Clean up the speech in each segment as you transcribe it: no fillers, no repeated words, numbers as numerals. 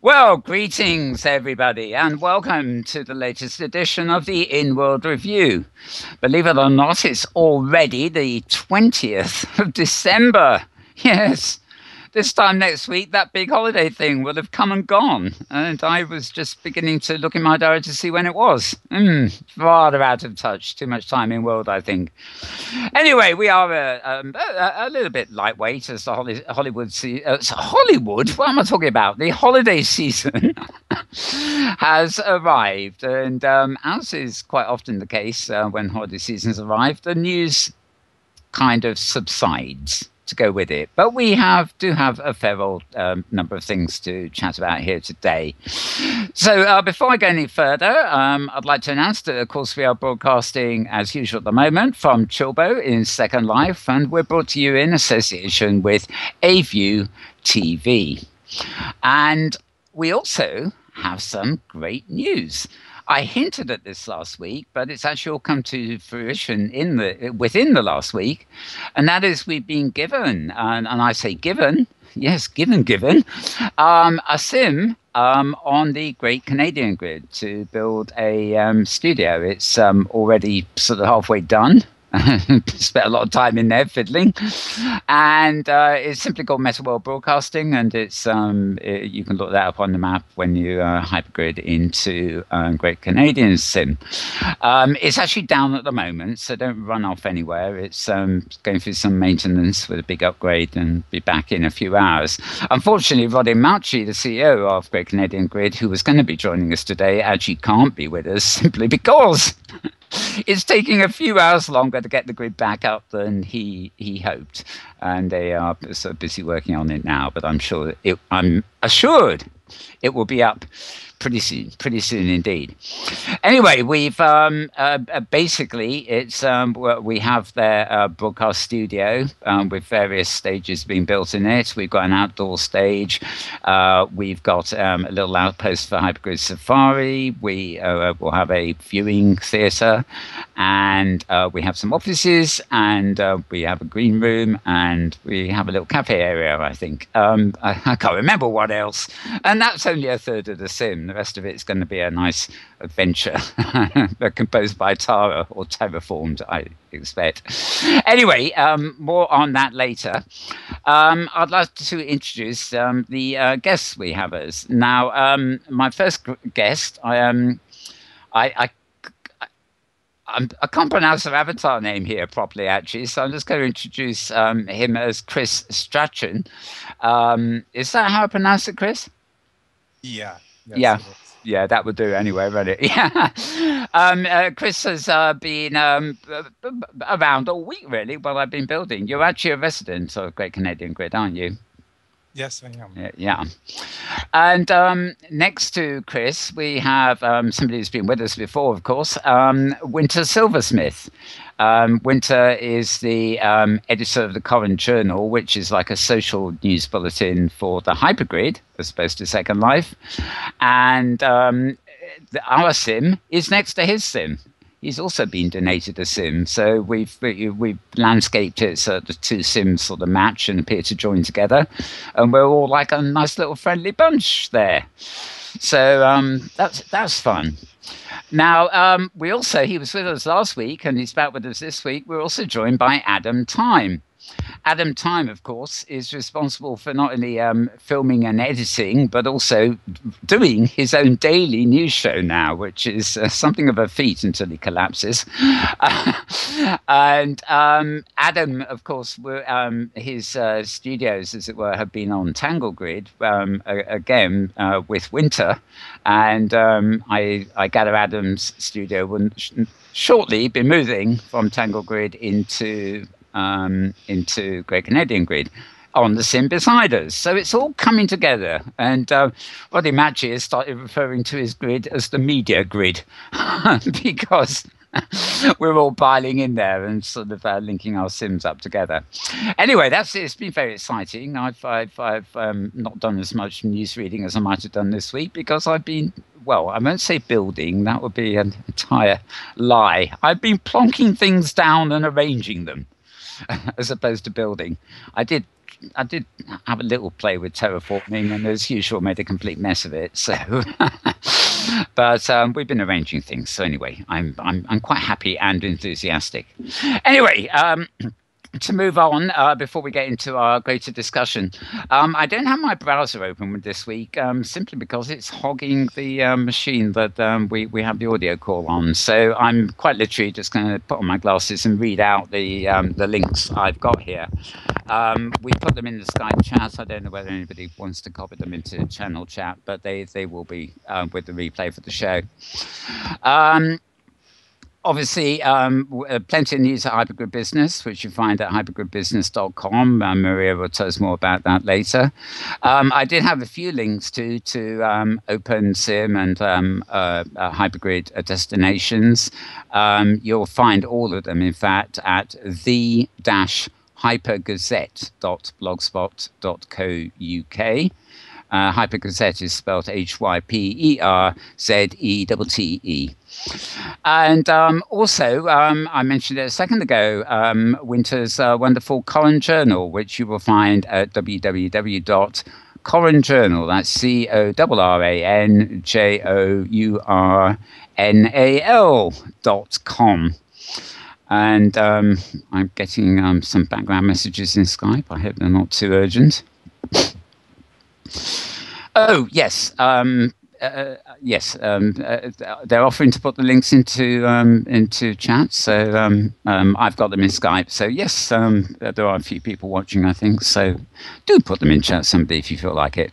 Well, greetings everybody, and welcome to the latest edition of the Inworld Review. Believe it or not, it's already the 20th of December. Yes, this time next week, that big holiday thing will have come and gone, and I was just beginning to look in my diary to see when it was. Rather out of touch. Too much time in world, I think. Anyway, we are a little bit lightweight as the Hollywood. Hollywood? What am I talking about? The holiday season has arrived, and as is quite often the case when holiday seasons arrive, the news kind of subsides to go with it. But we do have a fair old number of things to chat about here today. So before I go any further, I'd like to announce that, of course, we are broadcasting as usual at the moment from Chilbo in Second Life, and we're brought to you in association with AView TV. And we also have some great news. I hinted at this last week, but it's actually all come to fruition within the last week, and that is we've been given, and I say given, yes, given, a sim on the Great Canadian Grid to build a studio. It's already sort of halfway done. Spent a lot of time in there fiddling, and it's simply called Metaverse Broadcasting, and it's you can look that up on the map when you hypergrid into Great Canadian Sim. It's actually down at the moment, so don't run off anywhere. It's going through some maintenance with a big upgrade and be back in a few hours. Unfortunately, Rodin Mauchi, the CEO of Great Canadian Grid, who was going to be joining us today, actually can't be with us simply because it's taking a few hours longer to get the grid back up than he hoped, and they are so busy working on it now. But I'm assured it will be up pretty soon indeed. Anyway, we've basically it's we have their broadcast studio with various stages being built in it. We've got an outdoor stage. We've got a little outpost for Hypergrid Safari. We will have a viewing theatre, and we have some offices, and we have a green room, and we have a little cafe area, I think. I can't remember what else. And that's only a third of the sim. The rest of it's going to be a nice adventure composed by Tara, or terraformed, I expect. Anyway, more on that later. I'd like to introduce the guests we have as. Now, my first guest, I can't pronounce her avatar name here properly, actually, so I'm just going to introduce him as Chris Strachan. Is that how I pronounce it, Chris? Yeah. Yes, Yeah. Yeah, that would do anyway, won't it? Yeah. Chris has been around all week, really, while I've been building. You're actually a resident of Great Canadian Grid, aren't you? Yes, I am. Yeah. And next to Chris, we have somebody who's been with us before, of course, Winter Silversmith. Winter is the editor of the Current Journal, which is like a social news bulletin for the Hypergrid, as opposed to Second Life. And our sim is next to his sim. He's also been donated a sim, so we've landscaped it so the two sims sort of match and appear to join together, and we're all like a nice little friendly bunch there. So that's fun. Now, he was with us last week, and he's back with us this week. We're also joined by Adam Time. Adam Time, of course, is responsible for not only filming and editing, but also doing his own daily news show now, which is something of a feat until he collapses. And Adam, of course, his studios, as it were, have been on Tangle Grid again with Winter. And I gather Adam's studio will shortly be moving from Tangle Grid into Great Canadian Grid on the sim beside us. So it's all coming together. And Roddy Matchy has started referring to his grid as the media grid because we're all piling in there and sort of linking our sims up together. Anyway, it's been very exciting. I've not done as much news reading as I might have done this week because I've been, well, I won't say building, that would be an entire lie. I've been plonking things down and arranging them as opposed to building. I did did have a little play with terraforming, and as usual, made a complete mess of it. So, but we've been arranging things. So anyway, I'm quite happy and enthusiastic. Anyway. To move on, before we get into our greater discussion, I don't have my browser open this week, simply because it's hogging the machine that we have the audio call on. So I'm quite literally just going to put on my glasses and read out the links I've got here. We put them in the Skype chat. I don't know whether anybody wants to copy them into channel chat, but they will be with the replay for the show. Obviously, plenty of news at Hypergrid Business, which you find at hypergridbusiness.com. Maria will tell us more about that later. I did have a few links to OpenSim and Hypergrid destinations. You'll find all of them, in fact, at the-hypergazette.blogspot.co.uk. Hypergazette is spelled HYPERZETTE. And also, I mentioned it a second ago, Winter's wonderful Coran Journal, which you will find at www.coranjournal, that's CORRANJOURNAL.com. And I'm getting some background messages in Skype. I hope they're not too urgent. Oh, yes. They're offering to put the links into chat, so I've got them in Skype. So yes, there are a few people watching, I think. So do put them in chat, somebody, if you feel like it.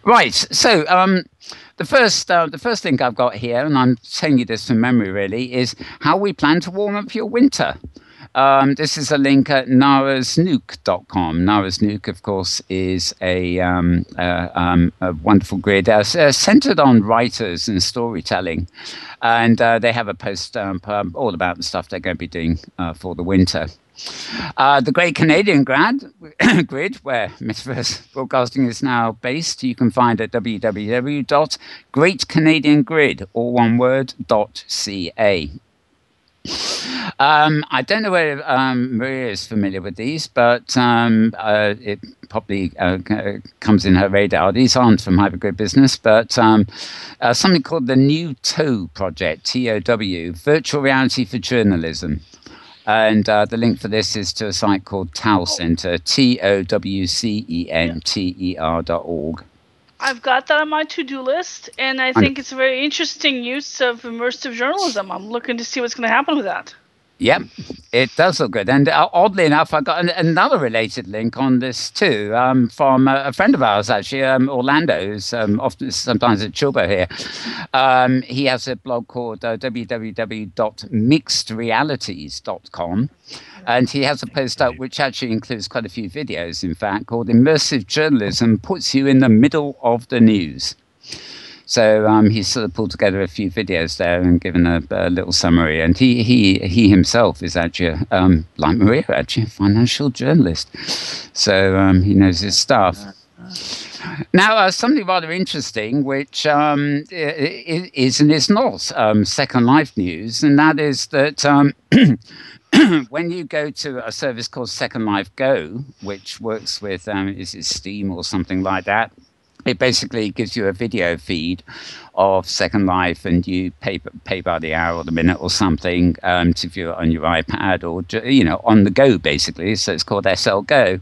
Right. So the first thing I've got here, and I'm telling you this from memory, really, is how we plan to warm up your winter. This is a link at narasnuke.com. Narasnuke, of course, is a wonderful grid centered on writers and storytelling. And they have a post all about the stuff they're going to be doing for the winter. The Great Canadian Grid, where Metaverse Broadcasting is now based, you can find at www.greatcanadiangrid, all one word, .ca. I don't know whether Maria is familiar with these, but it probably comes in her radar. These aren't from Hypergrid Business, but something called the New TOW project, TOW, Virtual Reality for Journalism. And the link for this is to a site called TOW Center, TOWCENTER.org. I've got that on my to-do list, and I think it's a very interesting use of immersive journalism. I'm looking to see what's going to happen with that. Yep, it does look good. And oddly enough, I got another related link on this too, from a friend of ours, actually, Orlando, who's often sometimes at Chilbo here. He has a blog called www.mixedrealities.com. And he has a post up which actually includes quite a few videos, in fact, called Immersive Journalism Puts You in the Middle of the News. So he's sort of pulled together a few videos there and given a little summary. And he himself is actually, like Maria, actually, a financial journalist. So he knows his stuff. Now, something rather interesting, which is and is not Second Life news, and that is that when you go to a service called Second Life Go, which works with, is it Steam or something like that? It basically gives you a video feed of Second Life, and you pay by the hour or the minute or something to view it on your iPad or on the go, basically. So it's called SL Go.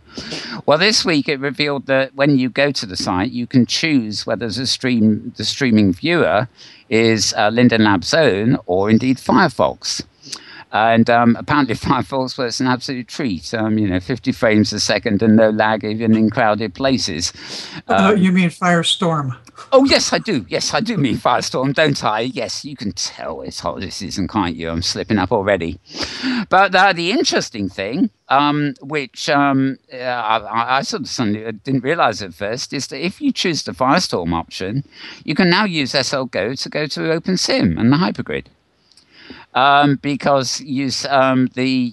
Well, this week it revealed that when you go to the site, you can choose whether the streaming viewer is Linden Labs' own or indeed Firefox. And apparently Firefox was an absolute treat. 50 frames a second and no lag even in crowded places. You mean Firestorm? Oh, yes, I do. Yes, I do mean Firestorm, don't I? Yes, you can tell it's hot this season, can't you? I'm slipping up already. But the interesting thing, which I sort of suddenly didn't realize at first, is that if you choose the Firestorm option, you can now use SL Go to go to OpenSim and the Hypergrid. Because you simply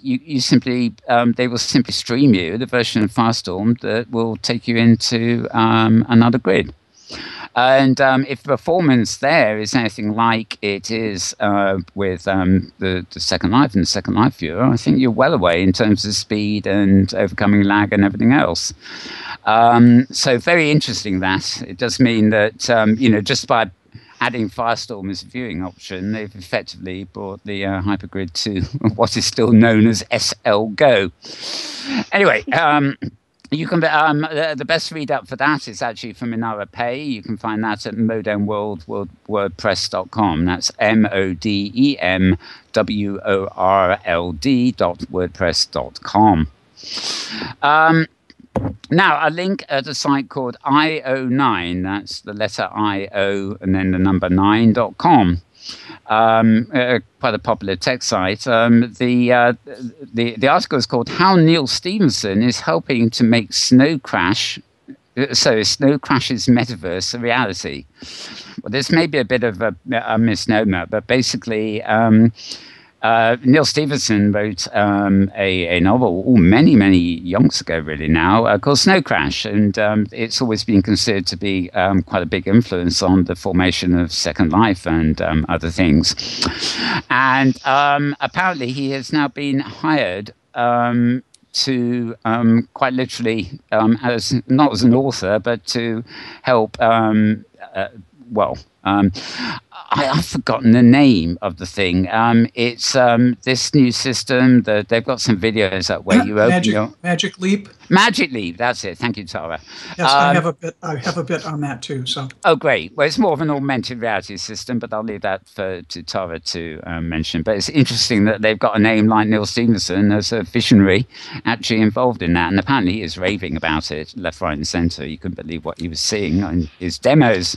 they will simply stream you the version of Firestorm that will take you into another grid. And if performance there is anything like it is with the Second Life and the Second Life viewer, I think you're well away in terms of speed and overcoming lag and everything else. So very interesting that. It does mean that, just by adding Firestorm as a viewing option, they've effectively brought the hypergrid to what is still known as SL Go. Anyway, you can the best read up for that is actually from Inara Pay. You can find that at modemworld.wordpress.com. That's modemworld.wordpress.com. Now, a link at a site called IO9, that's the letter IO and then the number 9.com. Quite a popular tech site. The article is called "How Neil Stephenson is Helping to Make Snow Crash's Metaverse a Reality." Well, this may be a bit of a misnomer, but basically Neil Stephenson wrote a novel many years ago, really now, called Snow Crash, and it's always been considered to be quite a big influence on the formation of Second Life and other things. And apparently he has now been hired to quite literally, not as an author, but to help, I've forgotten the name of the thing. It's this new system that they've got some videos up where you open Magic Leap. Magic Leap, that's it. Thank you, Tara. Yes, I have a bit on that too. So. Oh, great. Well, it's more of an augmented reality system, but I'll leave that to Tara to mention. But it's interesting that they've got a name like Neil Stephenson as a visionary actually involved in that, and apparently he is raving about it left, right, and centre. You couldn't believe what he was seeing in his demos.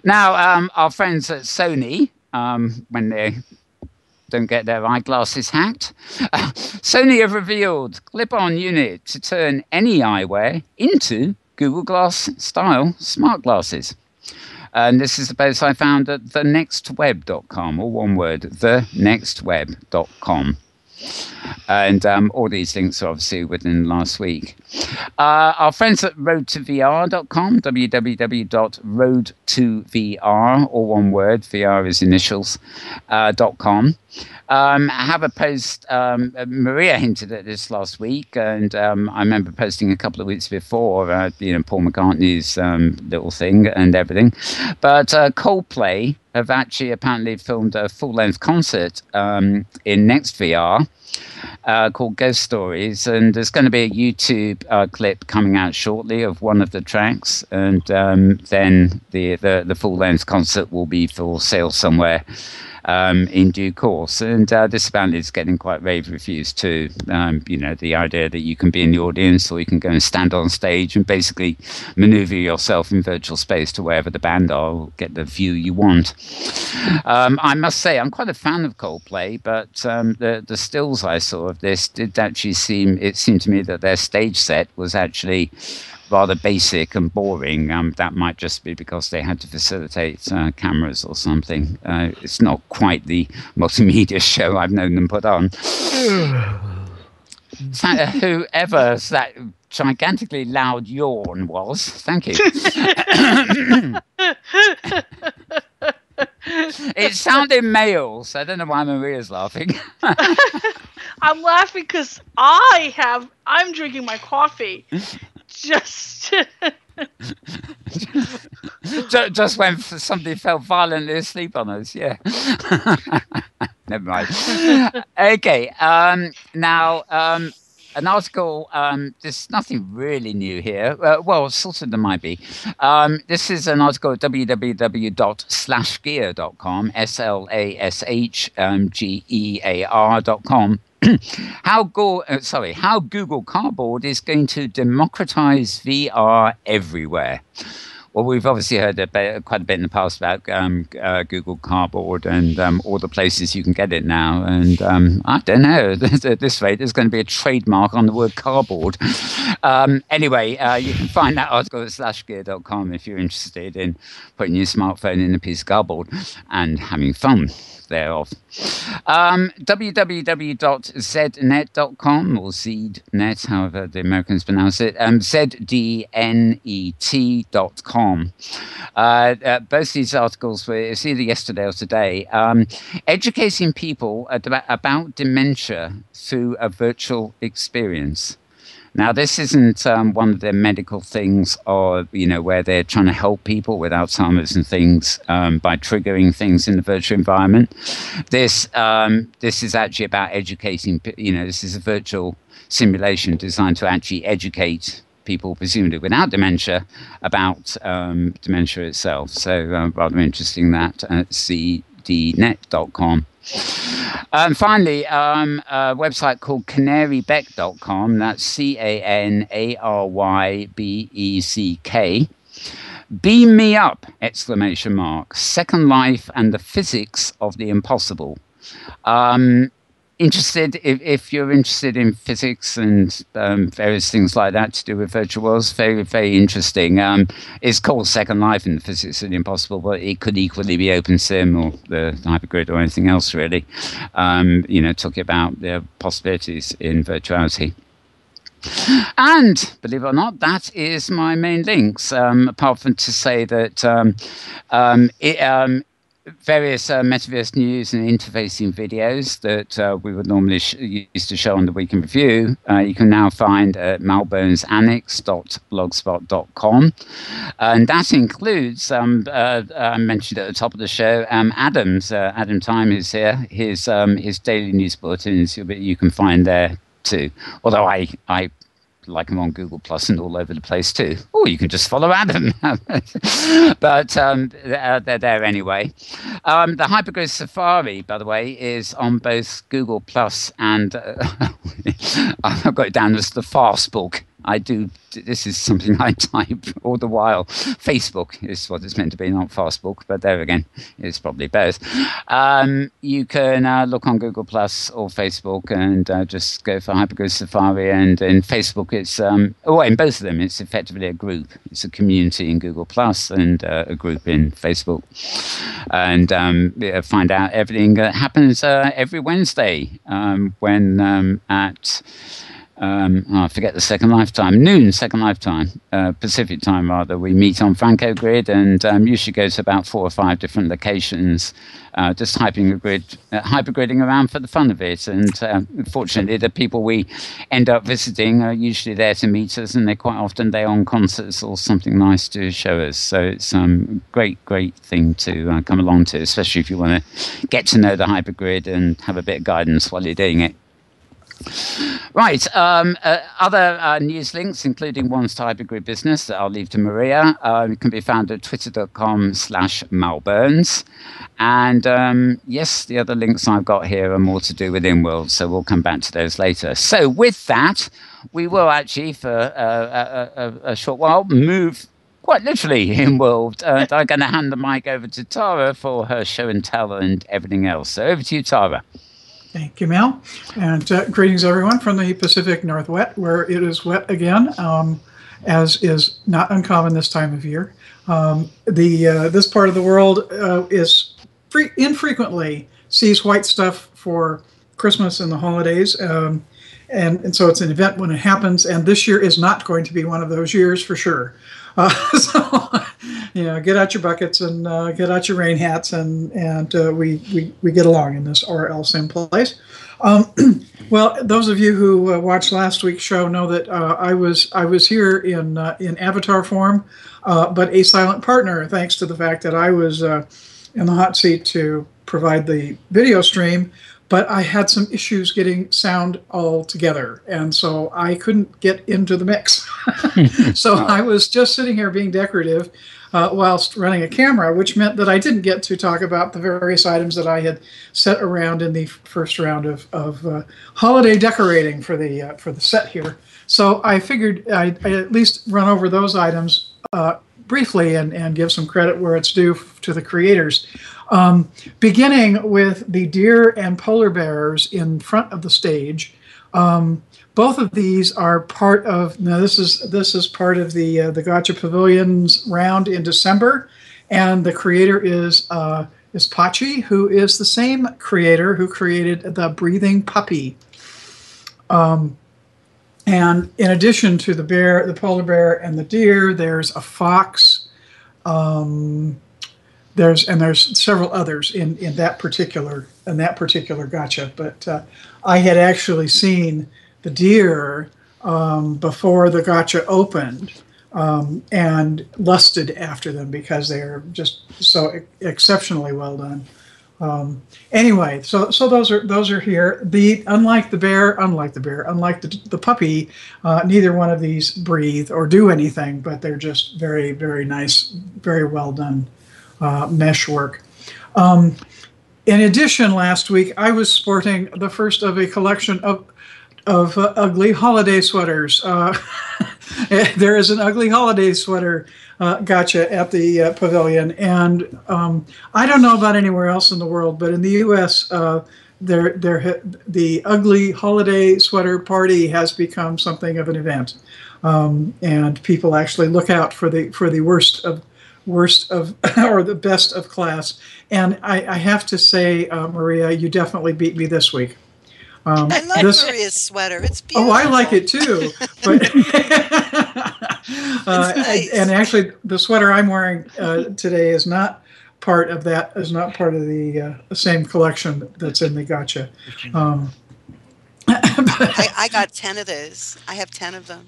Now, our friends at Sony, when they don't get their eyeglasses hacked, Sony have revealed clip-on unit to turn any eyewear into Google Glass style smart glasses. And this is the post I found at thenextweb.com, or one word, thenextweb.com. And all these links are obviously within the last week. Our friends at road2vr.com, www.road2vr, or one word, VR is initials, .com. Have a post, Maria hinted at this last week, and I remember posting a couple of weeks before, Paul McCartney's little thing and everything. But Coldplay have actually apparently filmed a full-length concert in NextVR called Ghost Stories, and there's going to be a YouTube clip coming out shortly of one of the tracks, and then the full-length concert will be for sale somewhere in due course. And this band is getting quite rave reviews too. The idea that you can be in the audience or you can go and stand on stage and basically maneuver yourself in virtual space to wherever the band are, or get the view you want. I must say I'm quite a fan of Coldplay, but the stills I saw of this did actually seem to me that their stage set was actually rather basic and boring. That might just be because they had to facilitate cameras or something. It's not quite the multimedia show I've known them put on. Whoever that gigantically loud yawn was, thank you. It sounded male, so I don't know why Maria's laughing. I'm laughing because I'm drinking my coffee. Just when somebody fell violently asleep on us, yeah. Never mind. Okay, now an article, there's nothing really new here. Well, sort of there might be. This is an article at www.slashgear.com, slashgear.com. How Google Cardboard is going to democratize VR everywhere. Well, we've obviously heard quite a bit in the past about Google Cardboard and all the places you can get it now. And I don't know, at this rate, there's going to be a trademark on the word cardboard. Anyway, you can find that article at slashgear.com if you're interested in putting your smartphone in a piece of cardboard and having fun. thereof. www.znet.com, or ZNet, however the Americans pronounce it, ZDNET.com. Both these articles were, it's either yesterday or today, educating people about dementia through a virtual experience. Now, this isn't one of the medical things, or where they're trying to help people with Alzheimer's and things by triggering things in the virtual environment. This is actually about educating. This is a virtual simulation designed to actually educate people, presumably without dementia, about dementia itself. So rather interesting that at cdnet.com. Finally, a website called canarybeck.com. That's CANARYBECK. Beam me up! ! Second Life and the physics of the impossible. Interested, if you're interested in physics and various things like that to do with virtual worlds, very, very interesting. It's called Second Life in the Physics of the Impossible, but it could equally be OpenSim or the Hypergrid or anything else, really. Talking about the possibilities in virtuality. And believe it or not, that is my main links. Apart from to say that various Metaverse news and interfacing videos that we would normally used to show on the Week in Review, you can now find at malbonesannex.blogspot.com. And that includes, I mentioned at the top of the show, Adam Time is here. His daily news bulletins you can find there too. Although I like him on Google Plus and all over the place too. Or you can just follow Adam. But they're there anyway. The Hypergrid Safari, by the way, is on both Google Plus and I've got it down as the Fastbook. This is something I type all the while. Facebook is what it's meant to be, not Fastbook, but there again, it's probably both. You can look on Google Plus or Facebook and just go for Hypergrid Safari. And in Facebook, it's in both of them, it's effectively a group. It's a community in Google Plus and a group in Facebook. And find out everything that happens every Wednesday when at I forget the Second Life time, noon Second Life time, Pacific time rather. We meet on Franco Grid and usually go to about 4 or 5 different locations, just hypergridding around for the fun of it. And fortunately, the people we end up visiting are usually there to meet us, and they're on concerts or something nice to show us. So it's a great thing to come along to, especially if you want to get to know the hypergrid and have a bit of guidance while you're doing it. Right, other news links, including ones to Hypergrid Business that I'll leave to Maria, can be found at twitter.com/malburns. And yes, the other links I've got here are more to do with Inworld, so we'll come back to those later. So with that, we will actually, for a short while, move quite literally Inworld. I'm going to hand the mic over to Tara for her show and tell and everything else. So over to you, Tara. Thank you, Mel. And greetings, everyone, from the Pacific Northwest, where it is wet again, as is not uncommon this time of year. This part of the world is infrequently sees white stuff for Christmas and the holidays, and so it's an event when it happens. And this year is not going to be one of those years for sure. So, get out your buckets and get out your rain hats, and we get along in this or else in place. Well, those of you who watched last week's show know that I was here in avatar form, but a silent partner, thanks to the fact that I was in the hot seat to provide the video stream. But I had some issues getting sound all together, and so I couldn't get into the mix. So I was just sitting here being decorative whilst running a camera, which meant that I didn't get to talk about the various items that I had set around in the first round of holiday decorating for the set here. So I figured I'd at least run over those items briefly and give some credit where it's due to the creators. Beginning with the deer and polar bears in front of the stage. Both of these are part of, now this is part of the Gotcha Pavilions round in December, and the creator is is Pachi, who is the same creator who created the Breathing Puppy. And in addition to the bear, the polar bear, and the deer, there's a fox. There's several others in that particular gacha. But I had actually seen the deer before the gacha opened, and lusted after them because they're just so exceptionally well done. Anyway, so those are here. Unlike the puppy, neither one of these breathe or do anything, but they're just very, very nice, very well done mesh work. In addition, last week I was sporting the first of a collection of ugly holiday sweaters. There is an ugly holiday sweater gacha at the pavilion, and I don't know about anywhere else in the world, but in the U.S., the ugly holiday sweater party has become something of an event, and people actually look out for the worst of or the best of class. And I have to say, Maria, you definitely beat me this week. I like Maria's sweater. It's beautiful. Oh, I like it too. But nice. And actually, the sweater I'm wearing today is not part of that. Is not part of the same collection that's in the gacha. I got 10 of those. I have 10 of them.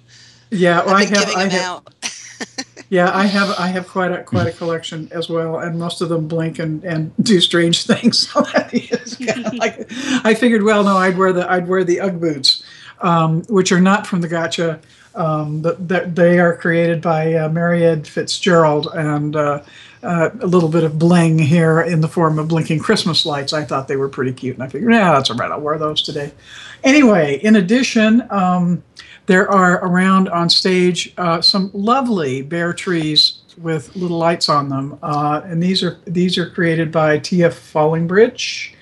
Yeah, well, I've been giving them out. Yeah, I have quite a collection as well, and most of them blink and do strange things. So that is kind of like, I figured, well, no, I'd wear the Ugg boots, which are not from the gacha. They are created by Mariette Fitzgerald, and a little bit of bling here in the form of blinking Christmas lights. I thought they were pretty cute, and I figured, yeah, that's all right. I'll wear those today. Anyway, in addition, there are around on stage some lovely bare trees with little lights on them, and these are created by T.F. Fallingbridge,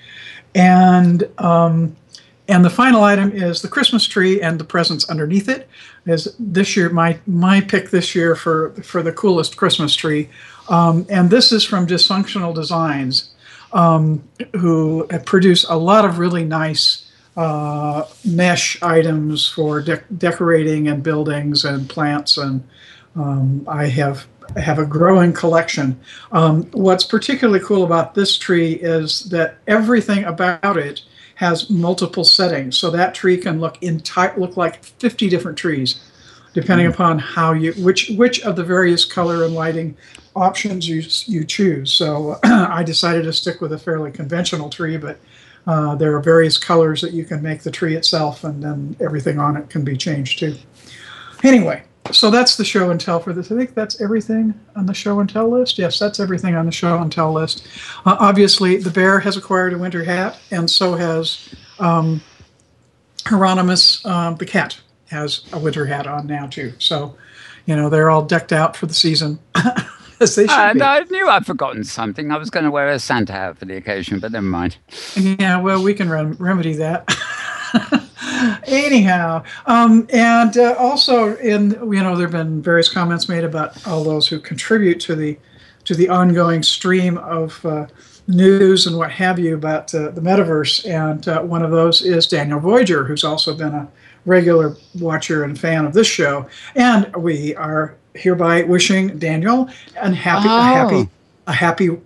and the final item is the Christmas tree and the presents underneath it. Is this year my pick this year for the coolest Christmas tree, and this is from Dysfunctional Designs, who produce a lot of really nice mesh items for decorating and buildings and plants, and I have a growing collection. What's particularly cool about this tree is that everything about it has multiple settings, so that tree can look like 50 different trees, depending upon how which of the various color and lighting options you choose. So I decided to stick with a fairly conventional tree, but there are various colors that you can make the tree itself, and then everything on it can be changed too. Anyway, so that's the show and tell for this. I think that's everything on the show and tell list. Yes, that's everything on the show and tell list. Obviously, the bear has acquired a winter hat, and so has Hieronymus the cat has a winter hat on now too. So, they're all decked out for the season. As they should be. I knew I'd forgotten something. I was going to wear a Santa hat for the occasion, but never mind. Yeah, well, we can remedy that. Anyhow, and also there have been various comments made about all those who contribute to the ongoing stream of news and what have you about the Metaverse, and one of those is Daniel Voyager, who's also been a regular watcher and fan of this show, and we are hereby wishing Daniel a happy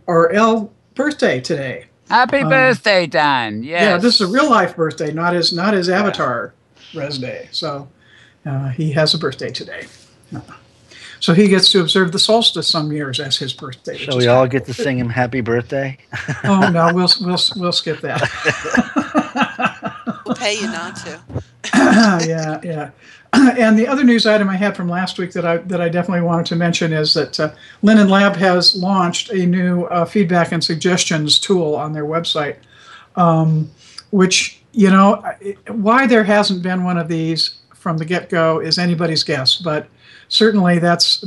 RL birthday today. Happy birthday, Dan! Yes. Yeah, this is a real life birthday, not his avatar res day. So he has a birthday today. So he gets to observe the solstice some years as his birthday. So we all get to sing him happy birthday? Oh no, we'll skip that. We'll pay you not to. Yeah. And the other news item I had from last week that I definitely wanted to mention is that Linen Lab has launched a new feedback and suggestions tool on their website, which, why there hasn't been one of these from the get-go is anybody's guess, but certainly that's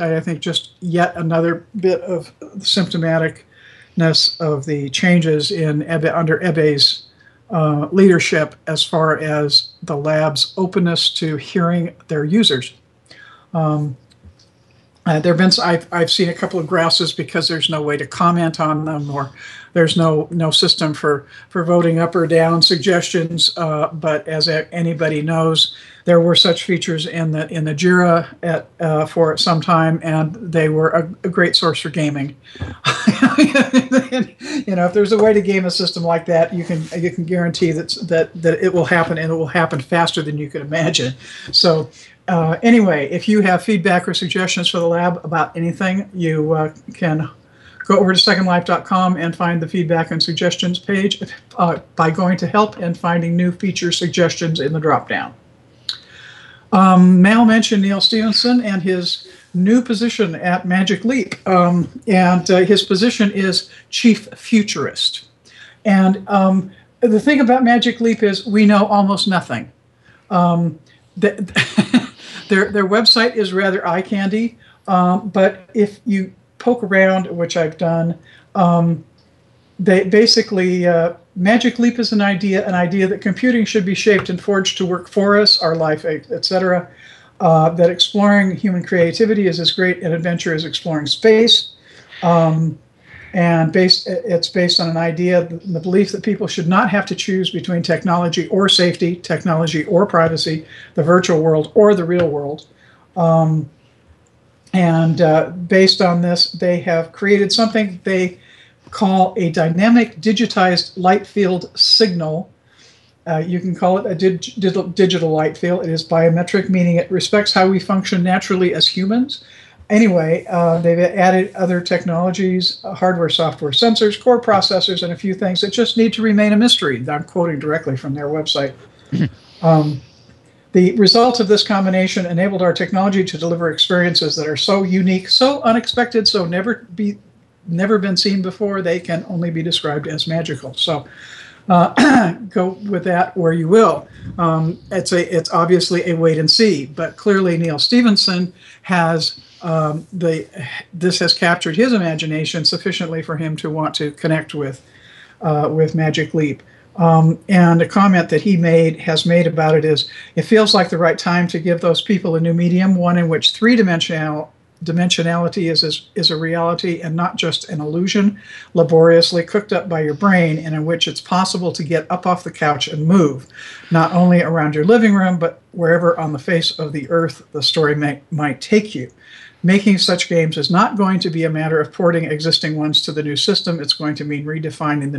I think just yet another bit of symptomaticness of the changes under Ebe's leadership as far as the lab's openness to hearing their users. There have been I've seen a couple of grouses because there's no way to comment on them, or there's no system for voting up or down suggestions. But as anybody knows, there were such features in the JIRA for some time, and they were a great source for gaming. If there's a way to game a system like that, you can guarantee that it will happen, and it will happen faster than you can imagine. So. Anyway, if you have feedback or suggestions for the lab about anything, you can go over to secondlife.com and find the feedback and suggestions page by going to help and finding new feature suggestions in the drop-down. Mal mentioned Neil Stevenson and his new position at Magic Leap, and his position is Chief Futurist. And the thing about Magic Leap is we know almost nothing. Their website is rather eye candy, but if you poke around, which I've done, they basically Magic Leap is an idea that computing should be shaped and forged to work for us, our life, etc. That exploring human creativity is as great an adventure as exploring space. And it's based on an idea, the belief that people should not have to choose between technology or safety, technology or privacy, the virtual world or the real world. Based on this, they have created something they call a dynamic digitized light field signal. You can call it a digital light field. It is biometric, meaning it respects how we function naturally as humans. Anyway, they've added other technologies, hardware, software, sensors, core processors, and a few things that just need to remain a mystery. I'm quoting directly from their website. The result of this combination enabled our technology to deliver experiences that are so unique, so unexpected, so never been seen before, they can only be described as magical. So go with that where you will. It's obviously a wait and see, but clearly Neil Stevenson has this has captured his imagination sufficiently for him to want to connect with Magic Leap. And a comment that he has made about it is, it feels like the right time to give those people a new medium, one in which dimensionality is a reality and not just an illusion, laboriously cooked up by your brain, and in which it's possible to get up off the couch and move, not only around your living room, but wherever on the face of the earth the story might take you. Making such games is not going to be a matter of porting existing ones to the new system. It's going to mean redefining the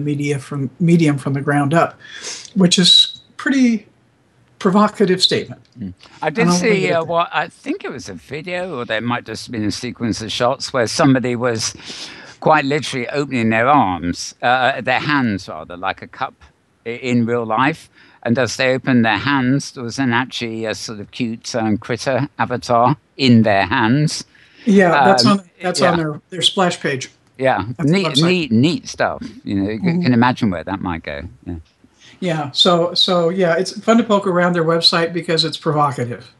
medium from the ground up, which is pretty provocative statement. I did see I think it was a video, or there might just have been a sequence of shots where somebody was quite literally opening their arms, their hands rather, like a cup in real life. And as they opened their hands, there was actually a sort of cute critter avatar in their hands. Yeah, that's on their splash page. Yeah, neat stuff. You can imagine where that might go. Yeah. Yeah. So yeah, it's fun to poke around their website because it's provocative.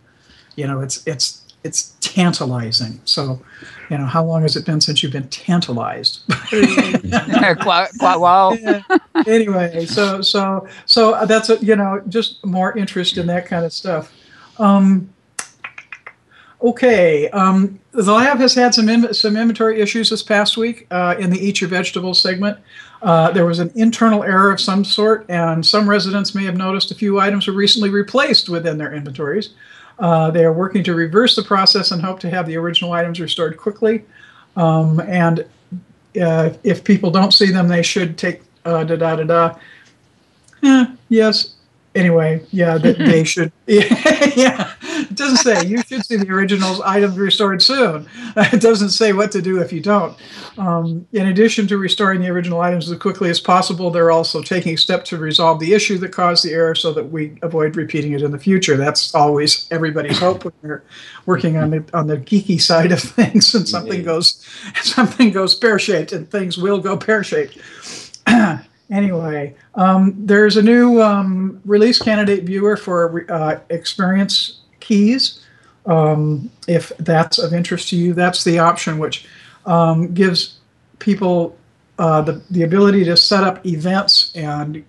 It's tantalizing. So, how long has it been since you've been tantalized? quite a while. Yeah. Anyway, so that's just more interest in that kind of stuff. Okay, the lab has had some inventory issues this past week in the Eat Your Vegetables segment. There was an internal error of some sort, and some residents may have noticed a few items were recently replaced within their inventories. They are working to reverse the process and hope to have the original items restored quickly. And if people don't see them, they should take yes. Anyway, yeah, they should. Yeah, it doesn't say you should see the original items restored soon. It doesn't say what to do if you don't. In addition to restoring the original items as quickly as possible, they're also taking steps to resolve the issue that caused the error so that we avoid repeating it in the future. That's always everybody's hope when they're working on the geeky side of things, and something goes pear-shaped, and things will go pear-shaped. Anyway, there's a new release candidate viewer for experience keys. If that's of interest to you, that's the option which gives people the ability to set up events and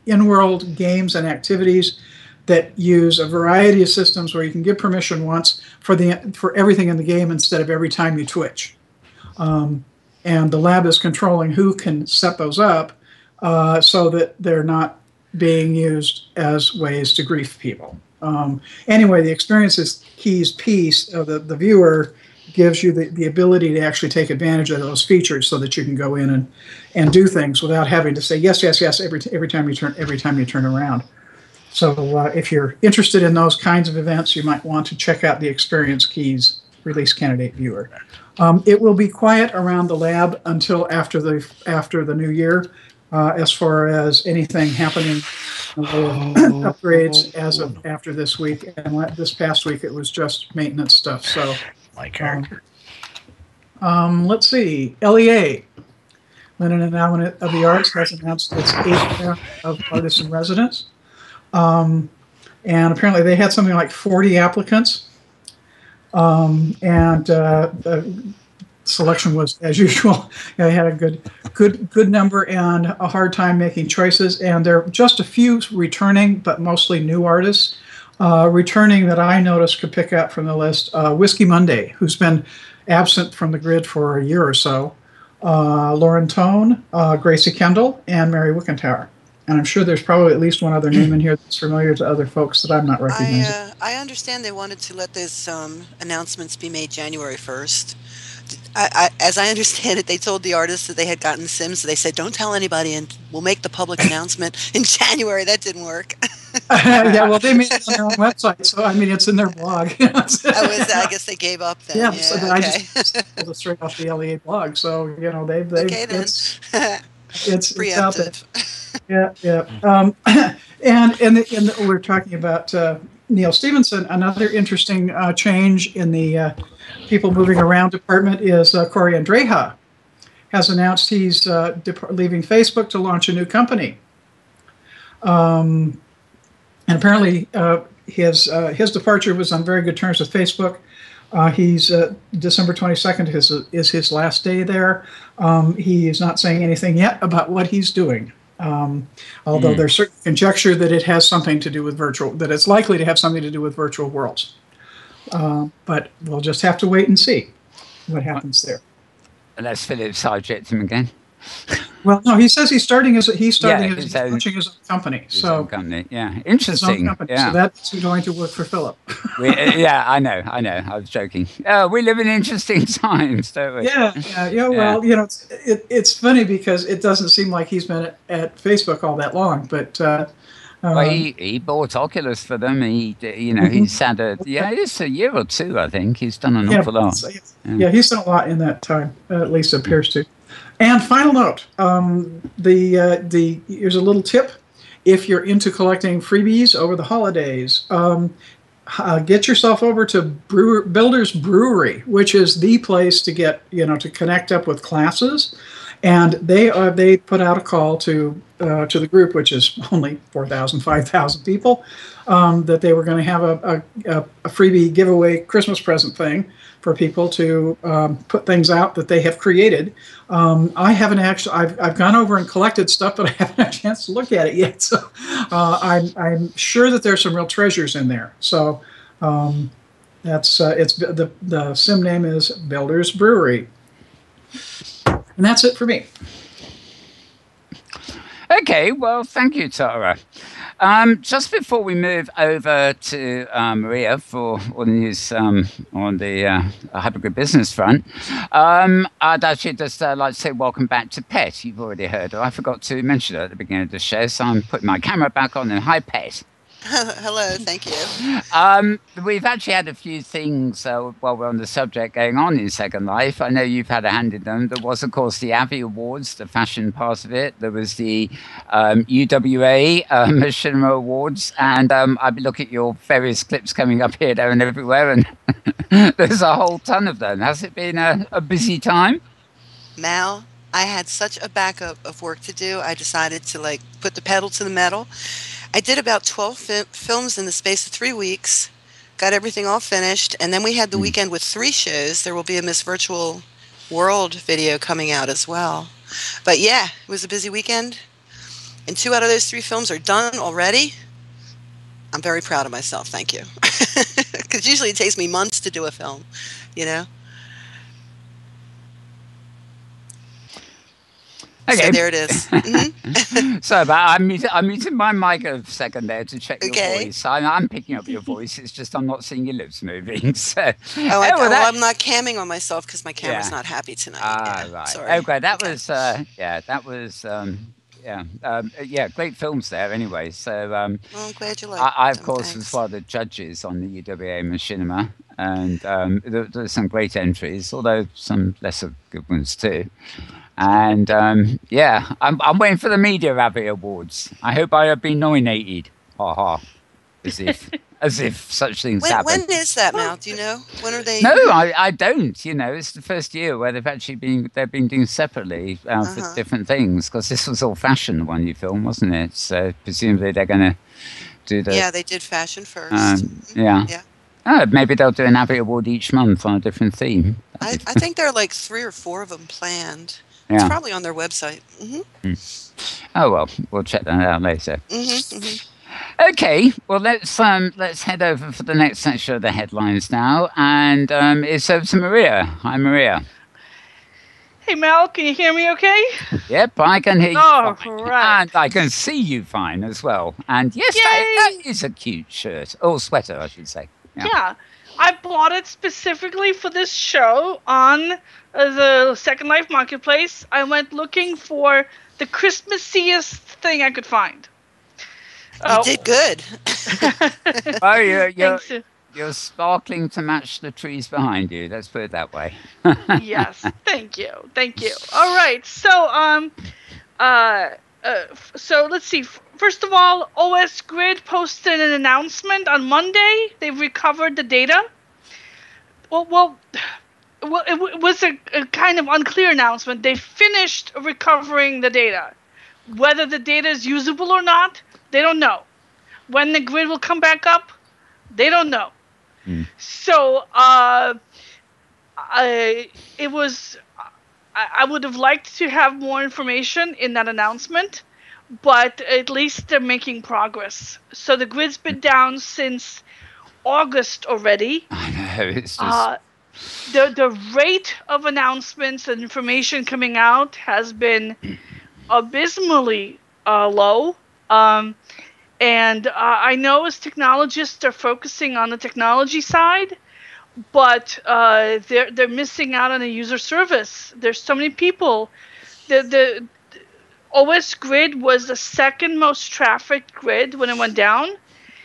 in-world games and activities that use a variety of systems where you can give permission once for everything in the game instead of every time you twitch. And the lab is controlling who can set those up so that they're not being used as ways to grief people. Anyway, the experiences keys piece of the viewer gives you the ability to actually take advantage of those features so that you can go in and do things without having to say yes, yes, yes every time you turn around. So if you're interested in those kinds of events, you might want to check out the Experience Keys release candidate viewer. It will be quiet around the lab until after the new year, as far as anything happening upgrades as of after this week. And this past week, it was just maintenance stuff. So, My character. Let's see. LEA, Lenin Endowment of the Arts, has announced its 8th round of artists in residence. And apparently they had something like 40 applicants. The selection was, as usual, they had a good number and a hard time making choices. And there are just a few returning, but mostly new artists. Returning that I noticed could pick out from the list, Whiskey Monday, who's been absent from the grid for a year or so, Lauren Tone, Gracie Kendall, and Mary Wickentower. And I'm sure there's probably at least one other name in here that's familiar to other folks that I'm not recognizing. I understand they wanted to let those announcements be made January 1st. As I understand it, they told the artists that they had gotten Sims. So they said, don't tell anybody and we'll make the public announcement in January. That didn't work. Yeah, well, they made it on their own website. So, I mean, it's in their blog. I guess they gave up then. Yeah, yeah so okay. I just pulled it straight off the LEA blog. So, they've okay, then. It's out there. Preemptive. Yeah. And we're talking about Neil Stevenson. Another interesting change in the people moving around department is Corey Andreja has announced he's leaving Facebook to launch a new company. And apparently his departure was on very good terms with Facebook. He's December 22nd is his last day there. He is not saying anything yet about what he's doing. Although there's certain conjecture that it has something to do with that it's likely to have something to do with virtual worlds. But we'll just have to wait and see what happens there. Let's Phillips hijacked him again. Well, no, he says he's launching his own company. His own company, yeah, interesting. Yeah. So that's going to work for Philip. Yeah, I know. I was joking. We live in interesting times, don't we? Yeah. Well, it's funny because it doesn't seem like he's been at Facebook all that long, but. Well, he bought Oculus for them. He's had it's a year or two, I think. He's done an awful lot. Yeah, he's done a lot in that time. At least it appears to. And final note, here's a little tip. If you're into collecting freebies over the holidays, get yourself over to Builders Brewery, which is the place to get, to connect up with classes. And they put out a call to the group, which is only 4,000, 5,000 people, that they were going to have a freebie giveaway Christmas present thing for people to put things out that they have created. I haven't actually. I've gone over and collected stuff, but I haven't had a chance to look at it yet. So I'm sure that there's some real treasures in there. So it's the sim name is Builders Brewery. And that's it for me. Okay, well, thank you, Tara. Just before we move over to Maria for all the news on the hypergrid business front, I'd actually just like to say welcome back to Pet. You've already heard her. I forgot to mention her at the beginning of the show, so I'm putting my camera back on. And hi, Pet. Hello, thank you. We've actually had a few things while we're on the subject going on in Second Life. I know you've had a hand in them. There was, of course, the Avi Awards, the fashion part of it. There was the UWA Machinima Awards. And I've been looking at your various clips coming up here, there, and everywhere. And there's a whole ton of them. Has it been a busy time? Mal, I had such a backup of work to do. I decided to put the pedal to the metal. I did about 12 films in the space of 3 weeks, got everything all finished, and then we had the weekend with 3 shows. There will be a Miss Virtual World video coming out as well. But yeah, it was a busy weekend, and 2 out of those 3 films are done already. I'm very proud of myself. Thank you. Because usually it takes me months to do a film, you know? Okay. So there it is. Sorry, but I'm muting my mic a second there to check your Okay. voice. I'm picking up your voice. It's just I'm not seeing your lips moving. So, I'm not camming on myself because my camera's not happy tonight. Right. Sorry. Okay, that was great films there. Anyway, so Well, I'm glad you liked I of them. course Thanks. was one of the judges on the UWA Machinima, and there's some great entries, although some lesser good ones too. And I'm waiting for the Media Rabbit Awards. I hope I have been nominated. Ha ha. As if such things happen. When is that, Mal? Do you know? When are they? No, I don't. You know, it's the first year where they've been doing separately for different things, because this was all fashion, the one you filmed, wasn't it? So presumably they're going to do the. Yeah, they did fashion first. Yeah. Yeah. Maybe they'll do an Abbey Award each month on a different theme. I think there are like 3 or 4 of them planned. Yeah. It's probably on their website. Oh well, we'll check that out later. Okay, well let's head over for the next section of the headlines now, and it's over to Maria. Hi, Maria. Hey Mel, can you hear me okay? Yep, I can hear you fine. Right. And I can see you fine as well. And yes, that is a cute shirt. Oh, sweater, I should say. Yeah. I bought it specifically for this show on the Second Life Marketplace. I went looking for the Christmassiest thing I could find. You did good. Oh, you're sparkling to match the trees behind you. Let's put it that way. Yes, thank you. All right, so so let's see. First of all, OS Grid posted an announcement on Monday. They've recovered the data. Well, it was a kind of unclear announcement. They finished recovering the data. Whether the data is usable or not, they don't know. When the grid will come back up, they don't know. So I would have liked to have more information in that announcement, but at least they're making progress. So the grid's been down since August already. I know, it's just... the rate of announcements and information coming out has been abysmally low. And I know as technologists they're focusing on the technology side, but they're missing out on the user service. There's so many people. The OS Grid was the second most trafficked grid when it went down.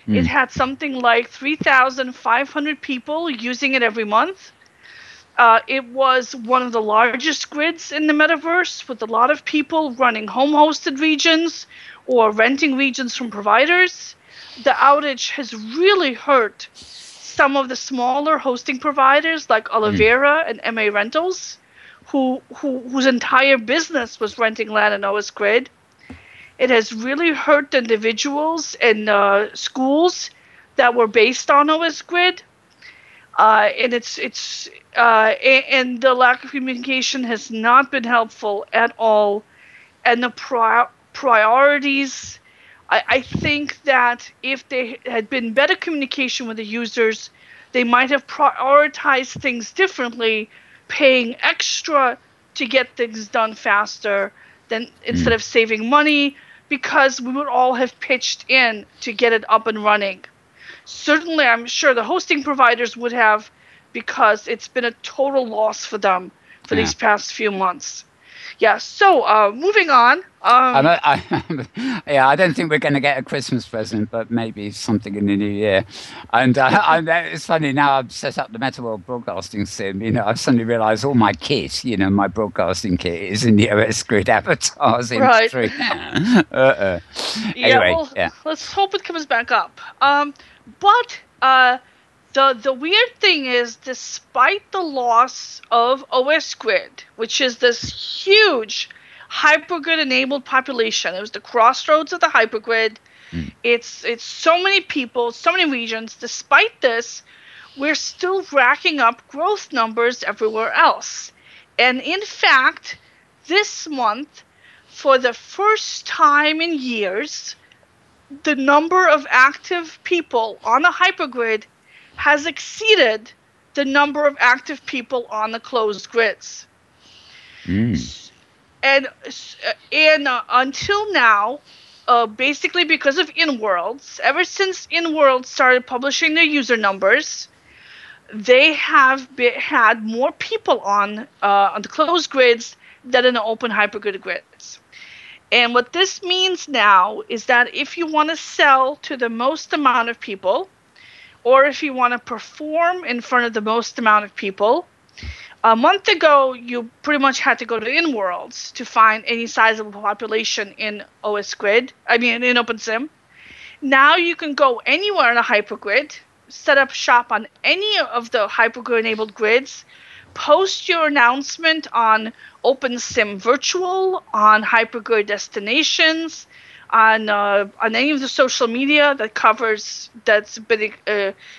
It had something like 3,500 people using it every month. It was one of the largest grids in the metaverse, with a lot of people running home-hosted regions or renting regions from providers. The outage has really hurt some of the smaller hosting providers like Oliveira and MA Rentals, whose entire business was renting land in OS Grid. It has really hurt individuals and schools that were based on OS Grid. And and the lack of communication has not been helpful at all. And the priorities, I think that if there had been better communication with the users, they might have prioritized things differently, paying extra to get things done faster than instead of saving money, because we would all have pitched in to get it up and running. Certainly, I'm sure the hosting providers would have, because it's been a total loss for them for these past few months. Yeah, so moving on. I don't think we're going to get a Christmas present, but maybe something in the new year. And it's funny, now I've set up the Metaworld broadcasting sim. You know, I've suddenly realised all my kit, you know, my broadcasting kit is in the OS Grid avatars industry. Right. Anyway, let's hope it comes back up. But the weird thing is, despite the loss of OS Grid, which is this huge hypergrid enabled population, it was the crossroads of the hypergrid. It's so many people, so many regions. Despite this, we're still racking up growth numbers everywhere else. And in fact, this month, for the first time in years, the number of active people on a hypergrid has exceeded the number of active people on the closed grids. And until now, basically because of Inworlds, ever since Inworlds started publishing their user numbers, they have had more people on the closed grids than in the open hypergrid grids. And what this means now is that if you want to sell to the most amount of people, or if you want to perform in front of the most amount of people, a month ago, you pretty much had to go to Inworlds to find any sizable population in in OpenSim. Now you can go anywhere in a hypergrid, set up shop on any of the hypergrid-enabled grids, post your announcement on OpenSim Virtual, on hypergrid destinations, on any of the social media that's been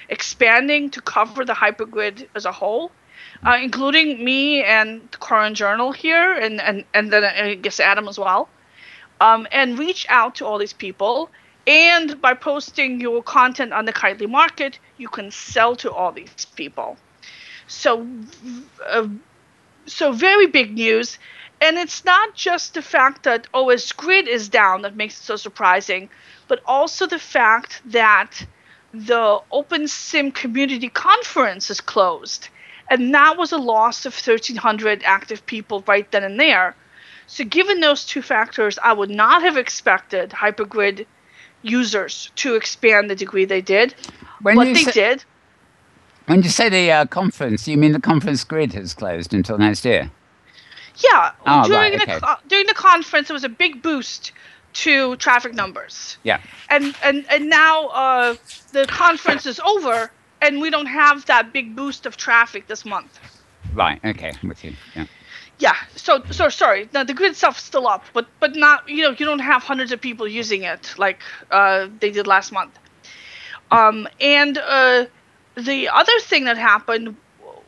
expanding to cover the hypergrid as a whole, including me and the Current Journal here, and then I guess Adam as well, and reach out to all these people. And by posting your content on the Kitely Market, you can sell to all these people. So very big news. And it's not just the fact that OS Grid is down that makes it so surprising, but also the fact that the OpenSim Community Conference is closed. And that was a loss of 1,300 active people right then and there. So given those two factors, I would not have expected hypergrid users to expand the degree they did, but they did. When you say the conference, you mean the conference grid has closed until next year? Yeah. During the conference, there was a big boost to traffic numbers. Yeah. And now the conference is over, and we don't have that big boost of traffic this month. Right. Okay. I'm with you. Yeah. Yeah. So sorry. Now the grid itself is still up, but not. You don't have hundreds of people using it like they did last month. The other thing that happened,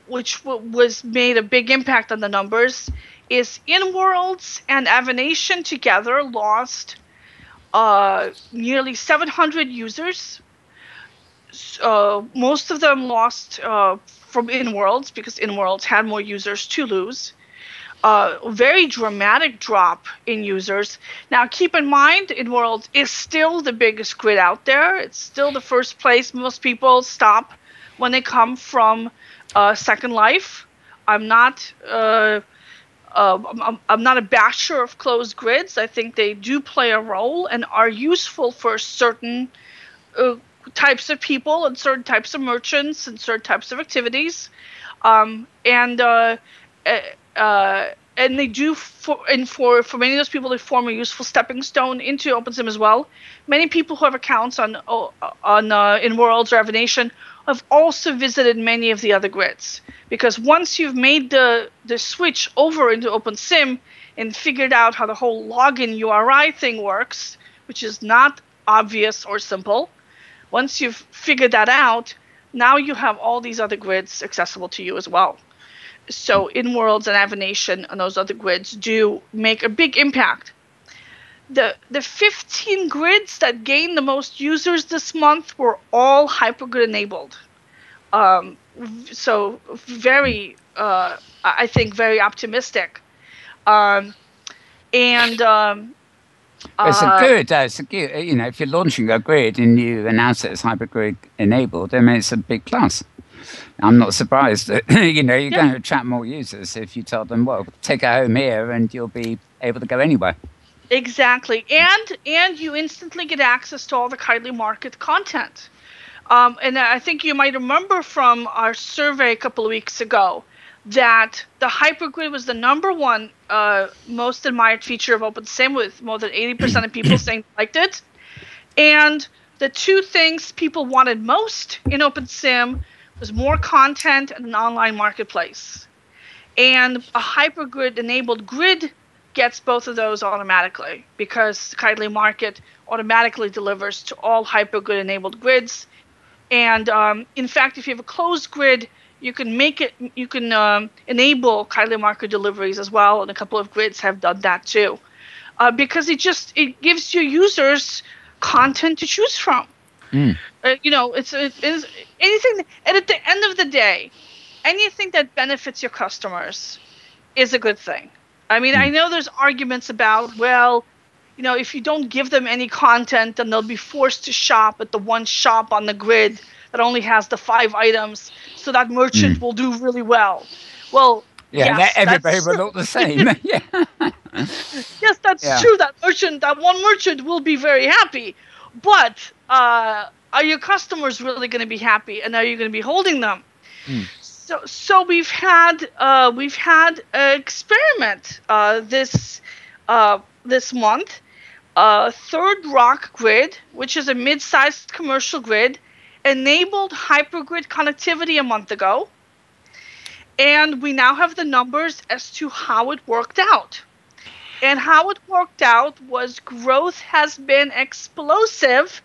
which was made a big impact on the numbers, is Inworlds and Avanation together lost nearly 700 users. Most of them lost from Inworlds because Inworlds had more users to lose. Very dramatic drop in users. Now, keep in mind, Inworld is still the biggest grid out there. It's still the first place most people stop when they come from Second Life. I'm not a basher of closed grids. I think they do play a role and are useful for certain types of people and certain types of merchants and certain types of activities. And they do for many of those people, they form a useful stepping stone into OpenSim as well. Many people who have accounts on Inworlds or Avanation have also visited many of the other grids, because once you've made the switch over into OpenSim and figured out how the whole login URI thing works, which is not obvious or simple, once you've figured that out, now you have all these other grids accessible to you as well. So Inworlds and Avanation and those other grids do make a big impact. The 15 grids that gained the most users this month were all hypergrid enabled. So very, I think, very optimistic. It's a good, if you're launching a grid and you announce it as hypergrid enabled, I mean, it's a big plus. I'm not surprised that, you're going to attract more users if you tell them, well, take it home here and you'll be able to go anywhere. Exactly. And you instantly get access to all the Kitely Market content. And I think you might remember from our survey a couple of weeks ago that the hypergrid was the number one most admired feature of OpenSim, with more than 80% of people saying they liked it. And the two things people wanted most in OpenSim was more content and an online marketplace. And a hypergrid-enabled grid gets both of those automatically, because Kitely Market automatically delivers to all hypergrid-enabled grids. And in fact, if you have a closed grid, you can enable Kitely Market deliveries as well, and a couple of grids have done that too, because it gives your users content to choose from. It's anything, and at the end of the day, anything that benefits your customers is a good thing. I mean, I know there's arguments about, well, if you don't give them any content, then they'll be forced to shop at the one shop on the grid that only has the 5 items, so that merchant will do really well. Well, yes, everybody will look the same. Yeah. Yes, that's true. That one merchant will be very happy, but are your customers really going to be happy, and are you going to be holding them? So we've had an experiment this month. Third Rock Grid, which is a mid-sized commercial grid, enabled hypergrid connectivity a month ago, and we now have the numbers as to how it worked out. And how it worked out was growth has been explosive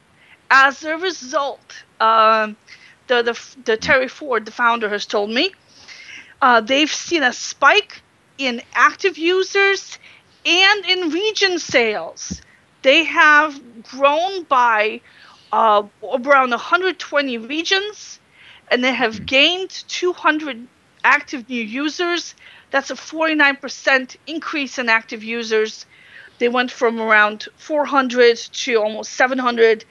as a result. The Terry Ford, the founder, has told me they've seen a spike in active users and in region sales. They have grown by around 120 regions, and they have gained 200 active new users. That's a 49% increase in active users. They went from around 400 to almost 700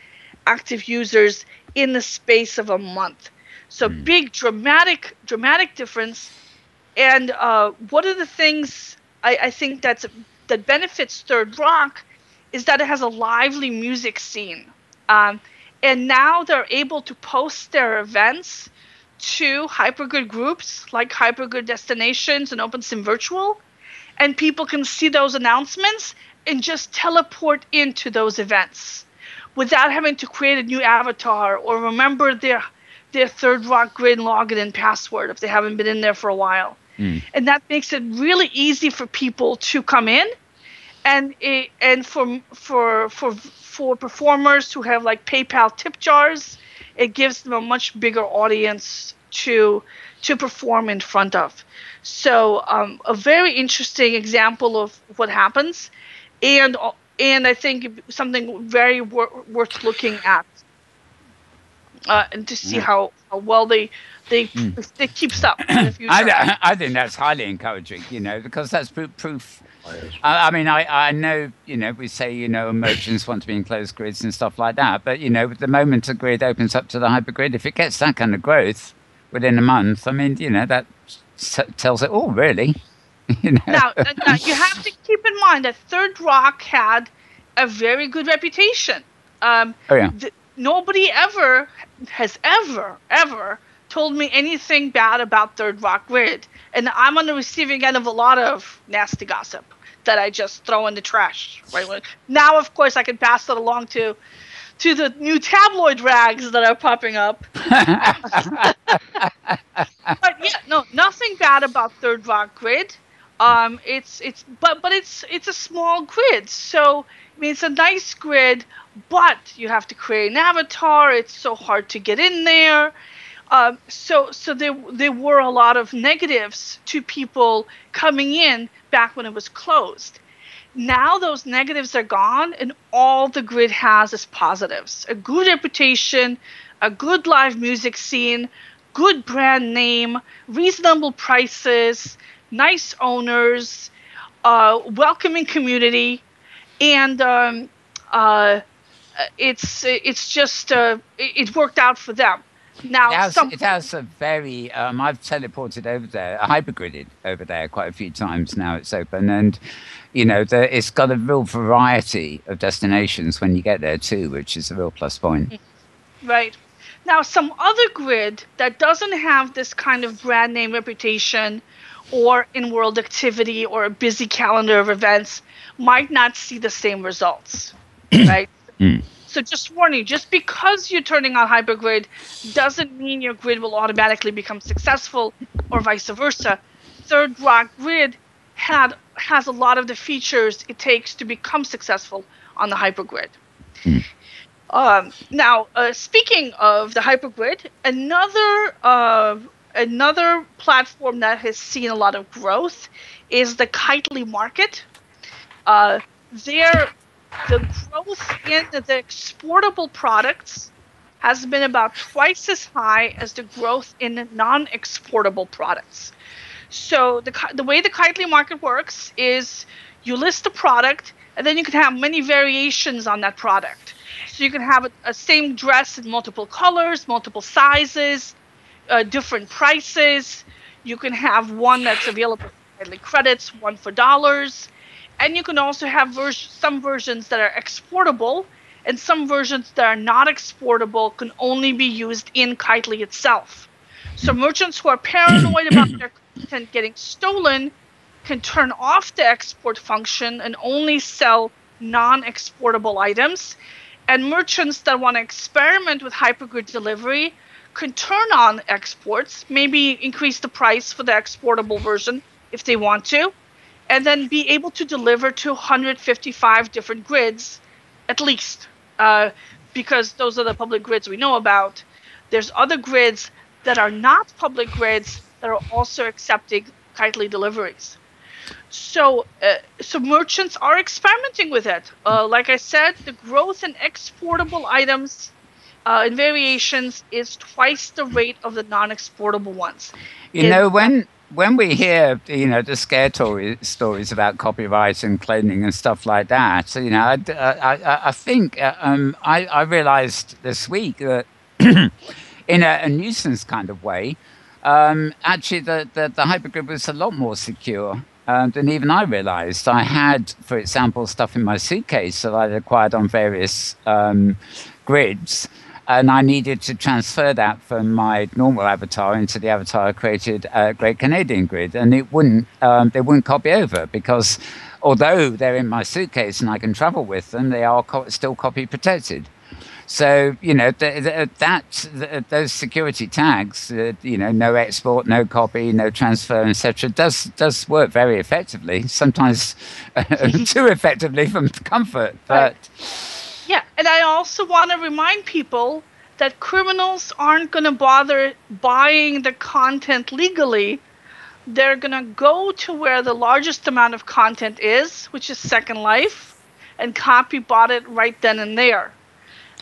active users in the space of a month. So big, dramatic difference. And one of the things I think that benefits Third Rock is that it has a lively music scene. And now they're able to post their events to hypergrid groups like Hypergrid Destinations and OpenSim Virtual, and people can see those announcements and just teleport into those events without having to create a new avatar or remember their Third Rock Grid login and password if they haven't been in there for a while. And that makes it really easy for people to come in, and for performers who have like PayPal tip jars, it gives them a much bigger audience to perform in front of. So a very interesting example of what happens, and I think something very worth looking at, and to see how well they keeps up in the future. I think that's highly encouraging, because that's proof. I mean, I know, we say, merchants want to be in closed grids and stuff like that. But, the moment a grid opens up to the hypergrid, if it gets that kind of growth within a month, I mean, that tells it all, really. Now, you have to keep in mind that Third Rock had a very good reputation. Nobody has ever told me anything bad about Third Rock Grid. And I'm on the receiving end of a lot of nasty gossip that I just throw in the trash. Right now, of course, I can pass it along to the new tabloid rags that are popping up. But yeah, no, nothing bad about Third Rock Grid. It's a small grid, so I mean it's a nice grid, but you have to create an avatar. It's so hard to get in there. So there were a lot of negatives to people coming in back when it was closed. Now those negatives are gone, and all the grid has is positives. A good reputation, a good live music scene, good brand name, reasonable prices, nice owners, welcoming community, and it's just it worked out for them. Now it has a very I've teleported over there, hypergridded over there quite a few times now. It's open, and it's got a real variety of destinations when you get there too, which is a real plus point. Right. Now, some other grid that doesn't have this kind of brand name reputation or in-world activity or a busy calendar of events might not see the same results, right? So just warning, just because you're turning on hypergrid doesn't mean your grid will automatically become successful or vice versa. Third Rock Grid has a lot of the features it takes to become successful on the hypergrid. Now, speaking of the hypergrid, another platform that has seen a lot of growth is the Kitely Market. the growth in the exportable products has been about twice as high as the growth in non-exportable products. So the way the Kitely market works is you list a product, and then you can have many variations on that product. So you can have a same dress in multiple colors, multiple sizes, different prices. You can have one that's available for Kitely credits, one for dollars. And you can also have some versions that are exportable, and some versions that are not exportable can only be used in Kitely itself. So merchants who are paranoid about their content getting stolen can turn off the export function and only sell non-exportable items. And merchants that want to experiment with hypergrid delivery can turn on exports, maybe increase the price for the exportable version if they want to, and then be able to deliver to 155 different grids, at least, because those are the public grids we know about. There's other grids that are not public grids that are also accepting Kitely deliveries. So merchants are experimenting with it. Like I said, the growth in exportable items and variations is twice the rate of the non-exportable ones. When we hear, the scare stories about copyright and cloning and stuff like that, I think I realized this week that in a nuisance kind of way, actually the hypergrid was a lot more secure than even I realized. I had, for example, stuff in my suitcase that I'd acquired on various grids, and I needed to transfer that from my normal avatar into the avatar I created Great Canadian Grid, and they wouldn't copy over, because although they're in my suitcase and I can travel with them, they are still copy protected. So those security tags, no export, no copy, no transfer, etc., does work very effectively. Sometimes too effectively from comfort, but. Yeah, and I also want to remind people that criminals aren't going to bother buying the content legally. They're going to go to where the largest amount of content is, which is Second Life, and copy bot it right then and there.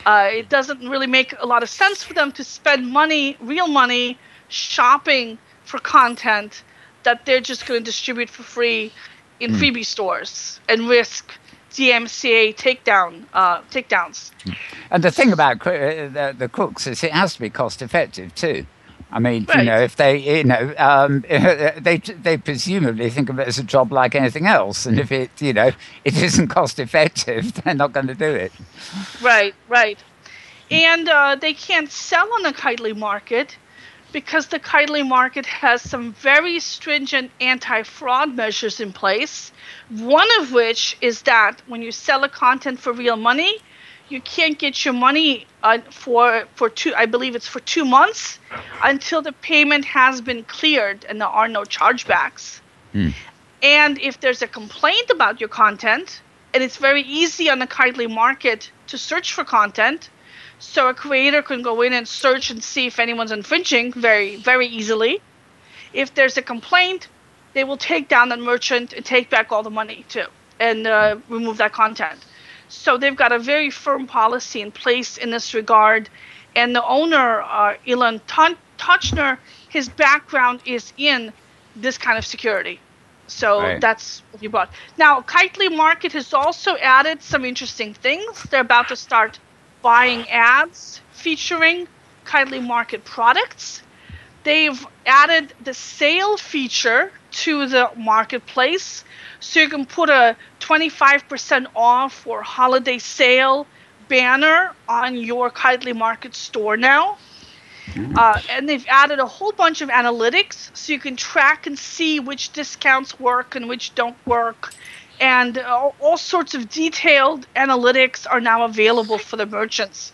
It doesn't really make a lot of sense for them to spend money, real money, shopping for content that they're just going to distribute for free in freebie stores and risk DMCA takedowns. And the thing about the crooks is it has to be cost effective too. I mean, right. If they, they presumably think of it as a job like anything else, and if it, it isn't cost effective, they're not going to do it. Right. And they can't sell on the Kitely market because the Kitely market has some very stringent anti-fraud measures in place. One of which is that when you sell a content for real money, you can't get your money for 2 months until the payment has been cleared and there are no chargebacks. And if there's a complaint about your content, and it's very easy on the Kitely market to search for content, so a creator can go in and search and see if anyone's infringing very, very easily. If there's a complaint, they will take down that merchant and take back all the money too, and remove that content. So they've got a very firm policy in place in this regard. And the owner, Elon Touchner, his background is in this kind of security. So That's what he brought. Now, Kitely Market has also added some interesting things. They're about to start buying ads featuring Kitely Market products. They've added the sale feature to the marketplace, so you can put a 25% off or holiday sale banner on your Kitely Market store now. And they've added a whole bunch of analytics, so you can track and see which discounts work and which don't work. And all sorts of detailed analytics are now available for the merchants.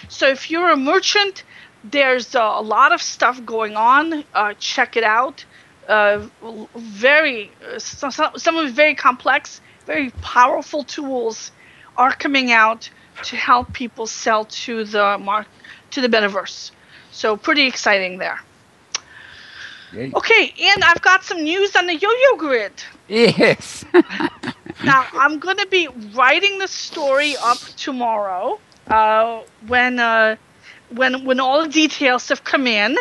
So if you're a merchant, there's a lot of stuff going on. Check it out. Some of the very complex, very powerful tools are coming out to help people sell to the Metaverse. So pretty exciting there. Yay. Okay, and I've got some news on the yo-yo grid. Yes. Now, I'm going to be writing the story up tomorrow when all the details have come in.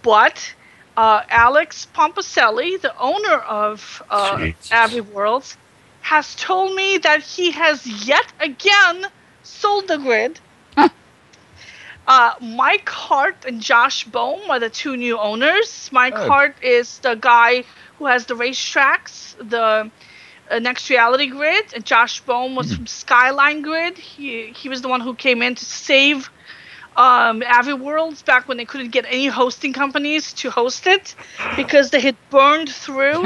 But Alex Pomposelli, the owner of Avi Worlds, has told me that he has yet again sold the grid. Mike Hart and Josh Bohm are the two new owners. Mike Hart is the guy who has the racetracks, the Next Reality Grid, and Josh Bohm was from Skyline Grid. He was the one who came in to save Avi Worlds back when they couldn't get any hosting companies to host it because they had burned through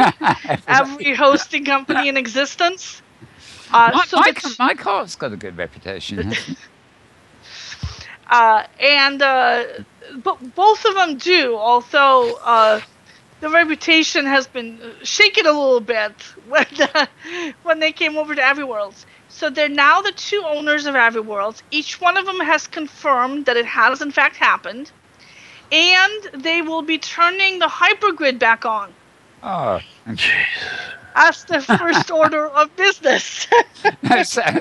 every hosting company in existence. Mike Hart's got a good reputation. But both of them do, although the reputation has been shaken a little bit when they came over to Avi Worlds. So they're now the two owners of Avi Worlds. Each one of them has confirmed that it has in fact happened, and they will be turning the hypergrid back on. Oh, jeez. That's the first order of business.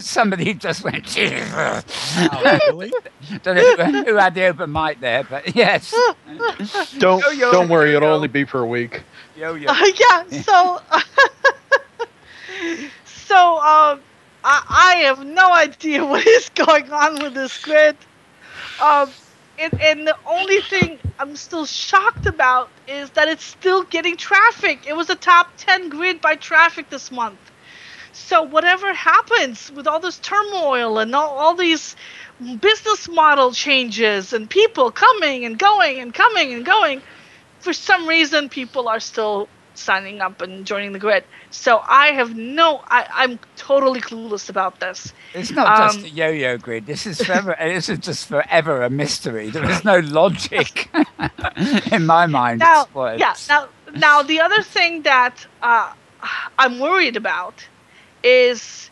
Somebody just went, Jesus. Oh, really? Don't know who had the open mic there, but yes. Don't worry, it'll only be for a week. I have no idea what is going on with this grid. And the only thing I'm still shocked about is that it's still getting traffic. It was a top 10 grid by traffic this month. So whatever happens with all this turmoil and all these business model changes and people coming and going and coming and going, for some reason people are still signing up and joining the grid. So I'm totally clueless about this. It's not just a yo-yo grid. This is just forever a mystery. There is no logic in my mind. Now the other thing that I'm worried about is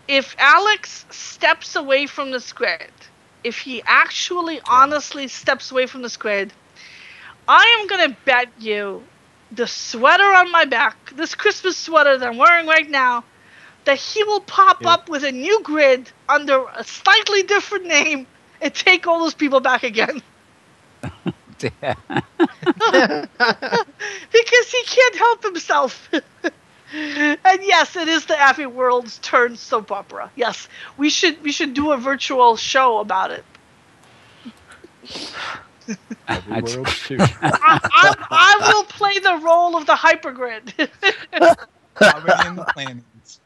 if Alex steps away from this grid, if he actually honestly steps away from this grid, I am going to bet you the sweater on my back, this Christmas sweater that I'm wearing right now, that he will pop up with a new grid under a slightly different name and take all those people back again. Because he can't help himself. And yes, it is the Avi World's turn soap opera. Yes, we should do a virtual show about it. I will play the role of the hypergrid. Already in the plannings.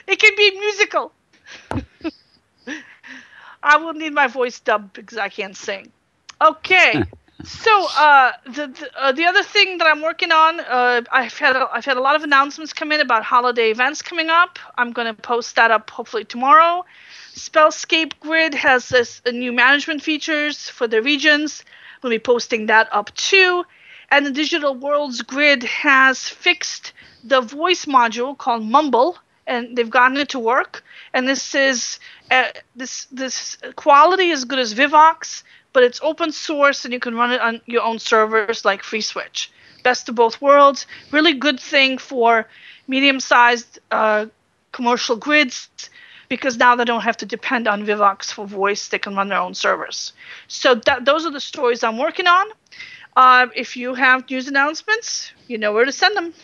It can be musical. I will need my voice dubbed because I can't sing. Okay, so the other thing that I'm working on, I've had a lot of announcements come in about holiday events coming up. I'm going to post that up hopefully tomorrow. Spellscape Grid has new management features for the regions. We'll be posting that up too. And the Digital Worlds Grid has fixed the voice module called Mumble, and they've gotten it to work. And this is this quality as good as Vivox, but it's open source and you can run it on your own servers like FreeSwitch. Best of both worlds. Really good thing for medium-sized commercial grids, because now they don't have to depend on Vivox for voice. They can run their own servers. So those are the stories I'm working on. If you have news announcements, you know where to send them.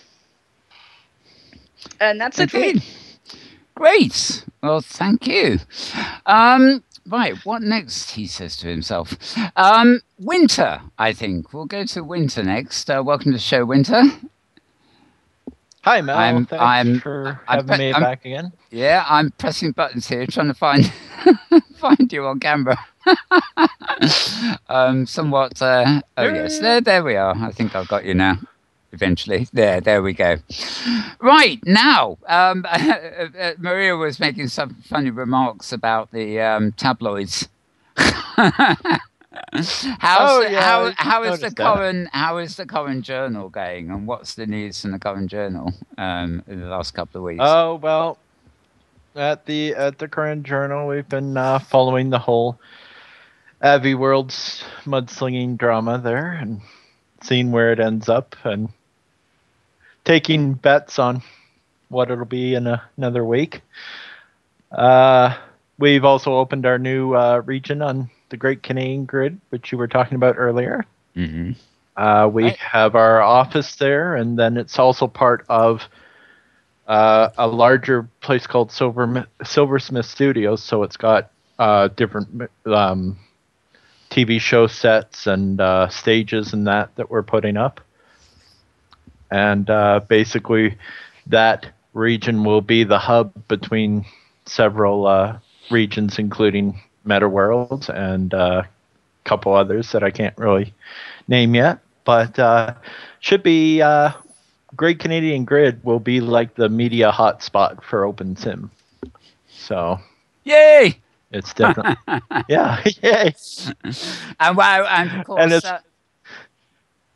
And that's it for me. Great. Well, thank you. Right, what next, he says to himself. Winter, I think. We'll go to Winter next. Welcome to the show, Winter. Hi, Mel. Thanks for having me back again. Yeah, I'm pressing buttons here, trying to find find you on camera. Somewhat. Yes, there we are. I think I've got you now. Eventually, there we go. Right now, Maria was making some funny remarks about the tabloids. How is the current journal going, and what's the news from the current journal in the last couple of weeks? Oh well, at the current journal, we've been following the whole Avi World's mudslinging drama there, and seeing where it ends up, and taking bets on what it'll be in another week. We've also opened our new region on the Great Canadian Grid, which you were talking about earlier. Mm-hmm. We have our office there, and then it's also part of a larger place called Silversmith Studios. So it's got different TV show sets and stages and that we're putting up. And basically, that region will be the hub between several regions, including Metaworld and a couple others that I can't really name yet. But should be Great Canadian Grid will be like the media hotspot for OpenSim. So, yay! It's definitely yay! And wow, and of course, And it's,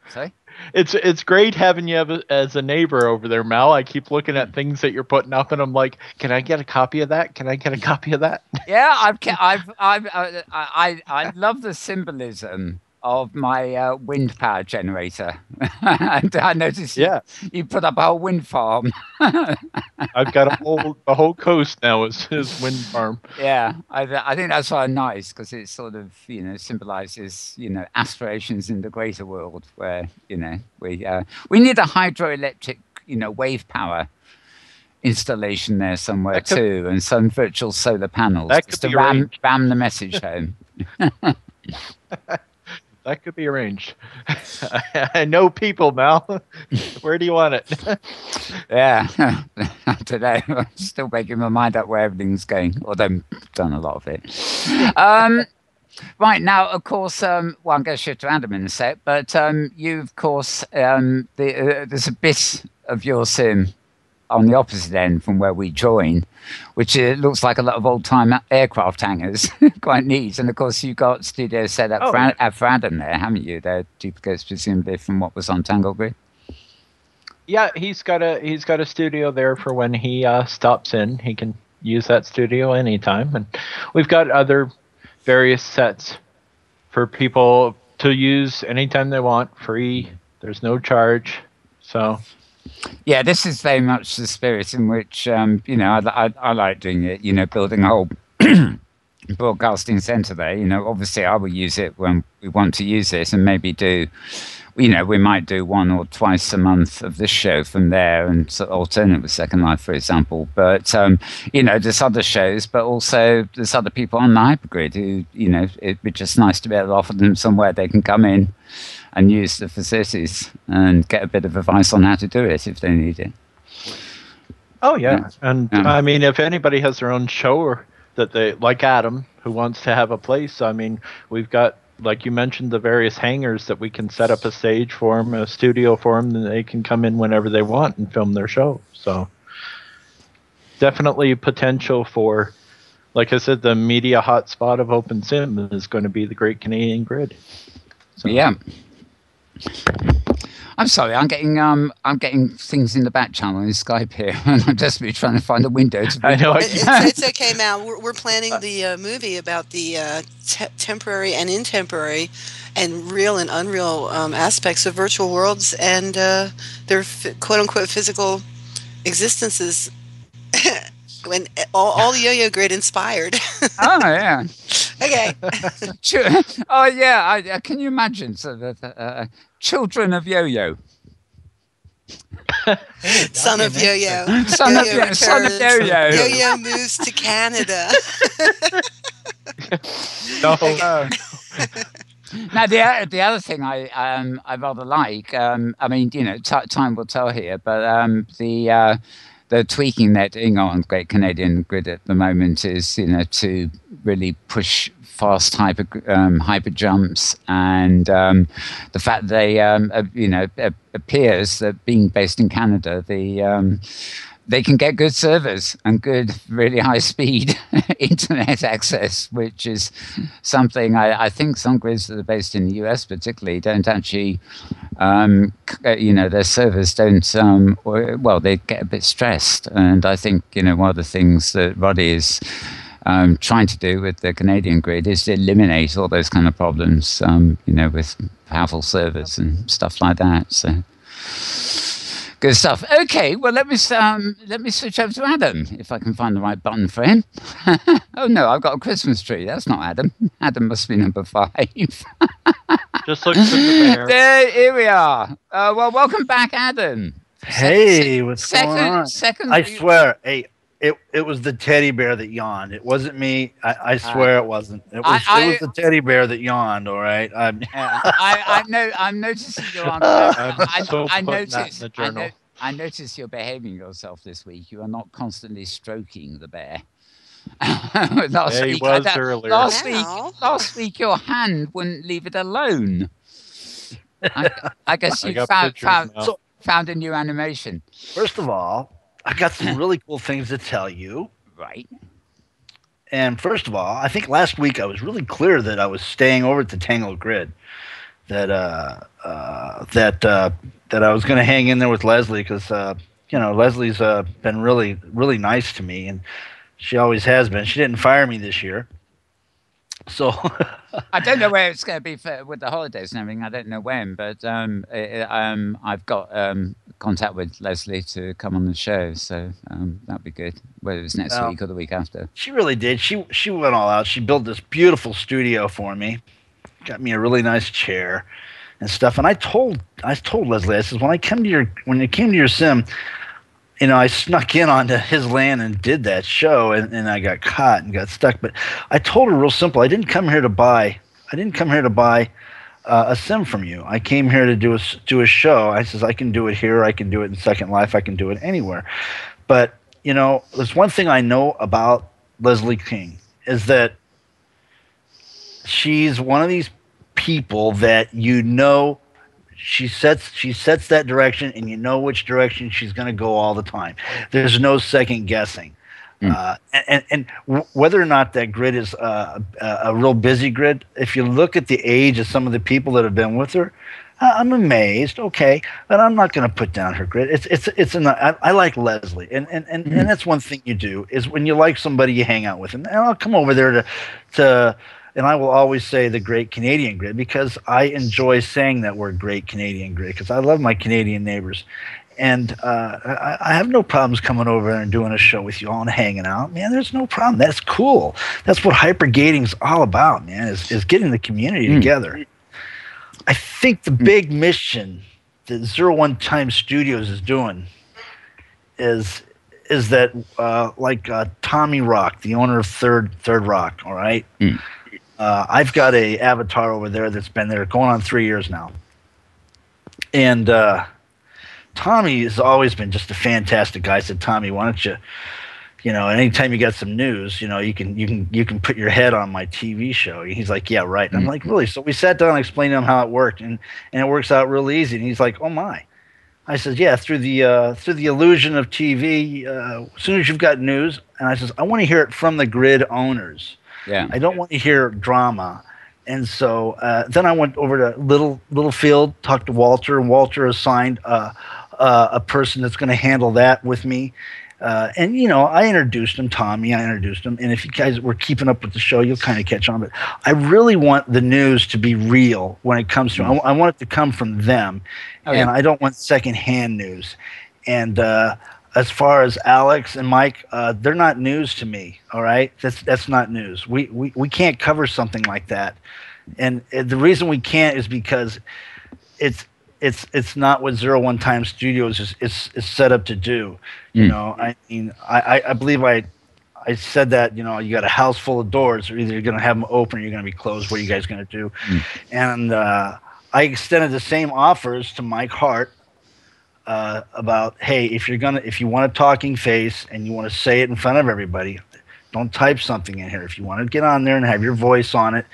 sorry. It's great having you as a neighbor over there, Mal. I keep looking at things that you're putting up, and I'm like, can I get a copy of that? Can I get a copy of that? Yeah, I love the symbolism of my wind power generator, and I noticed you put up a whole wind farm. I've got a whole coast now is wind farm. Yeah, I think that's quite nice because it sort of symbolizes aspirations in the greater world where we need a hydroelectric wave power installation there somewhere too, and some virtual solar panels just to ram the message home. That could be arranged. I know people, Mal. Where do you want it? Yeah, today I'm still making my mind up where everything's going. Although I've done a lot of it. Right now, of course, I'm going to shift to Adam in a sec. But you, of course, there's a bit of your sim on the opposite end from where we join, which looks like a lot of old-time aircraft hangars. Quite neat. And, of course, you've got studios set up for Adam there, haven't you? They're duplicates, presumably, from what was on Tangle Grid. Yeah, he's got a studio there for when he stops in. He can use that studio anytime. And we've got other various sets for people to use anytime they want, free. There's no charge. So... yeah, this is very much the spirit in which, I like doing it, building a whole broadcasting center there. Obviously I will use it when we want to use it and maybe do, we might do 1 or twice a month of this show from there and alternate with Second Life, for example. But, there's other shows, but also there's other people on the Hypergrid who, it'd be just nice to be able to offer them somewhere they can come in and use the facilities and get a bit of advice on how to do it if they need it. Oh, yeah. And I mean, if anybody has their own show or that they, like Adam, who wants to have a place, I mean, we've got, like you mentioned, the various hangars that we can set up a stage for them, a studio for them, and they can come in whenever they want and film their show. So definitely potential for, like I said, the media hotspot of OpenSim is going to be the Great Canadian Grid. So. Yeah. I'm sorry, I'm getting things in the back channel in Skype here, and I'm desperately trying to find a window to. I know. It's okay, Mal. We're planning the movie about the temporary and intemporary, and real and unreal aspects of virtual worlds and their quote unquote physical existences. When all Yo-Yo Grid inspired. Oh yeah. Okay. Sure. Oh yeah. Can you imagine children of Yo-Yo? Son of Yo-Yo. Son of Yo-Yo. Yo-Yo moves to Canada. No. Now the other thing I rather like. I mean, time will tell here, but the tweaking they're doing on Great Canadian Grid at the moment is, to really push fast hyper jumps, and the fact they, appears that being based in Canada, they can get good servers and good, really high-speed internet access, which is something I think some grids that are based in the US particularly don't actually, their servers don't, they get a bit stressed. And I think, one of the things that Roddy is trying to do with the Canadian grid is to eliminate all those kind of problems, with powerful servers and stuff like that. So... Good stuff. Okay, well let me switch over to Adam if I can find the right button for him. Oh no, I've got a Christmas tree. That's not Adam. Adam must be number 5. Just look for the bear. There, here we are. Well, welcome back, Adam. Hey, what's going on? Second, I swear, hey, it was the teddy bear that yawned. It wasn't me. I swear it wasn't. It was the teddy bear that yawned. All right. I'm noticing you're on. I noticed you're behaving yourself this week. You are not constantly stroking the bear. Last week your hand wouldn't leave it alone. I guess you found a new animation. First of all, I got some really cool things to tell you. Right. And first of all, I think last week I was really clear that I was staying over at the Tangle Grid. That I was going to hang in there with Leslie because Leslie's been really, really nice to me, and she always has been. She didn't fire me this year. So I don't know where it's going to be with the holidays and everything. I don't know when, but I've got contact with Leslie to come on the show, so that'd be good. Whether it's next week or the week after. She really did. She went all out. She built this beautiful studio for me, got me a really nice chair and stuff. And I told Leslie, I said, when you came to your sim, I snuck in onto his land and did that show, and I got caught and got stuck. But I told her real simple. I didn't come here to buy a sim from you. I came here to do a show. I says I can do it here. I can do it in Second Life. I can do it anywhere. But there's one thing I know about Leslie King is that she's one of these people that she sets that direction, and you know which direction she's going to go all the time. There's no second guessing. And whether or not that grid is a real busy grid, if you look at the age of some of the people that have been with her, I'm amazed. Okay, but I'm not going to put down her grid. I like Leslie, and that's one thing you do is when you like somebody, you hang out with them. And I'll come over there to. And I will always say the Great Canadian Grid because I enjoy saying that word Great Canadian Grid because I love my Canadian neighbors. And I have no problems coming over and doing a show with you all and hanging out. Man, there's no problem. That's cool. That's what hypergating's all about, man, is getting the community together. I think the big mission that 01 Time Studios is doing is that Tommy Rock, the owner of Third Rock, all right? I've got a avatar over there that's been there going on 3 years now. And Tommy has always been just a fantastic guy. I said, Tommy, why don't you, anytime you got some news, you can put your head on my TV show. And he's like, yeah, right. And I'm like, really? So we sat down and explained to him how it worked, and it works out real easy. And he's like, oh my. I said, yeah, through the illusion of TV, as soon as you've got news, and I says, I want to hear it from the grid owners. Yeah. I don't want to hear drama. And so then I went over to Littlefield, talked to Walter, and Walter assigned a person that's going to handle that with me. And, I introduced him, Tommy, and if you guys were keeping up with the show, you'll kind of catch on. But I really want the news to be real when it comes to it. I want it to come from them, and I don't want secondhand news. And as far as Alex and Mike, they're not news to me. All right, that's not news. We can't cover something like that, and the reason we can't is because it's not what 01 Time Studios is set up to do. I mean, I believe I said that you got a house full of doors, or either you're going to have them open or you're going to be closed. What are you guys going to do? And I extended the same offers to Mike Hart. About, hey, if you want a talking face and you want to say it in front of everybody, don't type something in here. If you want to get on there and have your voice on it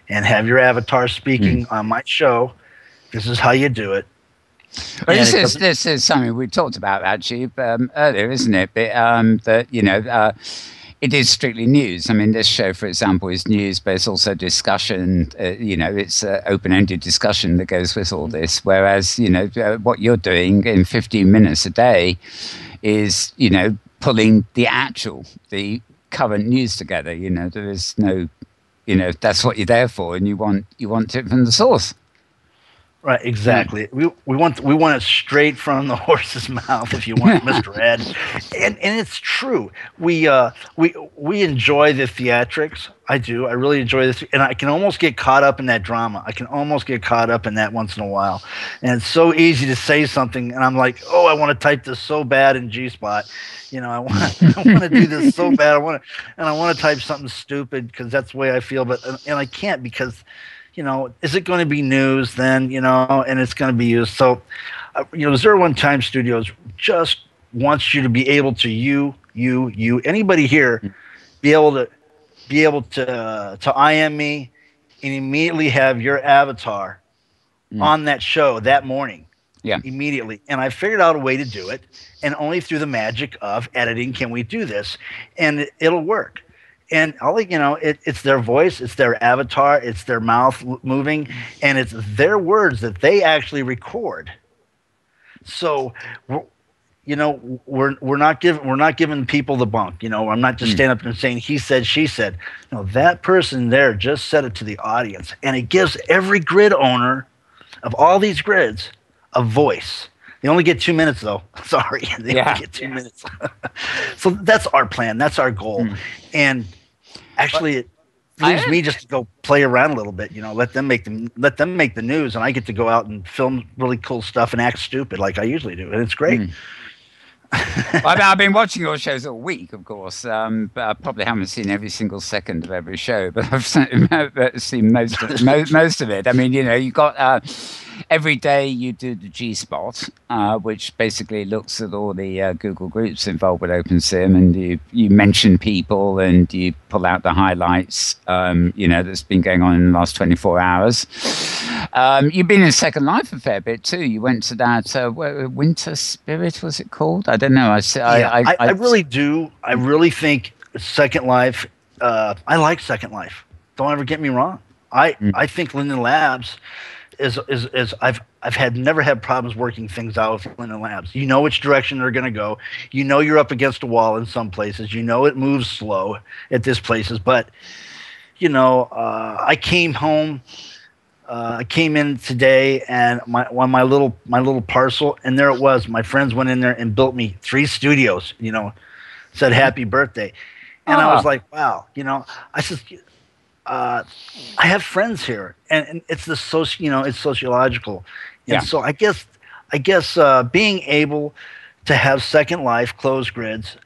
and have your avatar speaking on my show, this is how you do it. Well, this is something we talked about actually earlier, isn't it? But, that it is strictly news. I mean, this show, for example, is news, but it's also discussion. It's open-ended discussion that goes with all this. Whereas, what you're doing in 15 minutes a day is, pulling the current news together. There is no, that's what you're there for, and you want it from the source. Right, exactly. We want it straight from the horse's mouth, if you want, Mr. Ed. And it's true. We enjoy the theatrics. I do. I really enjoy this, and I can almost get caught up in that drama. I can almost get caught up in that once in a while. And it's so easy to say something, and I'm like, oh, I want to type this so bad in G-Spot. I want to do this so bad. I want to type something stupid because that's the way I feel, and I can't because. Is it going to be news then, and it's going to be used. So, 01 Time Studios just wants you to be able to anybody here be able to IM me and immediately have your avatar on that show that morning. Yeah. Immediately. And I figured out a way to do it, and only through the magic of editing can we do this, and it'll work. And it's their voice, it's their avatar, it's their mouth moving, and it's their words that they actually record. So, we're not giving people the bunk. I'm not just standing up and saying he said, she said. No, that person there just said it to the audience, and it gives every grid owner of all these grids a voice. They only get 2 minutes, though. Sorry, they only get 2 minutes. So that's our plan. That's our goal, and. Actually, it leaves me just to go play around a little bit, let them make the news, and I get to go out and film really cool stuff and act stupid like I usually do, and it's great. I've been watching your shows all week, of course, but I probably haven't seen every single second of every show, but I've seen most of it. I mean, you got every day you do the G-Spot, which basically looks at all the Google groups involved with OpenSim, and you mention people and you pull out the highlights, that's been going on in the last 24 hours. You've been in Second Life a fair bit too. You went to that Winter Spirit, was it called? I don't know. I really do. I really think Second Life. I like Second Life. Don't ever get me wrong. I think Linden Labs is I've never had problems working things out with Linden Labs. You know which direction they're going to go. You're up against a wall in some places. It moves slow at this places, but I came home. I came in today and my little parcel, and there it was. My friends went in there and built me 3 studios. Said happy birthday, and I was like, wow. I said, I have friends here, and it's the it's sociological, and so I guess being able to have Second Life closed grids,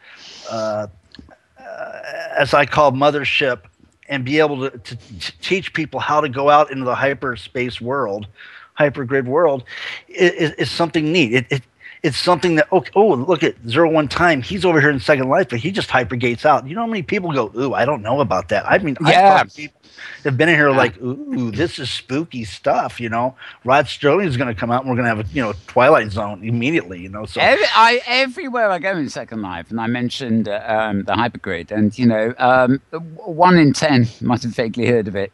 as I call mothership. And be able to teach people how to go out into the hyperspace world, hypergrid world, is something neat. It's something that look at 01 Time. He's over here in Second Life, but he just hypergates out. You know how many people go, ooh, I don't know about that. I mean, I've talked to people that have been in here like, ooh, this is spooky stuff. Rod Sterling is going to come out, and we're going to have a Twilight Zone immediately. So everywhere I go in Second Life, and I mentioned the hypergrid, and 1 in 10 might have vaguely heard of it.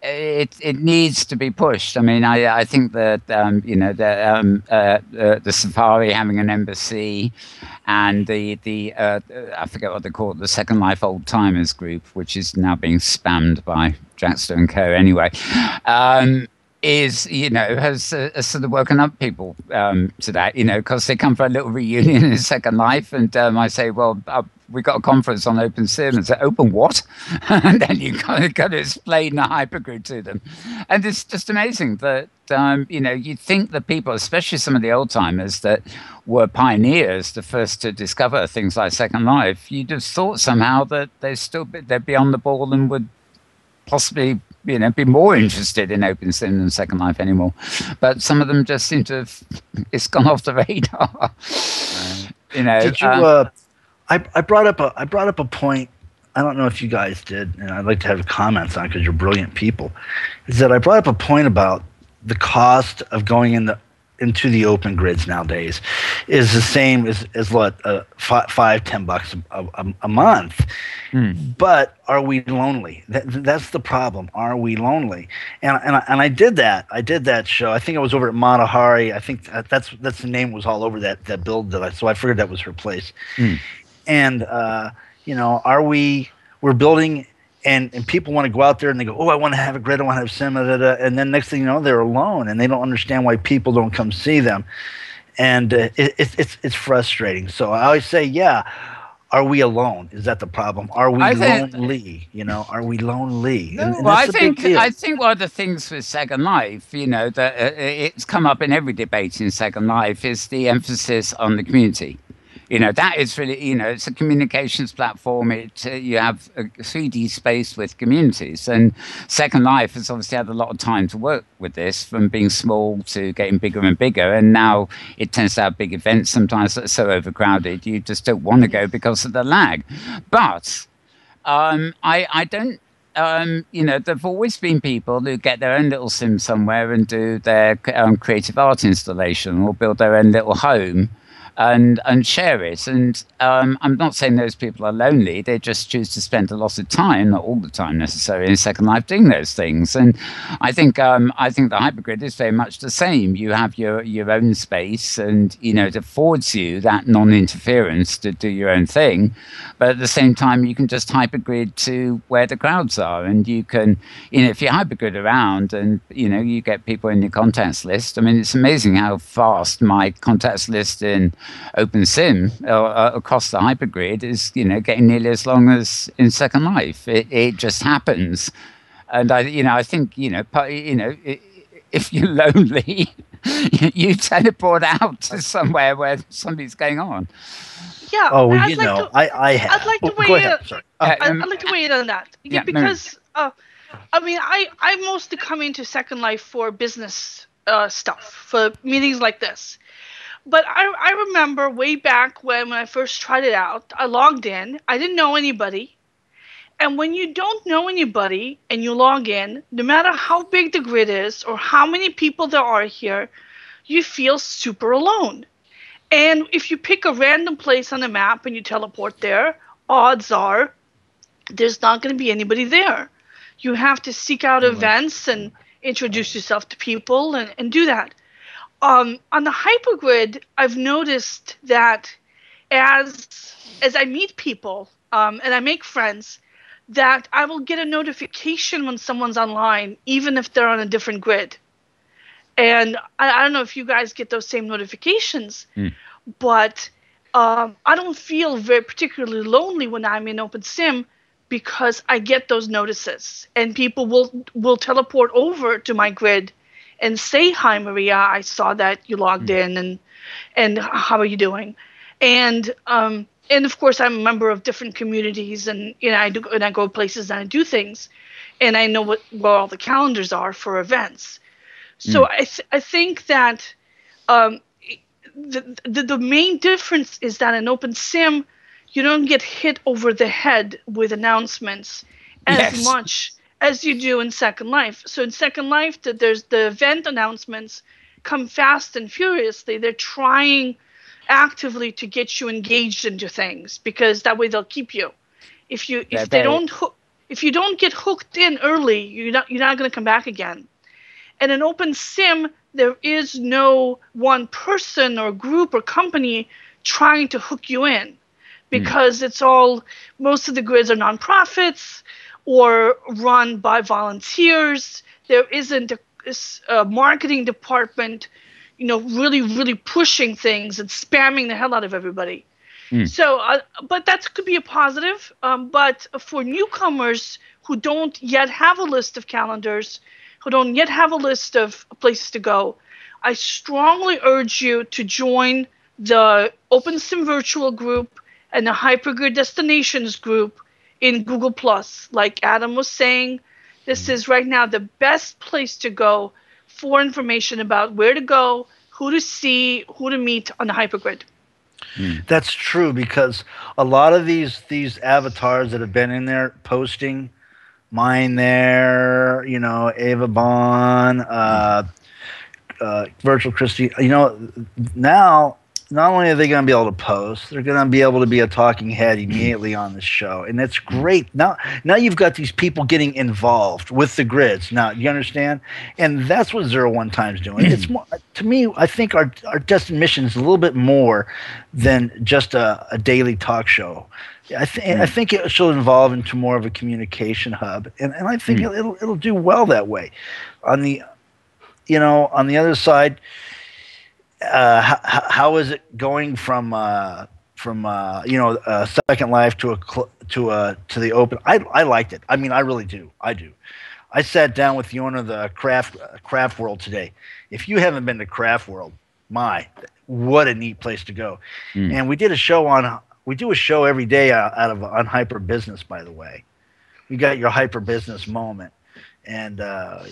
It needs to be pushed. I mean, I think that the Safari having an embassy, and the I forget what they call it, the Second Life Old Timers group, which is now being spammed by Jackster and Co. Anyway, has sort of woken up people to that, because they come for a little reunion in Second Life, and I say, well, we got a conference on OpenSim, and say, open what? And then you kind of got to explain the hypergrid to them, and it's just amazing that you think the people, especially some of the old timers that were pioneers, the first to discover things like Second Life, you'd have thought somehow that they'd be on the ball and would possibly be more interested in OpenSim than Second Life anymore. But some of them just seem to have, it's gone off the radar. Did you? I brought up a point. I don't know if you guys did, and I'd like to have comments on it because you're brilliant people. Is that I brought up a point about the cost of going into the open grids nowadays is the same as what $5-10 a month. But are we lonely? That's the problem. Are we lonely? And I did that. I did that show. I think I was over at Matahari. I think that's the name was all over that build so I figured that was her place. And we're building and people want to go out there and they go, oh, I want to have a grid, I want to have sim, and then next thing you know, they're alone and they don't understand why people don't come see them, and it's frustrating. So I always say, yeah, are we alone? Is that the problem? Are we lonely? Are we lonely? And Well, that's a big deal. I think one of the things with Second Life, that it's come up in every debate in Second Life, is the emphasis on the community. That is really, it's a communications platform. You have a 3D space with communities. And Second Life has obviously had a lot of time to work with this, from being small to getting bigger and bigger. And now it tends to have big events sometimes that are so overcrowded, you just don't want to go because of the lag. But I don't, there've always been people who get their own little sim somewhere and do their creative art installation or build their own little home and share it. And I'm not saying those people are lonely. They just choose to spend a lot of time, not all the time necessarily, in Second Life doing those things. And I think the hypergrid is very much the same. You have your own space, and it affords you that non-interference to do your own thing. But at the same time, you can just hypergrid to where the crowds are, and you can, if you hypergrid around, and you get people in your contacts list. I mean, it's amazing how fast my contacts list in OpenSim across the hypergrid is, getting nearly as long as in Second Life. It just happens, and I think if you're lonely, you teleport out to somewhere where something's going on. Yeah. Oh, well, I'd like to weigh go in. ahead. Sorry. I'd like to weigh in on that. Yeah, because I mostly come into Second Life for business stuff, for meetings like this. But I remember way back when I first tried it out, I logged in. I didn't know anybody. And when you don't know anybody and you log in, no matter how big the grid is or how many people there are here, you feel super alone. And if you pick a random place on the map and you teleport there, odds are there's not going to be anybody there. You have to seek out events and introduce yourself to people and do that. On the hypergrid, I've noticed that as I meet people and I make friends, that I will get a notification when someone's online, even if they're on a different grid. And I don't know if you guys get those same notifications, but I don't feel very particularly lonely when I'm in OpenSim because I get those notices, and people will teleport over to my grid and say, "Hi, Maria, I saw that you logged in, and how are you doing?" And of course, I'm a member of different communities, and I go places and I do things, and I know where all the calendars are for events. So I think that the main difference is that in OpenSim, you don't get hit over the head with announcements as much as you do in Second Life. So in Second Life, there's the event announcements come fast and furiously. They're trying actively to get you engaged into things, because that way they'll keep you. If you don't get hooked in early, you're not going to come back again. And in OpenSim, there is no one person or group or company trying to hook you in, because most of the grids are nonprofits or run by volunteers. There isn't a marketing department, really, really pushing things and spamming the hell out of everybody. So, but that could be a positive. But for newcomers who don't yet have a list of calendars, who don't yet have a list of places to go, I strongly urge you to join the OpenSim virtual group and the Hypergrid Destinations group in Google+. Like Adam was saying, this is right now the best place to go for information about where to go, who to see, who to meet on the Hypergrid. That's true, because a lot of these avatars that have been in there posting, mine there, Ava Bond, Virtual Christie, now not only are they going to be able to post, they're going to be able to be a talking head immediately on the show. And that's great. Now you've got these people getting involved with the grids. Now, you understand? And that's what 01 Time's doing. It's more, to me, I think our destined mission is a little bit more than just a daily talk show. Yeah, I think it should evolve into more of a communication hub, and I think it'll do well that way. On the on the other side, how is it going from Second Life to the open? I liked it. I mean, I really do. I do. I sat down with the owner of the Craft World today. If you haven't been to Craft World, what a neat place to go. And we do a show every day on Hyper Business, by the way. We got your Hyper Business moment. And I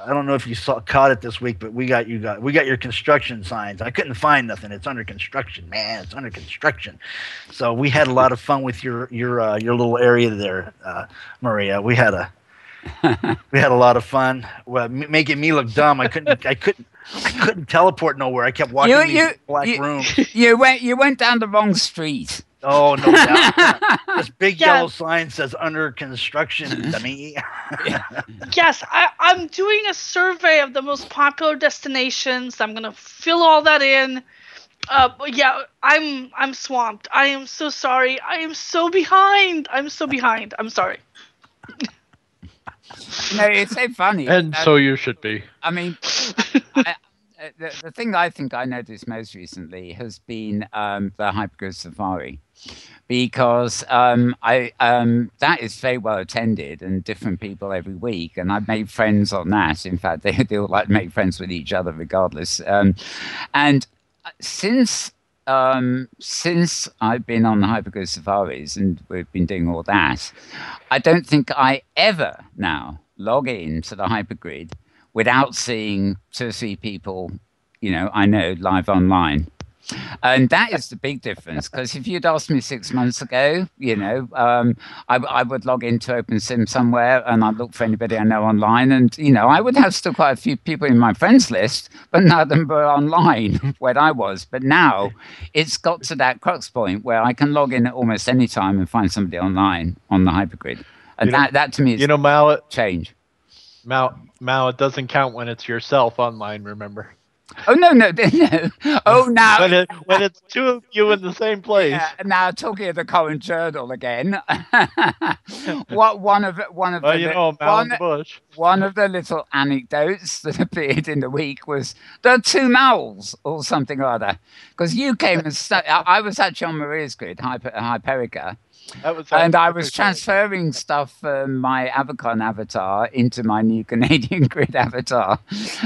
don't know if you caught it this week, but we got your construction signs. I couldn't find nothing. It's under construction, man. It's under construction. So we had a lot of fun with your little area there, Maria. We had a lot of fun. Well, making me look dumb. I couldn't teleport nowhere. I kept walking these black rooms. You went down the wrong street. Oh, no doubt. This big yellow sign says under construction, dummy. Yes, I'm doing a survey of the most popular destinations. I'm gonna fill all that in. But yeah, I'm swamped. I am so sorry. I am so behind. I'm sorry. It's so funny. And so you should be. I mean, the thing I think I noticed most recently has been the Hypergrid Safari, because that is very well attended and different people every week, and I've made friends on that. In fact, they all like to make friends with each other regardless. And since I've been on the Hypergrid Safaris and we've been doing all that, I don't think I ever now log in to the Hypergrid without seeing 2 or 3 people, I know live online. And that is the big difference, because if you'd asked me 6 months ago, I would log into OpenSim somewhere and I'd look for anybody I know online, and I would have still quite a few people in my friends list, but none of them were online where I was. But now it's got to that crux point where I can log in at almost any time and find somebody online on the Hypergrid, and that to me is change. Mal, it doesn't count when it's yourself online, remember? Oh, no. Oh, now. When it's 2 of you in the same place. Yeah, now, talking of the current journal again, one of the little anecdotes that appeared in the week was the 2 Mals or something or other. Because you came and I was actually on Maria's grid, Hyperica. And I was transferring stuff from my Avacon avatar into my new Canadian grid avatar.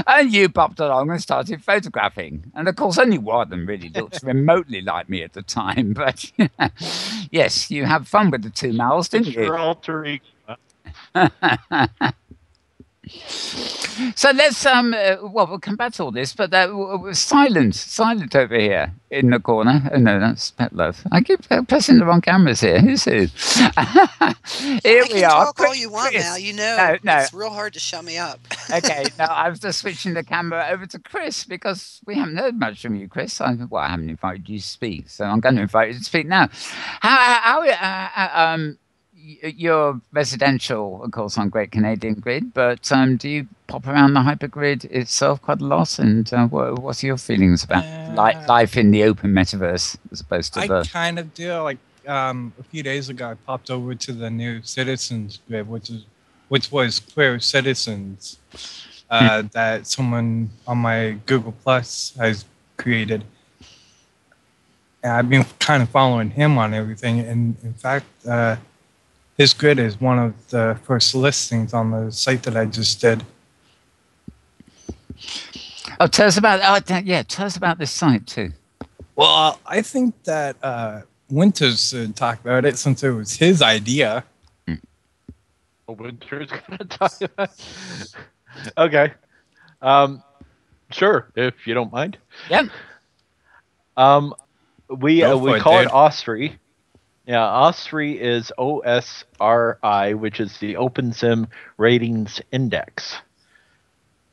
And you popped along and started photographing. And of course, only one of them really looked remotely like me at the time. But yes, you had fun with the 2 Mals, didn't you? Your alter ego. So let's we'll come back to all this, but silent over here in the corner. Oh no, that's Petlove. I keep pressing the wrong cameras here. Who's who? Here we are. Talk all you want now. No, it's real hard to shut me up. Okay, now I was just switching the camera over to Chris because we haven't heard much from you, Chris. I haven't invited you to speak, so I'm going to invite you to speak now. You're residential, of course, on Great Canadian Grid, but do you pop around the Hypergrid itself quite a lot? And what's your feelings about life in the open metaverse as opposed to I kind of do. Like a few days ago, I popped over to the new Citizens Grid, which was Queer Citizens, that someone on my Google Plus has created. And I've been kind of following him on everything, and in fact, his grid is one of the first listings on the site that I just did. Oh, tell us about this site too. Well, I think that Winters should talk about it since it was his idea. Winters gonna talk about it? Okay. Sure, if you don't mind. Yep. We call it OSRI. Yeah, OSRI is OSRI, which is the OpenSim Ratings Index.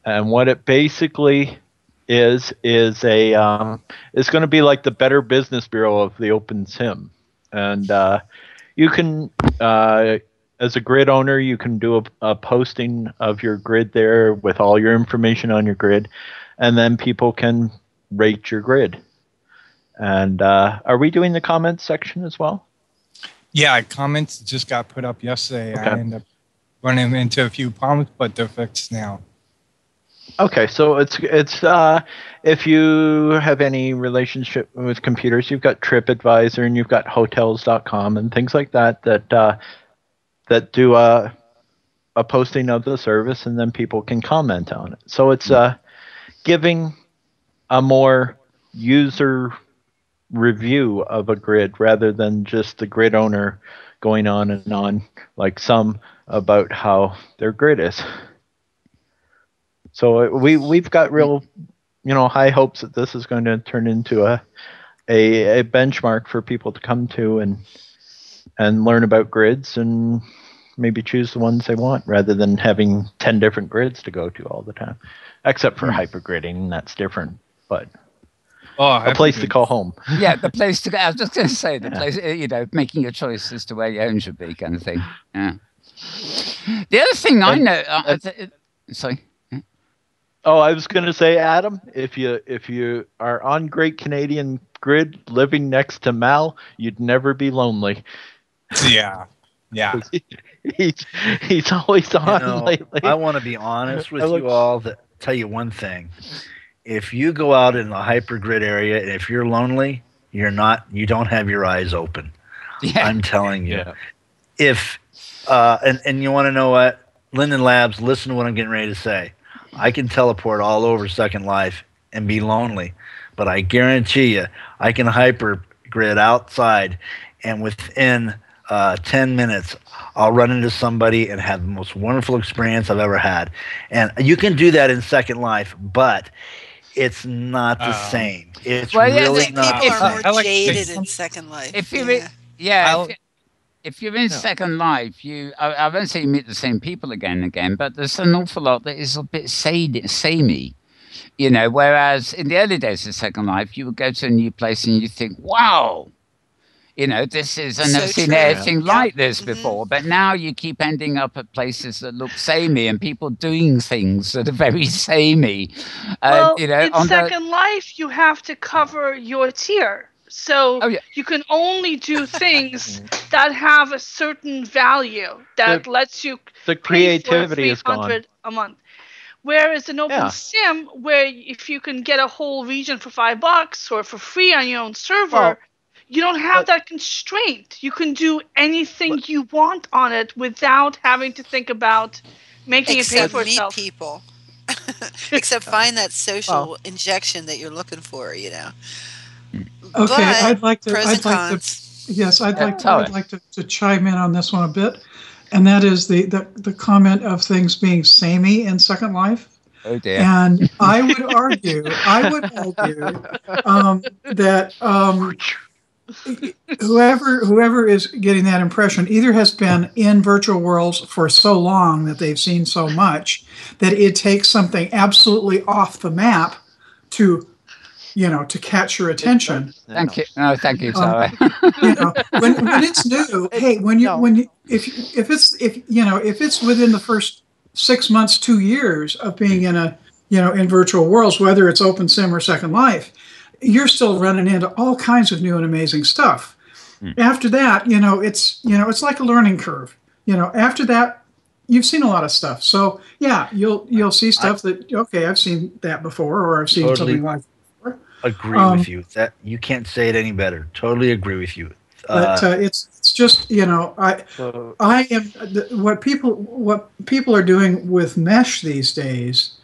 And what it basically is it's going to be like the Better Business Bureau of the OpenSim. And you can, as a grid owner, you can do a posting of your grid there with all your information on your grid, and then people can rate your grid. And are we doing the comments section as well? Yeah, comments just got put up yesterday. Okay. I ended up running into a few problems, but they're fixed now. Okay, so it's if you have any relationship with computers, you've got TripAdvisor and you've got Hotels.com and things like that that do a posting of the service, and then people can comment on it. So it's giving a more user review of a grid rather than just the grid owner going on and on like some about how their grid is. So we've got real, high hopes that this is going to turn into a benchmark for people to come to and learn about grids and maybe choose the ones they want rather than having 10 different grids to go to all the time, except for hypergridding. That's different, but a place to call home. Yeah, the place to go. I was just going to say the place, making your choice as to where your home should be, kind of thing. Yeah. The other thing I know, sorry. Oh, I was going to say, Adam, if you are on Great Canadian Grid living next to Mal, you'd never be lonely. Yeah. He's always on lately. I want to be honest with you all. Tell you one thing: if you go out in the hypergrid area and if you're lonely, you don't have your eyes open. Yeah. I'm telling you. Yeah. If and you want to know what, Linden Labs, listen to what I'm getting ready to say. I can teleport all over Second Life and be lonely, but I guarantee you, I can hypergrid outside, and within 10 minutes, I'll run into somebody and have the most wonderful experience I've ever had. And you can do that in Second Life, but it's not the same. It's really not. People are more jaded in Second Life. If you're in Second Life, I won't say you meet the same people again and again, but there's an awful lot that is a bit samey, whereas in the early days of Second Life, you would go to a new place and you think, wow, this is, I've never seen anything like this before. But now you keep ending up at places that look samey and people doing things that are very samey. Well, in Second Life, you have to cover your tier. So you can only do things that have a certain value that lets you the creativity is gone a month. Whereas in Open Sim, where if you can get a whole region for $5 or for free on your own server, you don't have that constraint. You can do anything you want on it without having to think about making it pay for itself. People. Except find that social injection that you're looking for, Okay, I'd like to chime in on this one a bit, and that is the comment of things being samey in Second Life. Oh dear. And I would argue that whoever is getting that impression either has been in virtual worlds for so long that they've seen so much that it takes something absolutely off the map to catch your attention. Thank you. No, thank you, Sarah. When it's new, hey, if it's within the first 6 months, 2 years of being in virtual worlds, whether it's Open Sim or Second Life, you're still running into all kinds of new and amazing stuff. After that, it's like a learning curve. After that, you've seen a lot of stuff. So yeah, you'll see stuff I've seen that before, or I've seen something like. Agree with you. That you can't say it any better. Totally agree with you. But it's just I am what people are doing with mesh these days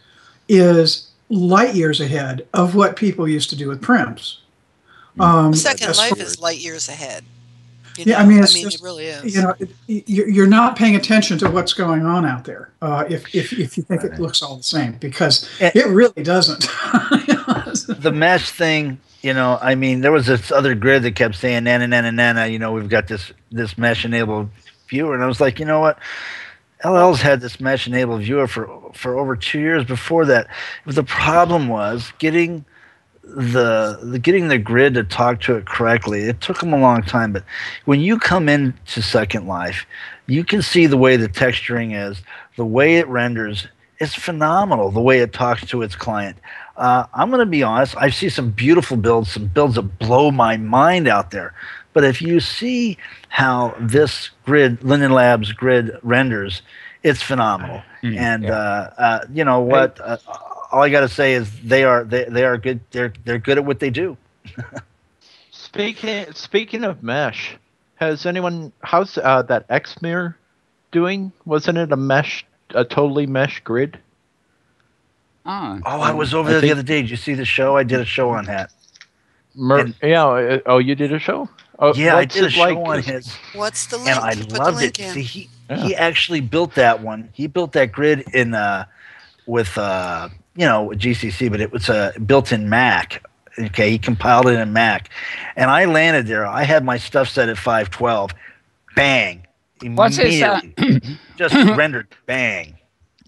is light years ahead of what people used to do with prims. Second Life is light years ahead. It really is. You're not paying attention to what's going on out there if you think it looks all the same, because it really doesn't. The mesh thing, there was this other grid that kept saying nana, we've got this mesh enabled viewer, and I was like, you know what? LL's had this mesh enabled viewer for over 2 years before that. The problem was getting the grid to talk to it correctly. It took them a long time, but when you come into Second Life, you can see the way the texturing is, the way it renders. It's phenomenal the way it talks to its client. I'm going to be honest. I see some beautiful builds, some builds that blow my mind out there. But if you see how this grid, Linden Labs grid renders, it's phenomenal. And you know what? All I got to say is they are good. They're good at what they do. Speaking of mesh, how's that Xmirror doing? Wasn't it a totally mesh grid? Oh, I was over there the other day. Did you see the show? I did a show on that. You did a show? Oh, yeah, I did a show on his. What's the link? And I loved it. See, he actually built that one. He built that grid in with GCC, but it was built in Mac. Okay, he compiled it in Mac, and I landed there. I had my stuff set at 512. Bang! Immediately, just rendered. Bang!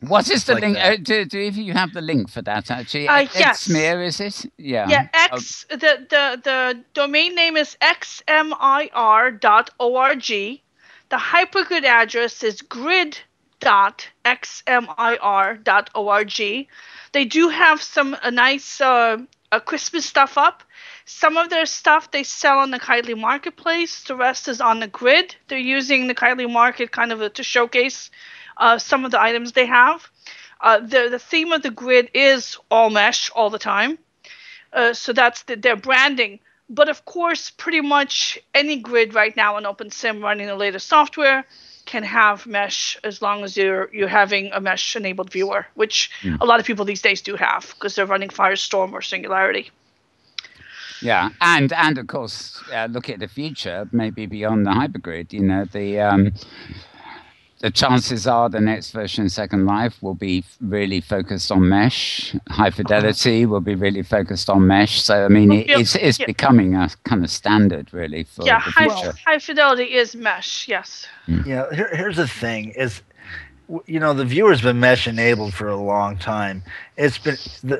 What is the link? Do you have the link for that actually? Yes. Xmirror, is it? Yeah. Yeah. The domain name is xmir.org. The hypergrid address is grid.xmir.org. They do have some nice Christmas stuff up. Some of their stuff they sell on the Kitely Marketplace. The rest is on the grid. They're using the Kitely Market kind of to showcase some of the items they have. The theme of the grid is all mesh all the time. So that's their branding. But of course, pretty much any grid right now on OpenSim running the latest software can have mesh as long as you're having a mesh enabled viewer, which a lot of people these days do have because they're running Firestorm or Singularity. Yeah, and of course, look at the future, maybe beyond the hypergrid. You know, the chances are the next version, Second Life, will be really focused on mesh. High Fidelity will be really focused on mesh. So I mean, it's becoming a kind of standard, really, for the future. High Fidelity is mesh. Yes. Yeah. Here's the thing: is the viewer's been mesh enabled for a long time. It's been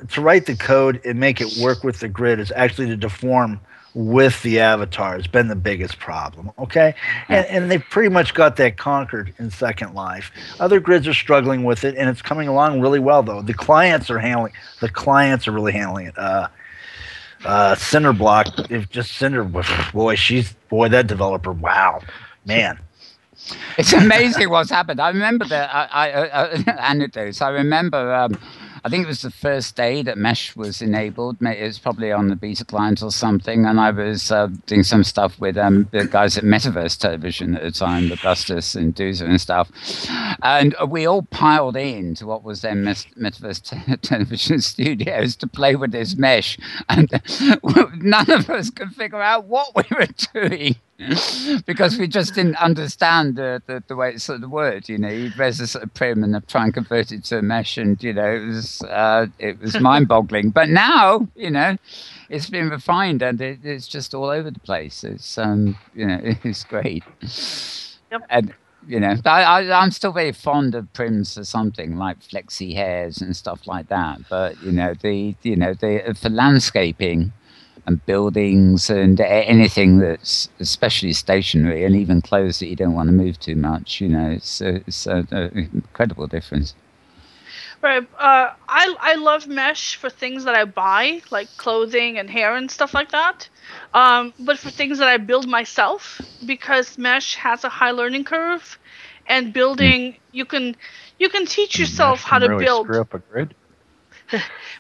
to write the code and make it work with the grid is actually to deform with the avatar has been the biggest problem. Okay, and they've pretty much got that conquered in Second Life. Other grids are struggling with it, and it's coming along really well though. The clients are really handling it. Cinderblock, if just Cinder, boy, that developer, wow, man. It's amazing what's happened. I remember anecdotes. I remember, I think it was the first day that Mesh was enabled. It was probably on the beta client or something. And I was doing some stuff with the guys at Metaverse Television at the time, the Bustus and Doozer and stuff. And we all piled in to what was then Metaverse Television Studios to play with this Mesh. And none of us could figure out what we were doing. Because we just didn't understand the way it sort of worked, You'd raise a sort of prim and try and convert it to a mesh, and it was mind-boggling. But now, it's been refined and it's just all over the place. It's it's great. Yep. And I'm still very fond of prims for something like flexi hairs and stuff like that. But for landscaping and buildings and anything that's especially stationary and even clothes that you don't want to move too much, it's an incredible difference. Right. I love mesh for things that I buy, like clothing and hair and stuff like that. But for things that I build myself, because mesh has a high learning curve, and building you can teach yourself how to build. Screw up a grid.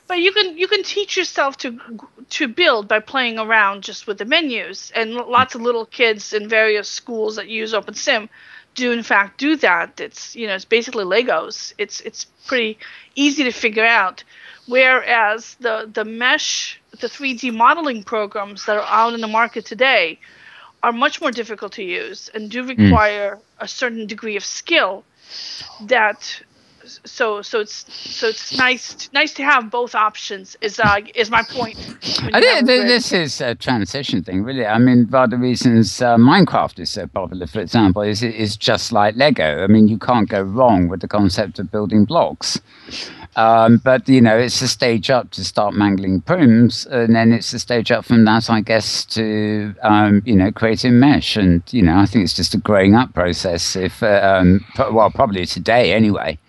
But you can teach yourself to build by playing around just with the menus, and lots of little kids in various schools that use OpenSim do in fact do that. It's it's basically Legos. It's pretty easy to figure out. Whereas the mesh, the 3D modeling programs that are out in the market today are much more difficult to use and do require a certain degree of skill. So it's nice to have both options. Is my point. I think this is a transition thing, really. I mean, one of the reasons Minecraft is so popular, for example, is just like Lego. I mean, you can't go wrong with the concept of building blocks. But it's a stage up to start mangling prims, and then it's a stage up from that, I guess, to creating mesh. And I think it's just a growing up process. If probably today anyway.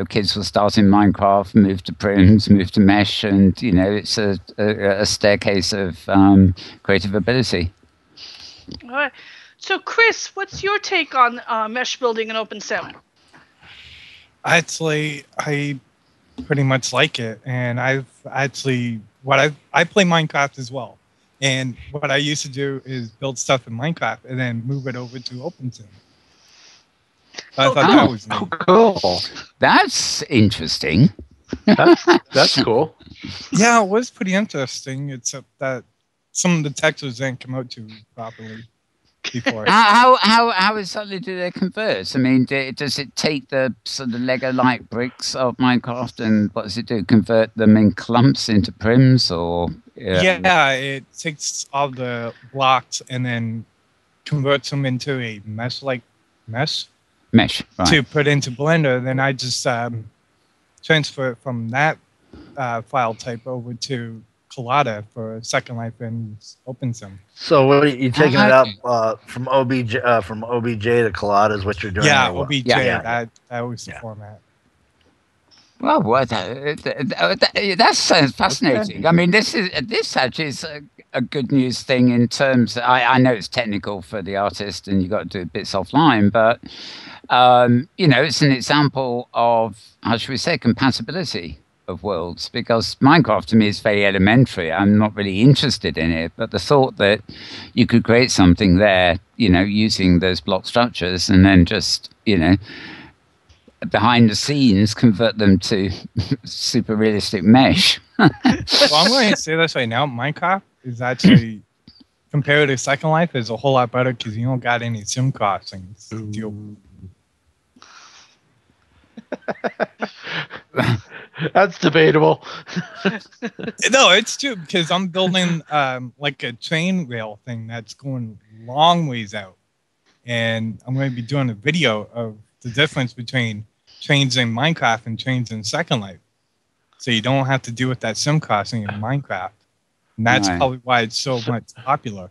Kids will start in Minecraft, move to prims, move to mesh, and it's a staircase of creative ability. All right. So, Chris, what's your take on mesh building in OpenSim? Actually, I pretty much like it, and I play Minecraft as well. And what I used to do is build stuff in Minecraft and then move it over to OpenSim. I thought that was neat. Cool. That's interesting. That's cool. Yeah, it was pretty interesting, except that some of the textures didn't come out too properly before. How exactly do they convert? I mean, does it take the sort of Lego-like bricks of Minecraft and what does it do? Convert them in clumps into prims, or? Yeah, it takes all the blocks and then converts them into a mesh, right, to put into Blender. Then I just transfer it from that file type over to Collada for Second Life and OpenSim. So what are you taking it out from OBJ to Collada is what you're doing? Yeah, OBJ. Yeah. That was the format. Well, that sounds fascinating. I mean, this actually is a good news thing in terms. I know it's technical for the artist, and you got to do bits offline, but it's an example of, how should we say, compatibility of worlds. Because Minecraft to me is very elementary. I'm not really interested in it, but the thought that you could create something there, using those block structures, and then just behind the scenes convert them to super realistic mesh. Well, I'm going to say this right now. Minecraft is actually, compared to Second Life, is a whole lot better because you don't got any sim crossings to deal with. That's debatable. No, it's true because I'm building like a train rail thing that's going long ways out. And I'm going to be doing a video of the difference between trains in Minecraft and trains in Second Life. So you don't have to deal with that sim crossing in Minecraft. And that's probably why it's so much popular.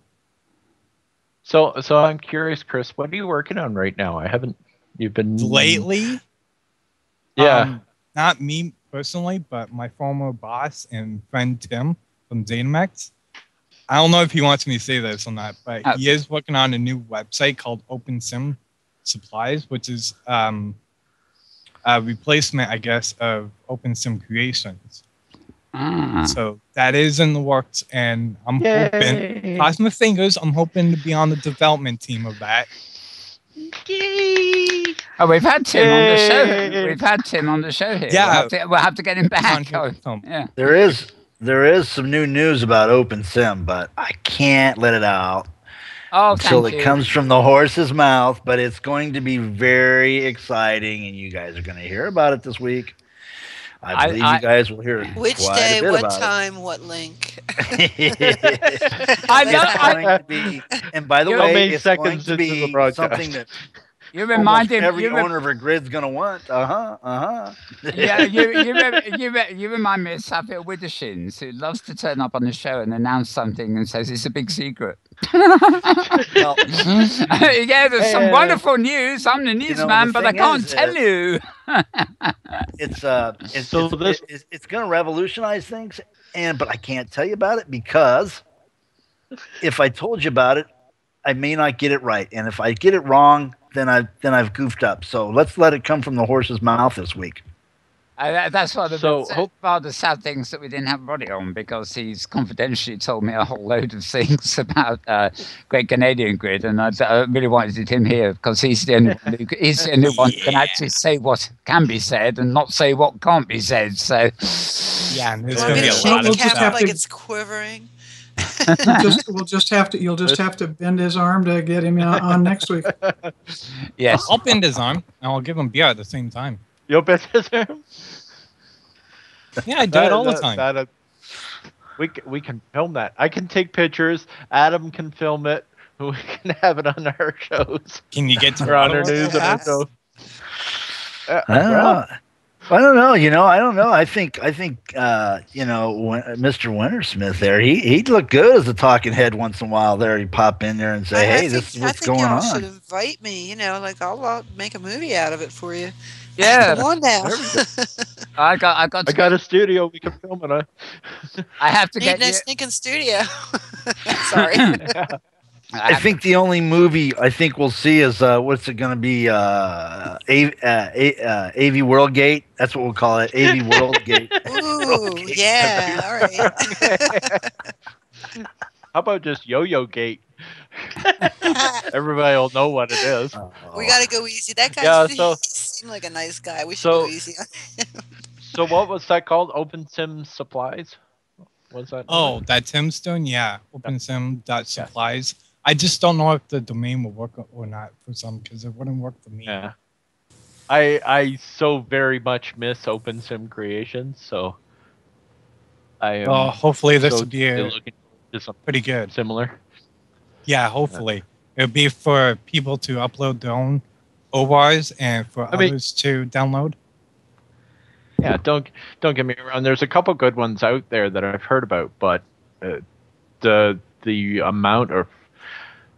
So I'm curious, Chris, what are you working on right now? You've been... Lately? Yeah. Not me personally, but my former boss and friend Tim from Zenimax. I don't know if he wants me to say this or not, but he is working on a new website called OpenSim Supplies, which is a replacement, I guess, of OpenSim Creations. So that is in the works, and I'm hoping, cross my fingers, I'm hoping to be on the development team of that. Yay! Oh, we've had Tim on the show. We've had Tim on the show here. Yeah, we'll have to get him back. Yeah. There is some new news about OpenSim, but I can't let it out until it comes from the horse's mouth. But it's going to be very exciting, and you guys are going to hear about it this week. I believe you guys will hear which quite day, a bit what about time, what link. And by the way, it's going to be something that you remind him. Every owner of a grid's going to want. Yeah, you remind me of Savile Withershins, who loves to turn up on the show and announce something and says it's a big secret. Well, yeah, there's some wonderful news. I'm the newsman, but I can't tell you. It's going to revolutionize things, but I can't tell you about it because if I told you about it, I may not get it right, and if I get it wrong, then I've goofed up. So let's let it come from the horse's mouth this week. That's one of the sad things that we didn't have Roddy on, because he's confidentially told me a whole load of things about Great Canadian Grid, and I really wanted him here because he's the only one who can actually say what can be said and not say what can't be said. So yeah, there's going to be a lot of stuff. Like it's quivering. You'll just have to bend his arm to get him on next week. Yes, I'll bend his arm and I'll give him beer at the same time. You'll bend his arm? Yeah, I do it all the time. We can film that. I can take pictures. Adam can film it. We can have it on our shows. Can you get to on our news and our show? I don't know. I don't know. I think. Mr. Wintersmith there, he'd look good as a talking head once in a while. There, he'd pop in there and say, "Hey, this is what's going on." I think y'all should invite me. Like I'll make a movie out of it for you. Yeah, come on now. I got a studio we can film it on. I have to get a stinking studio. Sorry. I think the only movie I think we'll see is what's it going to be? AV World Gate. That's what we'll call it. AV World Gate. Ooh, yeah. All right. How about just Yo-Yo Gate? Everybody will know what it is. We got to go easy. That guy he seemed like a nice guy. We should go easy on him. So what was that called? OpenSim Supplies? Was that? Oh, that Timstone? Yeah. OpenSim.supplies. I just don't know if the domain will work or not for some, because it wouldn't work for me. Yeah. I so very much miss OpenSim Creations, so hopefully this will be looking pretty good. Similar. Yeah, hopefully. It'll be for people to upload their own OBARs and for others to download. Yeah, don't get me wrong. There's a couple good ones out there that I've heard about, but the amount of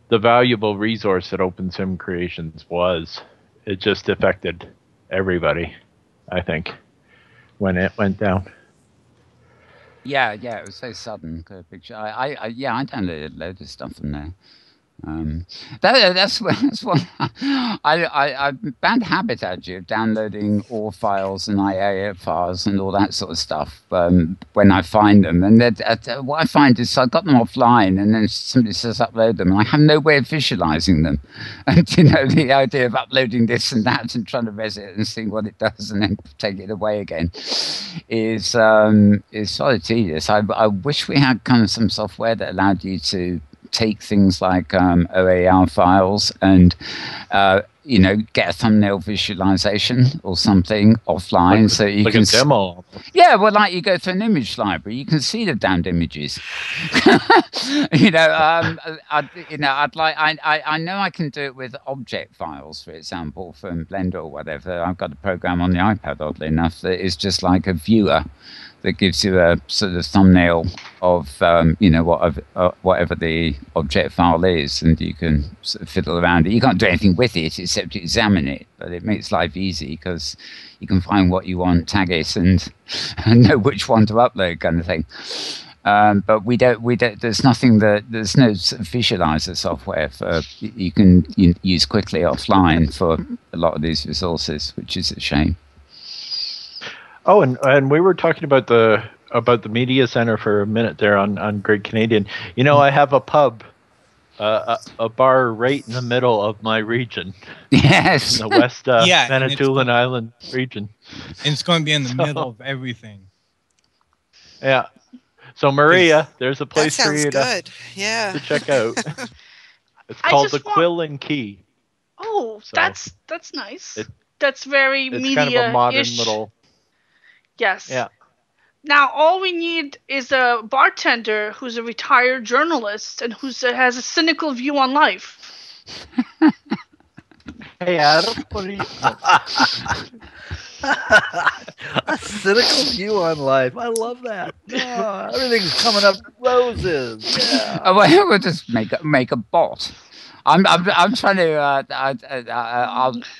the valuable resource that OpenSim Creations was, it just affected everybody, I think, when it went down. Yeah, it was so sudden. Picture. I downloaded loads of stuff from there. That's one. I bad habit actually of downloading AWR files and IAA files and all that sort of stuff when I find them. And what I find is I got them offline, and then somebody says upload them, and I have no way of visualizing them. And the idea of uploading this and that and trying to res it and seeing what it does and then take it away again is sort of tedious. I wish we had kind of some software that allowed you to take things like OAR files and get a thumbnail visualization or something offline, so you can a demo. Yeah, well, like you go to an image library, you can see the damned images. I know I can do it with object files, for example, from Blender or whatever. I've got a program on the iPad, oddly enough, that is just like a viewer that gives you a sort of thumbnail of whatever the object file is, and you can sort of fiddle around it. You can't do anything with it except examine it, but it makes life easy because you can find what you want, tag it, and know which one to upload, kind of thing. But we don't. There's nothing there's no sort of visualizer software you can use quickly offline for a lot of these resources, which is a shame. Oh, and we were talking about the media center for a minute there on Great Canadian. I have a pub, a bar right in the middle of my region. Yes, in the West Manitoulin Island region. And it's going to be in the middle of everything. Yeah. So Maria, there's a place for you to check out. It's called the Quill and Key. Oh, so that's nice. That's very media-ish. It's kind of a modern little. Yes. Yeah. Now, all we need is a bartender who's a retired journalist and who has a cynical view on life. Hey, Adam, what are you? A cynical view on life. I love that. Oh, everything's coming up roses. Yeah. We'll just make a bot. I'm trying to.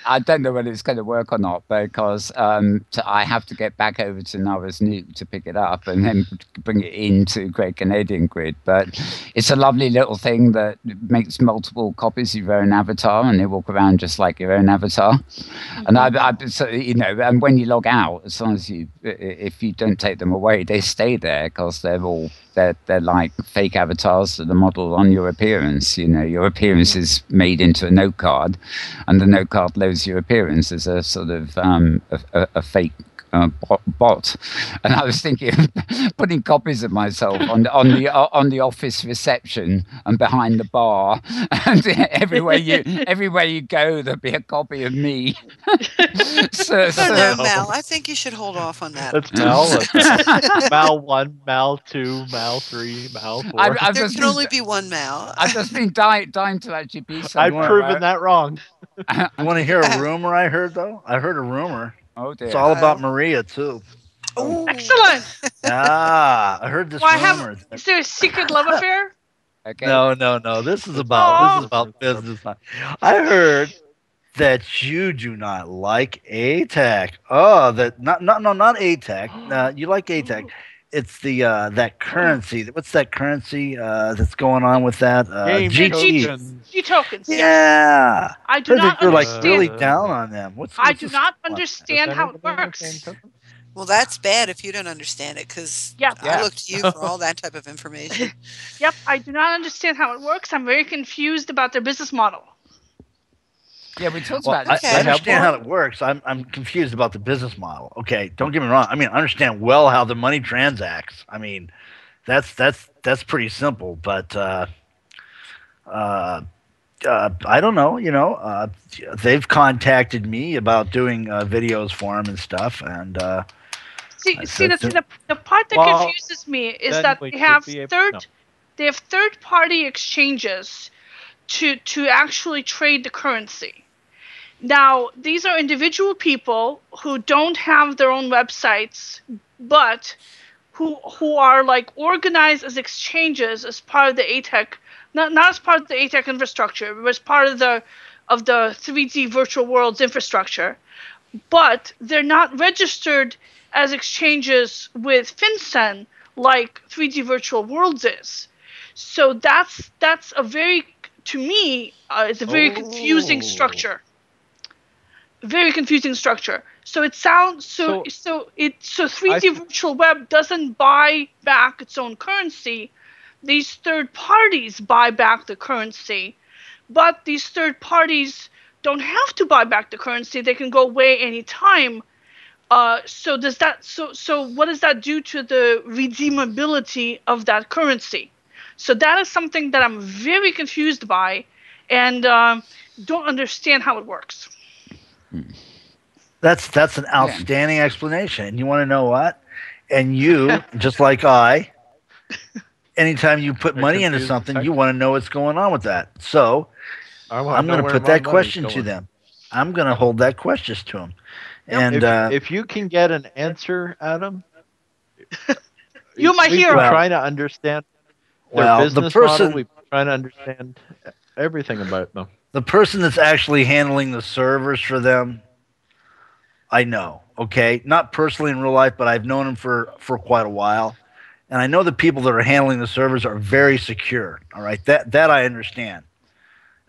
I don't know whether it's going to work or not, because I have to get back over to Nara's Nuke to pick it up and then bring it into Great Canadian Grid. But it's a lovely little thing that makes multiple copies of your own avatar, and they walk around just like your own avatar. Mm-hmm. And and when you log out, as long as if you don't take them away, they stay there because they're like fake avatars that are modeled on your appearance. Your appearance is made into a note card, and the note card loads your appearance as a sort of a fake bot. And I was thinking of putting copies of myself on the office reception and behind the bar, and everywhere you go, there'll be a copy of me. No, Mal, I think you should hold off on that. That's Mal. Mal 1, Mal 2, Mal 3, Mal 4. There can only be one Mal. I've just been dying to actually be someone. I've proven that wrong. You want to hear a rumor I heard, though? I heard a rumor. Oh, dear. It's all about Maria, too. Oh, excellent. I heard this rumor. Is there a secret love affair? Okay. No. This is about business. I heard that you do not like ATAC. Oh, that not ATAC. You like ATAC. it's the that currency. What's that currency that's going on with that? Game GT. tokens. G tokens. Yes. Yeah. I do Heard that not you're like really understand. down on them. What's I what's do the not scoop on that? understand how it Does anybody works. understand tokens? Well, that's bad if you don't understand it, because Yeah. I look to you for all that type of information. Yep. I do not understand how it works. I'm very confused about their business model. Yeah, we talked Well, about this. Okay. I understand how it works. I'm confused about the business model. Okay, don't get me wrong. I mean, I understand well how the money transacts. I mean, that's pretty simple. But I don't know. They've contacted me about doing videos for them and stuff, and See, I see, said the part that Well, confuses me is then that we they could have be able- third, no. they have third-party exchanges to actually trade the currency. Now, these are individual people who don't have their own websites, but who are like organized as exchanges as part of the ATEC, not as part of the ATEC infrastructure, but as part of the 3D virtual worlds infrastructure. But they're not registered as exchanges with FinCEN like 3D virtual worlds is. So that's a very, to me, it's a very confusing structure. Very confusing structure. So it sounds so 3D virtual web doesn't buy back its own currency. These third parties buy back the currency, but these third parties don't have to buy back the currency. They can go away anytime. So does that so what does that do to the redeemability of that currency? So that is something that I'm very confused by, and don't understand how it works. that's an outstanding explanation. And you want to know what? And you, just like I, anytime you put money into something, you want to know what's going on with that. So I'm going to put that question to them. I'm going to hold that question to them. And if you can get an answer, Adam, you're my hero. We're trying to understand their business model. We're trying to understand everything about them. The person that's actually handling the servers for them, I know. Okay, not personally in real life, but I've known them for quite a while, and I know the people that are handling the servers are very secure. All right, that I understand.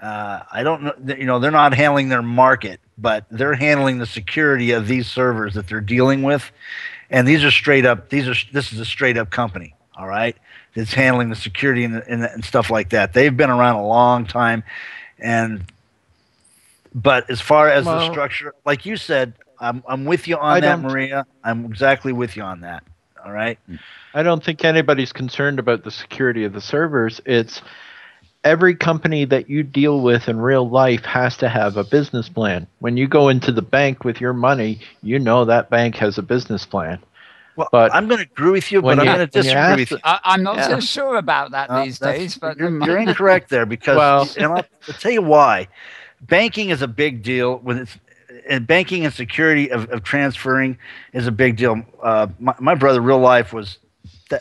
I don't know, they're not handling their market, but they're handling the security of these servers that they're dealing with, and these are straight up. This is a straight up company. All right, that's handling the security and stuff like that. They've been around a long time, but as far as the structure, like you said, I'm with you on that, Maria. I'm exactly with you on that. All right. I don't think anybody's concerned about the security of the servers. It's every company that you deal with in real life has to have a business plan. When you go into the bank with your money, you know that bank has a business plan. Well, but I'm going to agree with you, but I'm going to disagree with you. I'm not so sure about that these days. But you're incorrect there, because and I'll tell you why. Banking is a big deal when it's. And banking and security of transferring is a big deal. My brother, real life, was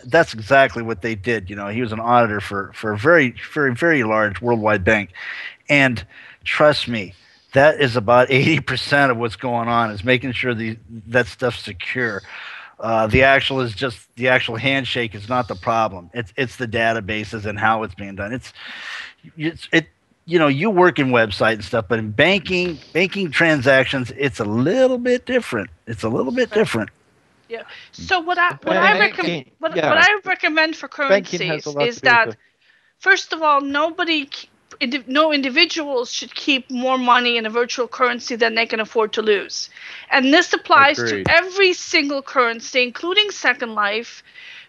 that's exactly what they did. He was an auditor for a very, very, very large worldwide bank, and trust me, that is about 80% of what's going on, is making sure that stuff's secure. The actual handshake is not the problem. It's the databases and how it's being done. You work in website and stuff, but in banking transactions, it's a little bit different. Yeah. So what I recommend for currencies is that, first of all, no individuals should keep more money in a virtual currency than they can afford to lose, and this applies to every single currency, including Second Life,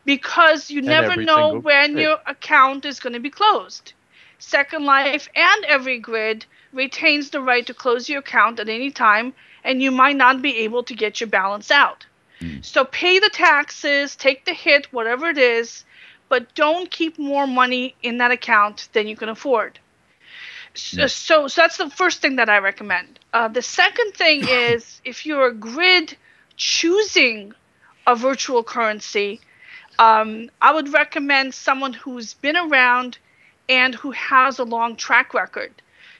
because you never know when your account is going to be closed. Second Life and every grid retains the right to close your account at any time, and you might not be able to get your balance out. So pay the taxes, take the hit, whatever it is, but don't keep more money in that account than you can afford. So that's the first thing that I recommend. The second thing is, if you're a grid choosing a virtual currency, I would recommend someone who's been around and who has a long track record.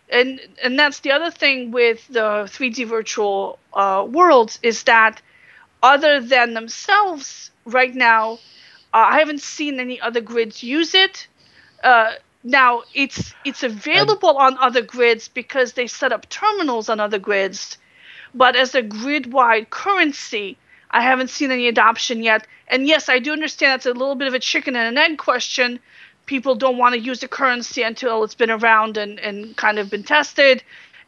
And that's the other thing with the 3D virtual worlds, is that other than themselves right now, I haven't seen any other grids use it. Now it's available on other grids because they set up terminals on other grids, but as a grid-wide currency, I haven't seen any adoption yet. And yes, I do understand it's a little bit of a chicken and an egg question. People don't want to use the currency until it's been around and kind of been tested,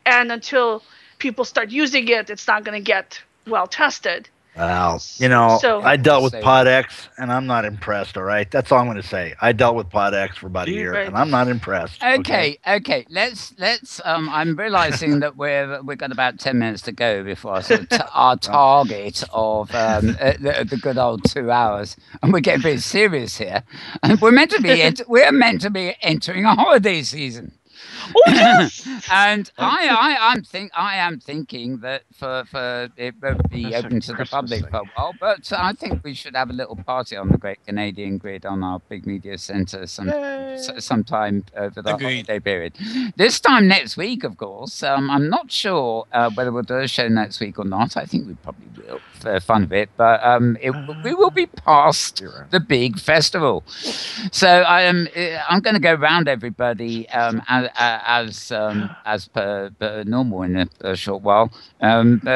and until people start using it, it's not going to get well tested. Well, So- I dealt with PodX, and I'm not impressed. All right, that's all I'm going to say. I dealt with PodX for about a year, Right. and I'm not impressed. Okay. Let's. I'm realizing that we've got about 10 minutes to go before our target of the good old 2 hours, and we're getting very serious here. And we're meant to be entering a holiday season. Oh yes. And I am thinking that for it won't be That's open a to the Christmas public thing. for a while, but I think we should have a little party on the Great Canadian Grid on our big media centre sometime over the Agreed. holiday period. This time next week, of course. I'm not sure whether we'll do a show next week or not. I think we probably will for fun of it, but we will be past the big festival. So I'm going to go round everybody as per normal in a short while. Not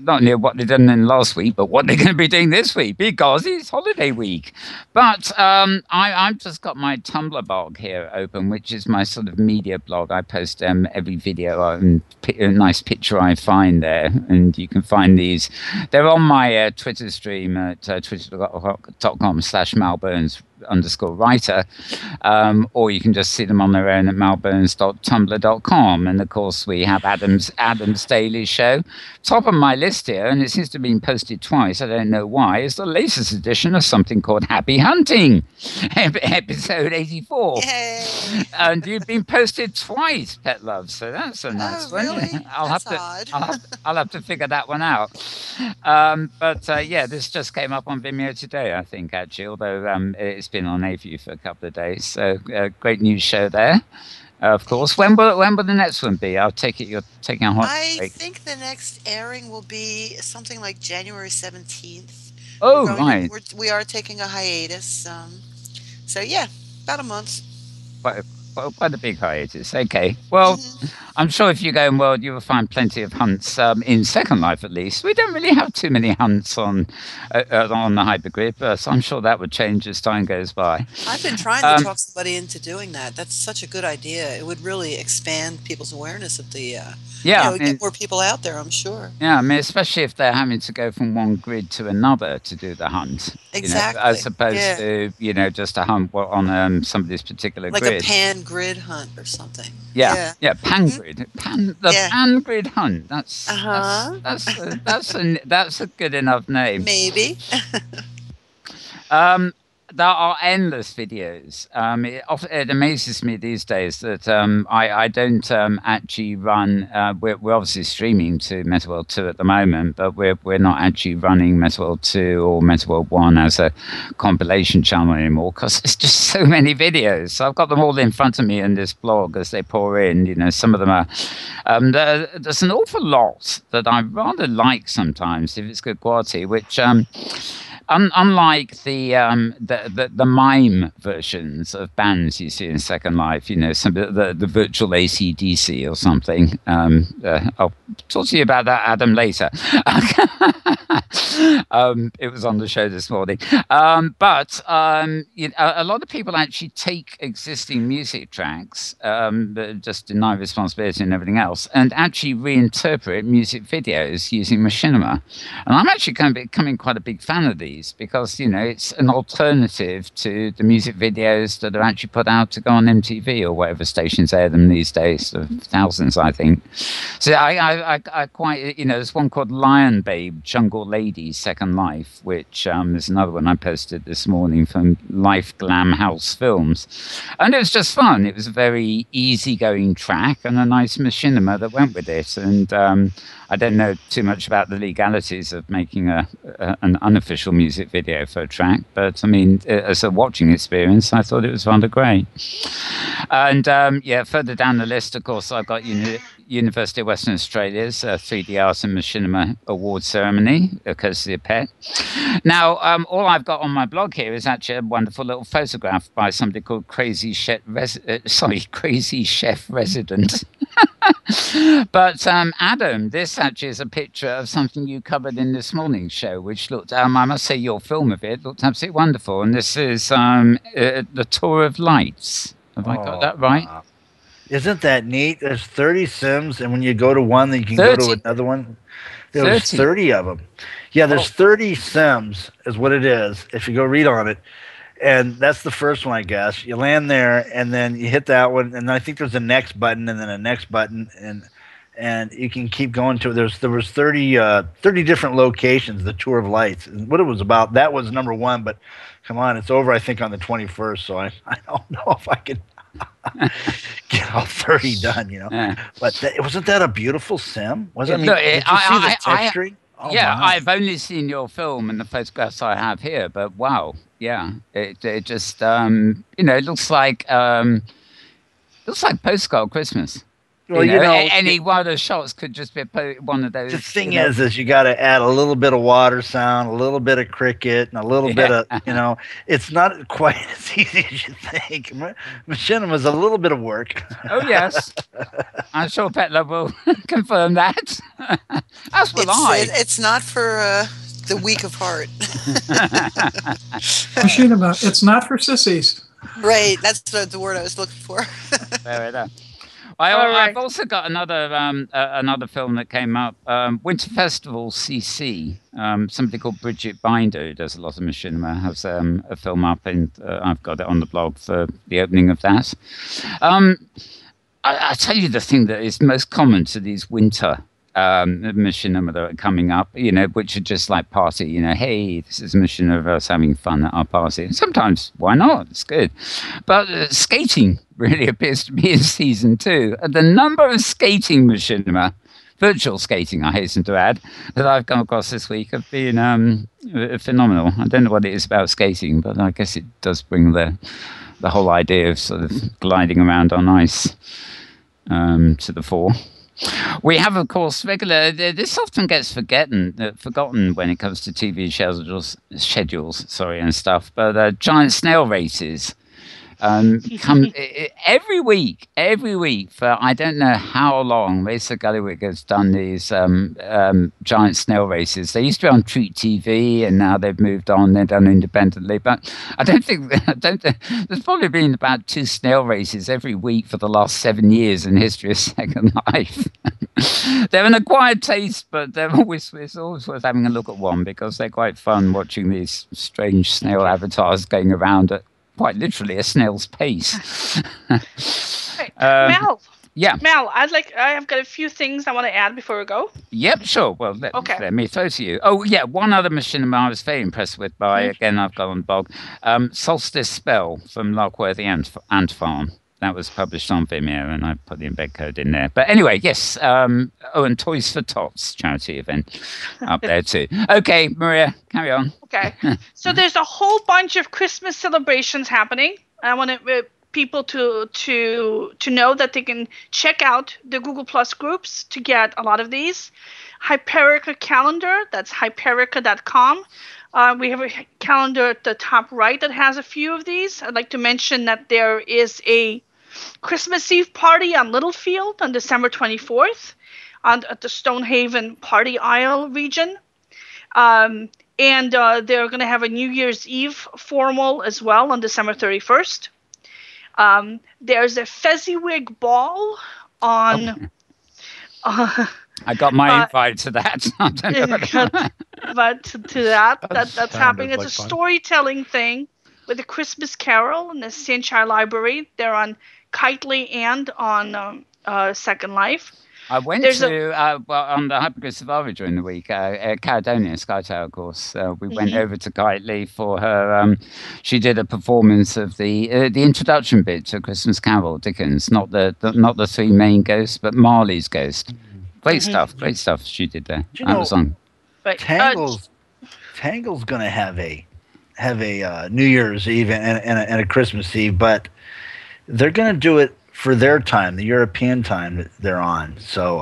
only what they've done in last week, but what they're going to be doing this week, because it's holiday week. But I've just got my Tumblr blog here open, which is my sort of media blog. I post every video and a nice picture I find there, and you can find these. They're on my Twitter stream at twitter.com/malburns_writer, or you can just see them on their own at malburns.tumblr.com. And of course, we have Adam's Daily Show. Top of my list here, and it seems to have been posted twice, I don't know why, is the latest edition of something called Happy Hunting, episode 84. Yay. And you've been posted twice, Petlove, so that's a nice one. Really? I'll That's have odd. I'll have to figure that one out. But yeah, this just came up on Vimeo today, I think, actually, although it's been on AView for a couple of days. So great news show there, of course. When will the next one be? I'll take it you're taking a hot I break. think the next airing will be something like January 17th. Oh, We're going right. we are taking a hiatus. So yeah, about a month. Quite a big hiatus. Okay. Well, I'm sure if you go in World, you will find plenty of hunts in Second Life, at least. We don't really have too many hunts on the hypergrid, but I'm sure that would change as time goes by. I've been trying to talk somebody into doing that. That's such a good idea. It would really expand people's awareness of the. Get more people out there, I'm sure. Yeah, I mean, especially if they're having to go from one grid to another to do the hunt. Exactly. As opposed to, just a hunt on somebody's particular like grid. a pan grid hunt or something. Yeah, pan grid. Pan grid hunt. That's a good enough name. Maybe. There are endless videos. It amazes me these days that I don't actually run. We're obviously streaming to MetaWorld 2 at the moment, but we're not actually running MetaWorld 2 or MetaWorld 1 as a compilation channel anymore, because there's just so many videos. So I've got them all in front of me in this blog as they pour in. Some of them are. There's an awful lot that I rather like sometimes if it's good quality, which. Unlike the mime versions of bands you see in Second Life, some of the virtual AC/DC or something. I'll talk to you about that, Adam, later. It was on the show this morning. But a lot of people actually take existing music tracks, just deny responsibility and everything else, and actually reinterpret music videos using machinima. And I'm actually becoming quite a big fan of these, because it's an alternative to the music videos that are actually put out to go on MTV or whatever stations air them these days, thousands, I think. So I quite, there's one called Lion Babe, Jungle Lady, Second Life, which is another one I posted this morning from Life Glam House Films, and it was just fun. It was a very easygoing track and a nice machinima that went with it, and I don't know too much about the legalities of making an unofficial music video for a track, but I mean, as a watching experience, I thought it was rather great. And further down the list, of course, I've got University of Western Australia's 3D Art and Machinima Award ceremony, courtesy of PET. Now, all I've got on my blog here is actually a wonderful little photograph by somebody called Crazy Chef Resident. But Adam, this actually is a picture of something you covered in this morning's show, which looked, I must say, your film of it looked absolutely wonderful. And this is the Tour of Lights. Have I got that right? Isn't that neat? There's 30 Sims, and when you go to one, then you can 30? go to another one. There's 30 of them. Yeah, there's 30 Sims is what it is, if you go read on it. And that's the first one, I guess. You land there, and then you hit that one, and I think there's a next button, and then a next button, and you can keep going to it. There was 30 different locations, the Tour of Lights. And what it was about, that was number one, but come on, it's over, I think, on the 21st, so I don't know if I can get all 30 done, you know. Yeah. But wasn't that a beautiful sim? Wasn't Look, did you see the texturing? Yeah, wow. I've only seen your film and the photographs I have here, but wow, yeah, it just it looks like postcard Christmas. Well, any one of those shots could just be one of those. The thing is you got to add a little bit of water sound, a little bit of cricket, and a little bit of, it's not quite as easy as you think. Machinima's a little bit of work. Oh, yes. I'm sure Petlove will confirm that. As will I. It's not for the weak of heart. Machinima, it's not for sissies. Right, that's the word I was looking for. Fair enough. I've also got another film that came up, Winter Festival CC. Somebody called Bridget Binder, who does a lot of machinima, has a film up, and I've got it on the blog for the opening of that. I tell you the thing that is most common to these winter machinima that are coming up, which are just like party, hey, this is a machinima of us having fun at our party. And sometimes, why not? It's good. But skating really appears to be in season 2. And the number of skating machinima, virtual skating, I hasten to add, that I've come across this week have been phenomenal. I don't know what it is about skating, but I guess it does bring the whole idea of sort of gliding around on ice to the fore. We have, of course, regular. This often gets forgotten when it comes to TV schedules, and stuff. But giant snail races come every week for I don't know how long. Lisa Gulliwick has done these giant snail races. They used to be on Treat TV, and now they've moved on. They're done independently. But I don't think there's probably been about 2 snail races every week for the last 7 years in history of Second Life. They're an acquired taste, but it's always worth having a look at one because they're quite fun watching these strange snail avatars going around at quite literally a snail's pace. Mel. Yeah. Mel, I've got a few things I want to add before we go. Yep, sure. Well, let me throw to you. Oh, yeah, one other machinima I was very impressed with again, I've got on the blog, Solstice Spell from Larkworthy Ant Farm. That was published on Vimeo, and I put the embed code in there. But anyway, yes. And Toys for Tots charity event up there too. Okay, Maria, carry on. Okay. So there's a whole bunch of Christmas celebrations happening. I want people to know that they can check out the Google Plus groups to get a lot of these. Hyperica calendar. That's hyperica.com. We have a calendar at the top right that has a few of these. I'd like to mention that there is a Christmas Eve party on Littlefield on December 24th at the Stonehaven Party Isle region. And they're going to have a New Year's Eve formal as well on December 31st. There's a Fezziwig ball on... I got my invite to that. But to that's happening. It's a storytelling thing with a Christmas Carol in the Sanchez Library. They're on Kitely and on Second Life. I went on the Hypergrid Survivor during the week, Caledonia Skytail course. We went over to Kitely for her. She did a performance of the introduction bit to Christmas Carol, Dickens, not the 3 main ghosts, but Marley's ghost. Great stuff she did there. But Tangle's going to have a New Year's Eve and a Christmas Eve, but they're going to do it for their time, the European time that they're on. So,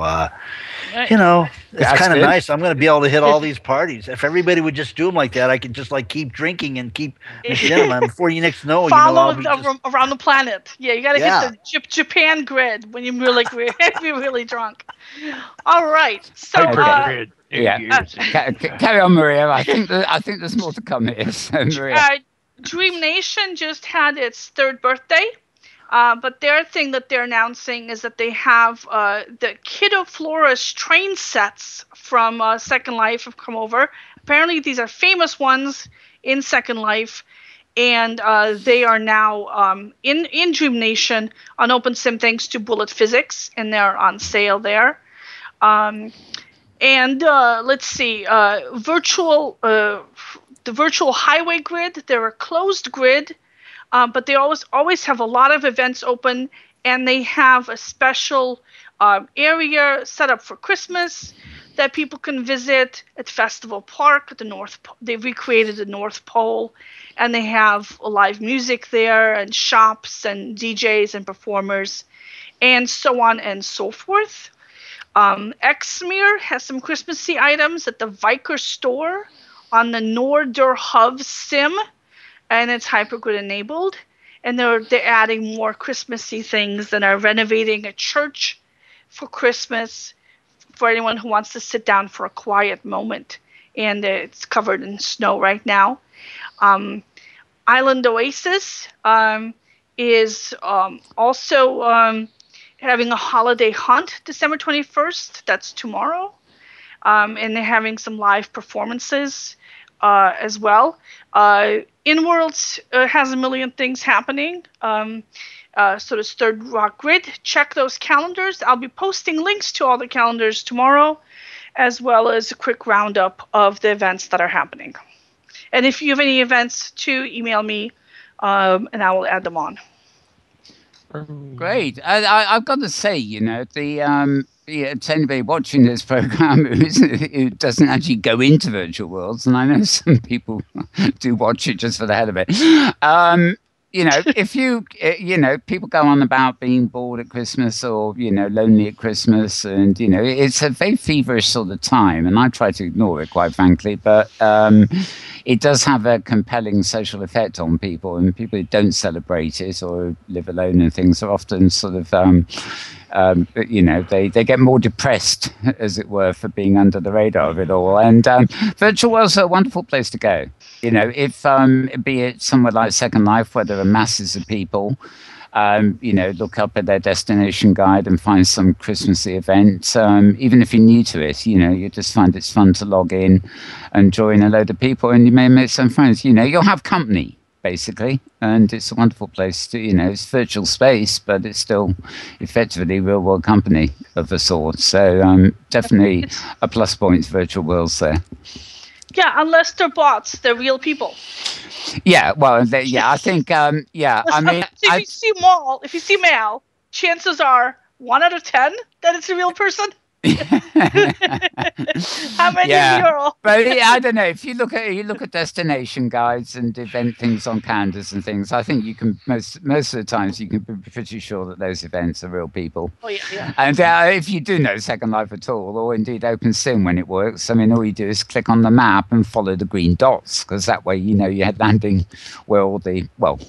Right. you know, it's That's kind of good. nice. I'm going to be able to hit all these parties. If everybody would just do them like that, I could just like keep drinking and keep machinima. And before you next know, Follow I'll be just, around the planet. Yeah, you gotta Yeah. hit the Japan grid when you're really be really drunk. All right, so Hypergrid. Yeah. Carry on, Maria. I think there's more to come here. So, Maria. Dream Nation just had its 3rd birthday. But their thing that they're announcing is that they have the Kiddo Florist train sets from Second Life have come over. Apparently, these are famous ones in Second Life, and they are now in Dream Nation on OpenSim thanks to Bullet Physics, and they're on sale there. Let's see, the virtual highway grid. They're a closed grid. But they always have a lot of events open, and they have a special area set up for Christmas that people can visit at Festival Park at the North. They recreated the North Pole, and they have live music there, and shops, and DJs, and performers, and so on and so forth. Exmere has some Christmassy items at the Viker store on the Noorderhove Sim. And it's hypergrid enabled, and they're adding more Christmassy things and are renovating a church for Christmas for anyone who wants to sit down for a quiet moment. And it's covered in snow right now. Island Oasis is also having a holiday hunt December 21st. That's tomorrow, and they're having some live performances as well. Inworld has a million things happening. So does Third Rock Grid. Check those calendars. I'll be posting links to all the calendars tomorrow, as well as a quick roundup of the events that are happening. And if you have any events, too, email me, and I will add them on. Great. I've got to say, to anybody watching this program who doesn't actually go into virtual worlds, and I know some people do watch it just for the hell of it. If people go on about being bored at Christmas or, lonely at Christmas, and, it's a very feverish sort of time, and I try to ignore it, quite frankly, but it does have a compelling social effect on people, and people who don't celebrate it or live alone and things are often sort of, they get more depressed, as it were, for being under the radar of it all. And virtual worlds are a wonderful place to go. If be it somewhere like Second Life, where there are masses of people, look up at their destination guide and find some Christmassy event. Even if you're new to it, you just find it's fun to log in and join a load of people, and you may make some friends. You'll have company, basically, and it's a wonderful place to, it's virtual space, but it's still effectively real world company of a sort. So definitely a plus point for virtual worlds there. Yeah, unless they're bots, they're real people. Yeah, well, I think, I mean, if you see Mal, chances are 1 out of 10 that it's a real person. How many euro? But I don't know. If you look at destination guides and event things on calendars and things, I think you can most of the times you can be pretty sure that those events are real people. Oh yeah. And if you do know Second Life at all, or indeed OpenSim when it works, I mean, all you do is click on the map and follow the green dots, because that way you're landing where all the all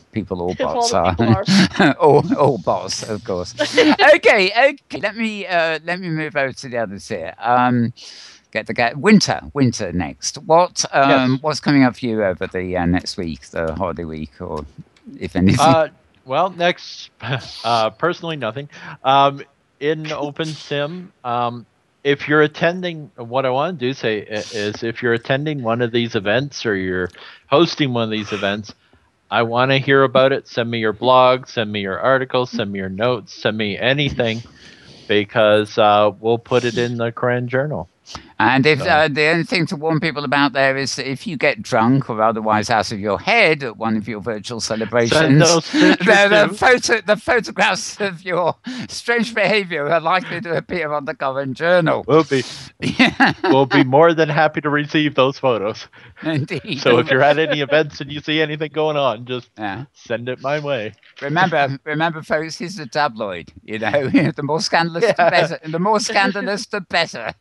bots are. all bots, of course. Okay. Let me move over to the others here. Get winter next. What's coming up for you over the next week, the holiday week, or if anything? Well, next, personally, nothing. In OpenSim, if you're attending, what I want to do is if you're attending one of these events or you're hosting one of these events, I want to hear about it. Send me your blog, send me your articles, send me your notes, send me anything, because we'll put it in the Koran Journal. And if the only thing to warn people about there is that if you get drunk or otherwise out of your head at one of your virtual celebrations, the photographs of your strange behavior are likely to appear on the cover journal. We'll be more than happy to receive those photos. Indeed. So if you're at any events and you see anything going on, just send it my way. Remember, folks, he's a tabloid. The more scandalous, the better. The more scandalous, the better.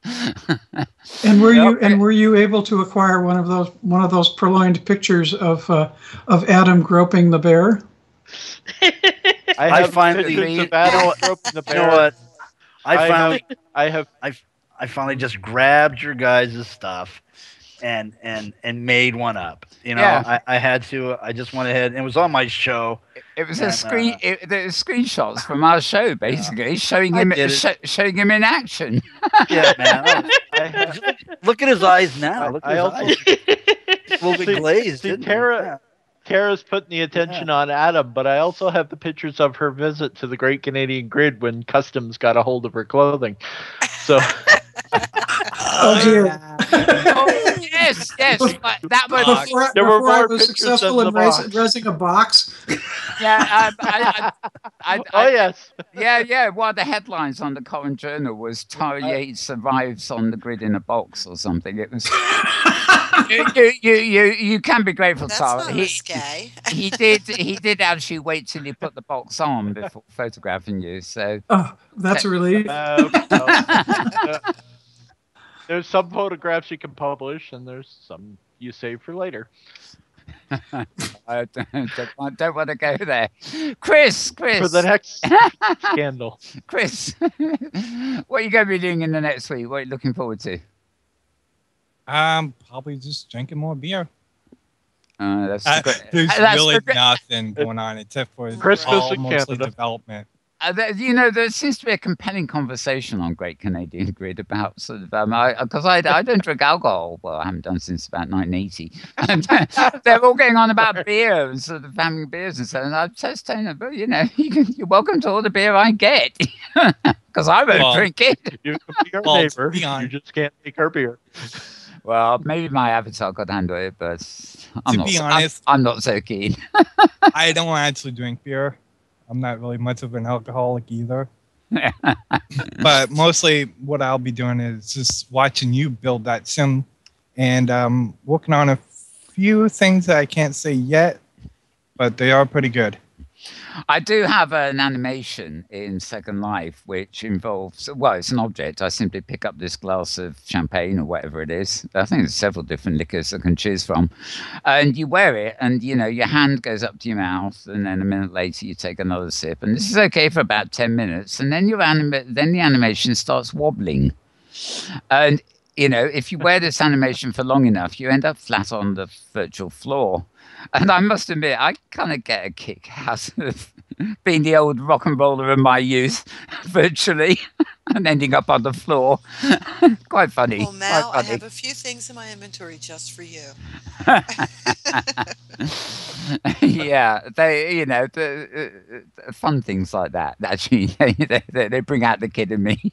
And were you able to acquire one of those purloined pictures of Adam groping the bear? I finally finally just grabbed your guys' stuff and made one up. I had to. I just went ahead and it was on my show. It was screenshots from our show, basically showing him in action. Yeah, man. Look at his eyes now. Look at his eyes. A little bit glazed. Tara's putting the attention on Adam, but I also have the pictures of her visit to the Great Canadian Grid when Customs got a hold of her clothing. So. Oh dear. Yes. That was before I was successful in raising a box. Yeah. Yes. Yeah. One of the headlines on the Current Journal was Tara Yates survives on the grid in a box or something. It was. You can be grateful, Tara. He did actually wait till you put the box on before photographing you. So. Oh, that's a relief. There's some photographs you can publish, and there's some you save for later. I don't want to go there. Chris. For the next scandal. Chris, what are you going to be doing in the next week? What are you looking forward to? Probably just drinking more beer. There's really nothing going on except for Christmas in mostly Canada. development. There seems to be a compelling conversation on Great Canadian Grid about sort of because I don't drink alcohol. Well, I haven't done since about 1980. And they're all going on about beer and sort of having beers and so. And I'm just telling them, but you're welcome to all the beer I get because I won't drink it. You can be our neighbor. You just can't take our beer. Well, maybe my avatar could handle it, but I'm not so keen. I don't actually drink beer. I'm not really much of an alcoholic either. But mostly what I'll be doing is just watching you build that sim and working on a few things that I can't say yet, but they are pretty good. I do have an animation in Second Life which involves, it's an object. I simply pick up this glass of champagne or whatever it is. I think there's several different liquors I can choose from. And you wear it and, your hand goes up to your mouth and then a minute later you take another sip. And this is okay for about 10 minutes. And then the animation starts wobbling. And, if you wear this animation for long enough, you end up flat on the virtual floor. And I must admit, I kind of get a kick out of being the old rock and roller of my youth, virtually, and ending up on the floor. Quite funny. Well, Mal, I have a few things in my inventory just for you. Yeah, the fun things like that. Actually, they bring out the kid in me.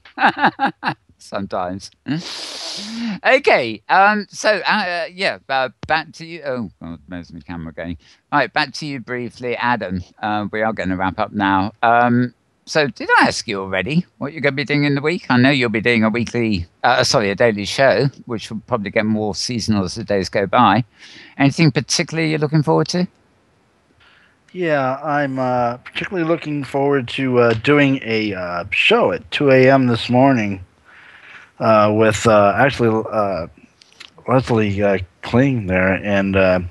Sometimes. Okay, back to you. Oh, God, there's my camera going. All right, back to you briefly, Adam. We are going to wrap up now. So did I ask you already what you're going to be doing in the week? I know you'll be doing a daily show, which will probably get more seasonal as the days go by. Anything particular you're looking forward to? Yeah, I'm particularly looking forward to doing a show at 2 a.m. this morning. With Leslie Kling there, and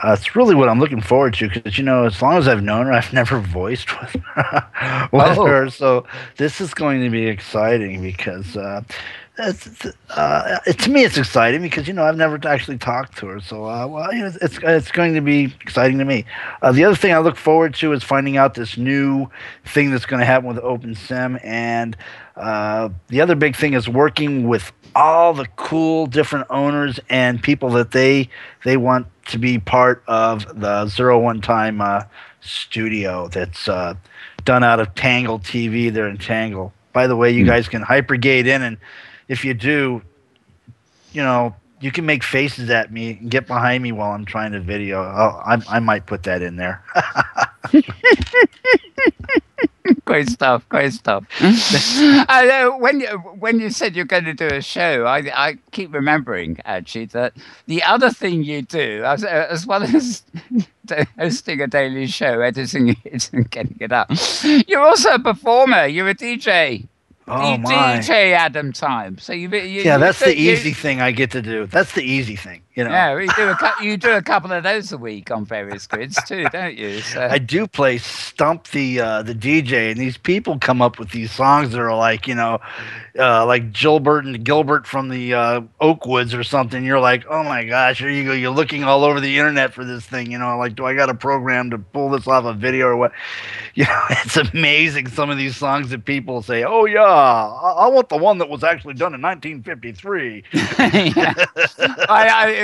it's really what I'm looking forward to because as long as I've known her, I've never voiced with her. So this is going to be exciting because to me it's exciting because I've never actually talked to her. So it's going to be exciting to me. The other thing I look forward to is finding out this new thing that's going to happen with OpenSim, and the other big thing is working with all the cool different owners and people that they want to be part of the 01 Time studio that's done out of Tangle TV. They're in Tangle. By the way, you guys can hypergate in, and if you do, you know, you can make faces at me and get behind me while I'm trying to video. I might put that in there. Great stuff, great stuff. When you said you're going to do a show, I keep remembering actually that the other thing you do, as well as hosting a daily show, editing it and getting it up, you're also a performer. You're a DJ. Oh my! DJ Adam Time. So that's the easy thing I get to do. That's the easy thing, you know. Yeah, you do a couple of those a week on various grids too, don't you? So. I do play Stump the DJ, and these people come up with these songs that are like, you know, like Gilbert and Gilbert from the Oakwoods or something. You're like, oh my gosh, here you go. You're looking all over the internet for this thing, you know. Like, do I got a program to pull this off a video or what? You know, it's amazing some of these songs that people say, oh yeah, I want the one that was actually done in 1953.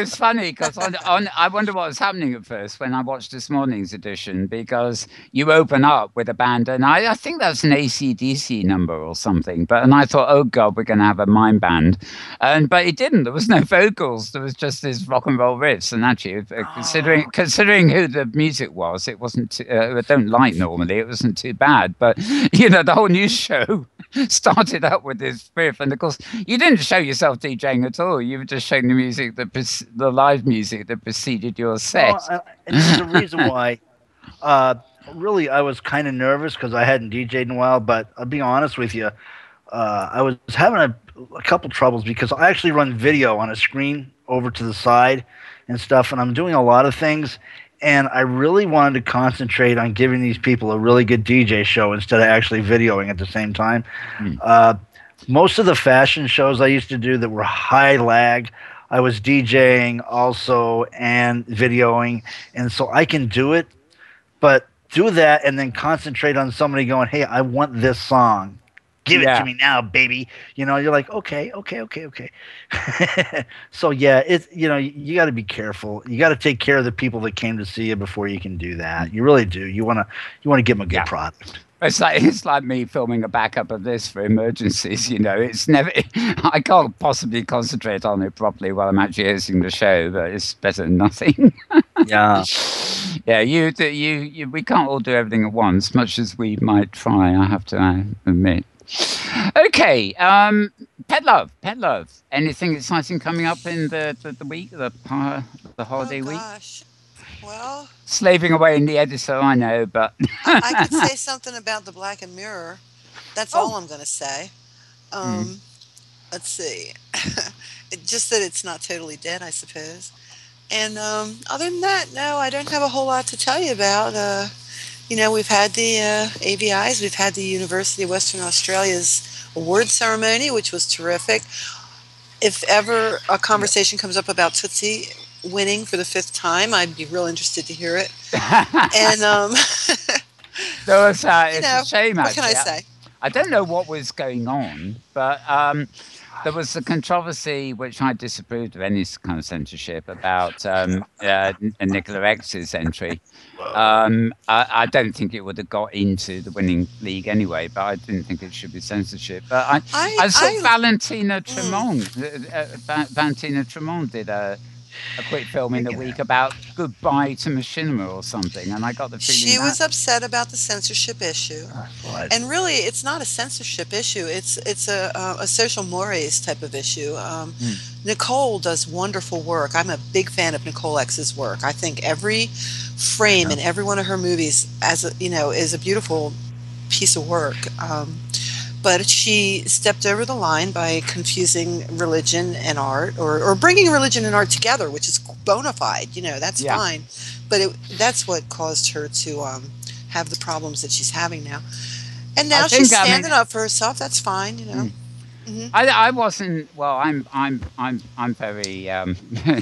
It's funny because I wonder what was happening at first when I watched this morning's edition, because you open up with a band, and I think that's an AC/DC number or something, and I thought, oh god, we're going to have a mime band, but it didn't. There was no vocals. There was just this rock and roll riffs, and actually, considering who the music was, it wasn't. I don't like normally. It wasn't too bad, but you know, the whole news show started up with this riff, and of course, you didn't show yourself DJing at all. You were just showing the music, the live music that preceded your set. And there's a reason why. Really, I was kind of nervous because I hadn't DJed in a while. But I'll be honest with you, I was having a couple troubles because I actually run video on a screen over to the side and stuff, and I'm doing a lot of things. And I really wanted to concentrate on giving these people a really good DJ show instead of actually videoing at the same time. Most of the fashion shows I used to do that were high lag, I was DJing also and videoing. And so I can do it, but do that and then concentrate on somebody going, hey, I want this song. Give it to me now, baby. You know, you're like, okay. So yeah, it's, you know, you got to be careful. You got to take care of the people that came to see you before you can do that. You really do. You want to give them a good product. It's like me filming a backup of this for emergencies. You know, it's never. I can't possibly concentrate on it properly while I'm actually hosting the show, but it's better than nothing. Yeah. Yeah, you. We can't all do everything at once, much as we might try. I have to admit. Okay, Petlove. Anything exciting coming up in the week, the holiday week? Gosh. Well, slaving away in the editor, I know, but I could say something about the Black and Mirror. That's all I'm going to say. Let's see. Just that it's not totally dead, I suppose. And other than that, no, I don't have a whole lot to tell you about. You know, we've had the AVIs, we've had the University of Western Australia's award ceremony, which was terrific. If ever a conversation comes up about Tootsie winning for the 5th time, I'd be real interested to hear it. And so it's a shame. What can I say? I don't know what was going on, but there was a controversy which I disapproved of any kind of censorship about Nicola X's entry. I don't think it would have got into the winning league anyway, but I didn't think it should be censorship. But I saw Valentina Tremont. Valentina Tremont did a quick film in the week about Goodbye to Machinima or something, and I got the feeling she was upset about the censorship issue. And really, it's not a censorship issue. It's a social mores type of issue. Nicole does wonderful work. I'm a big fan of Nicole X's work. I think every frame in every one of her movies, is a beautiful piece of work. But she stepped over the line by confusing religion and art, or bringing religion and art together, which is bona fide. That's fine. But that's what caused her to have the problems that she's having now. And now she's standing up for herself. That's fine. I wasn't. Well, I'm very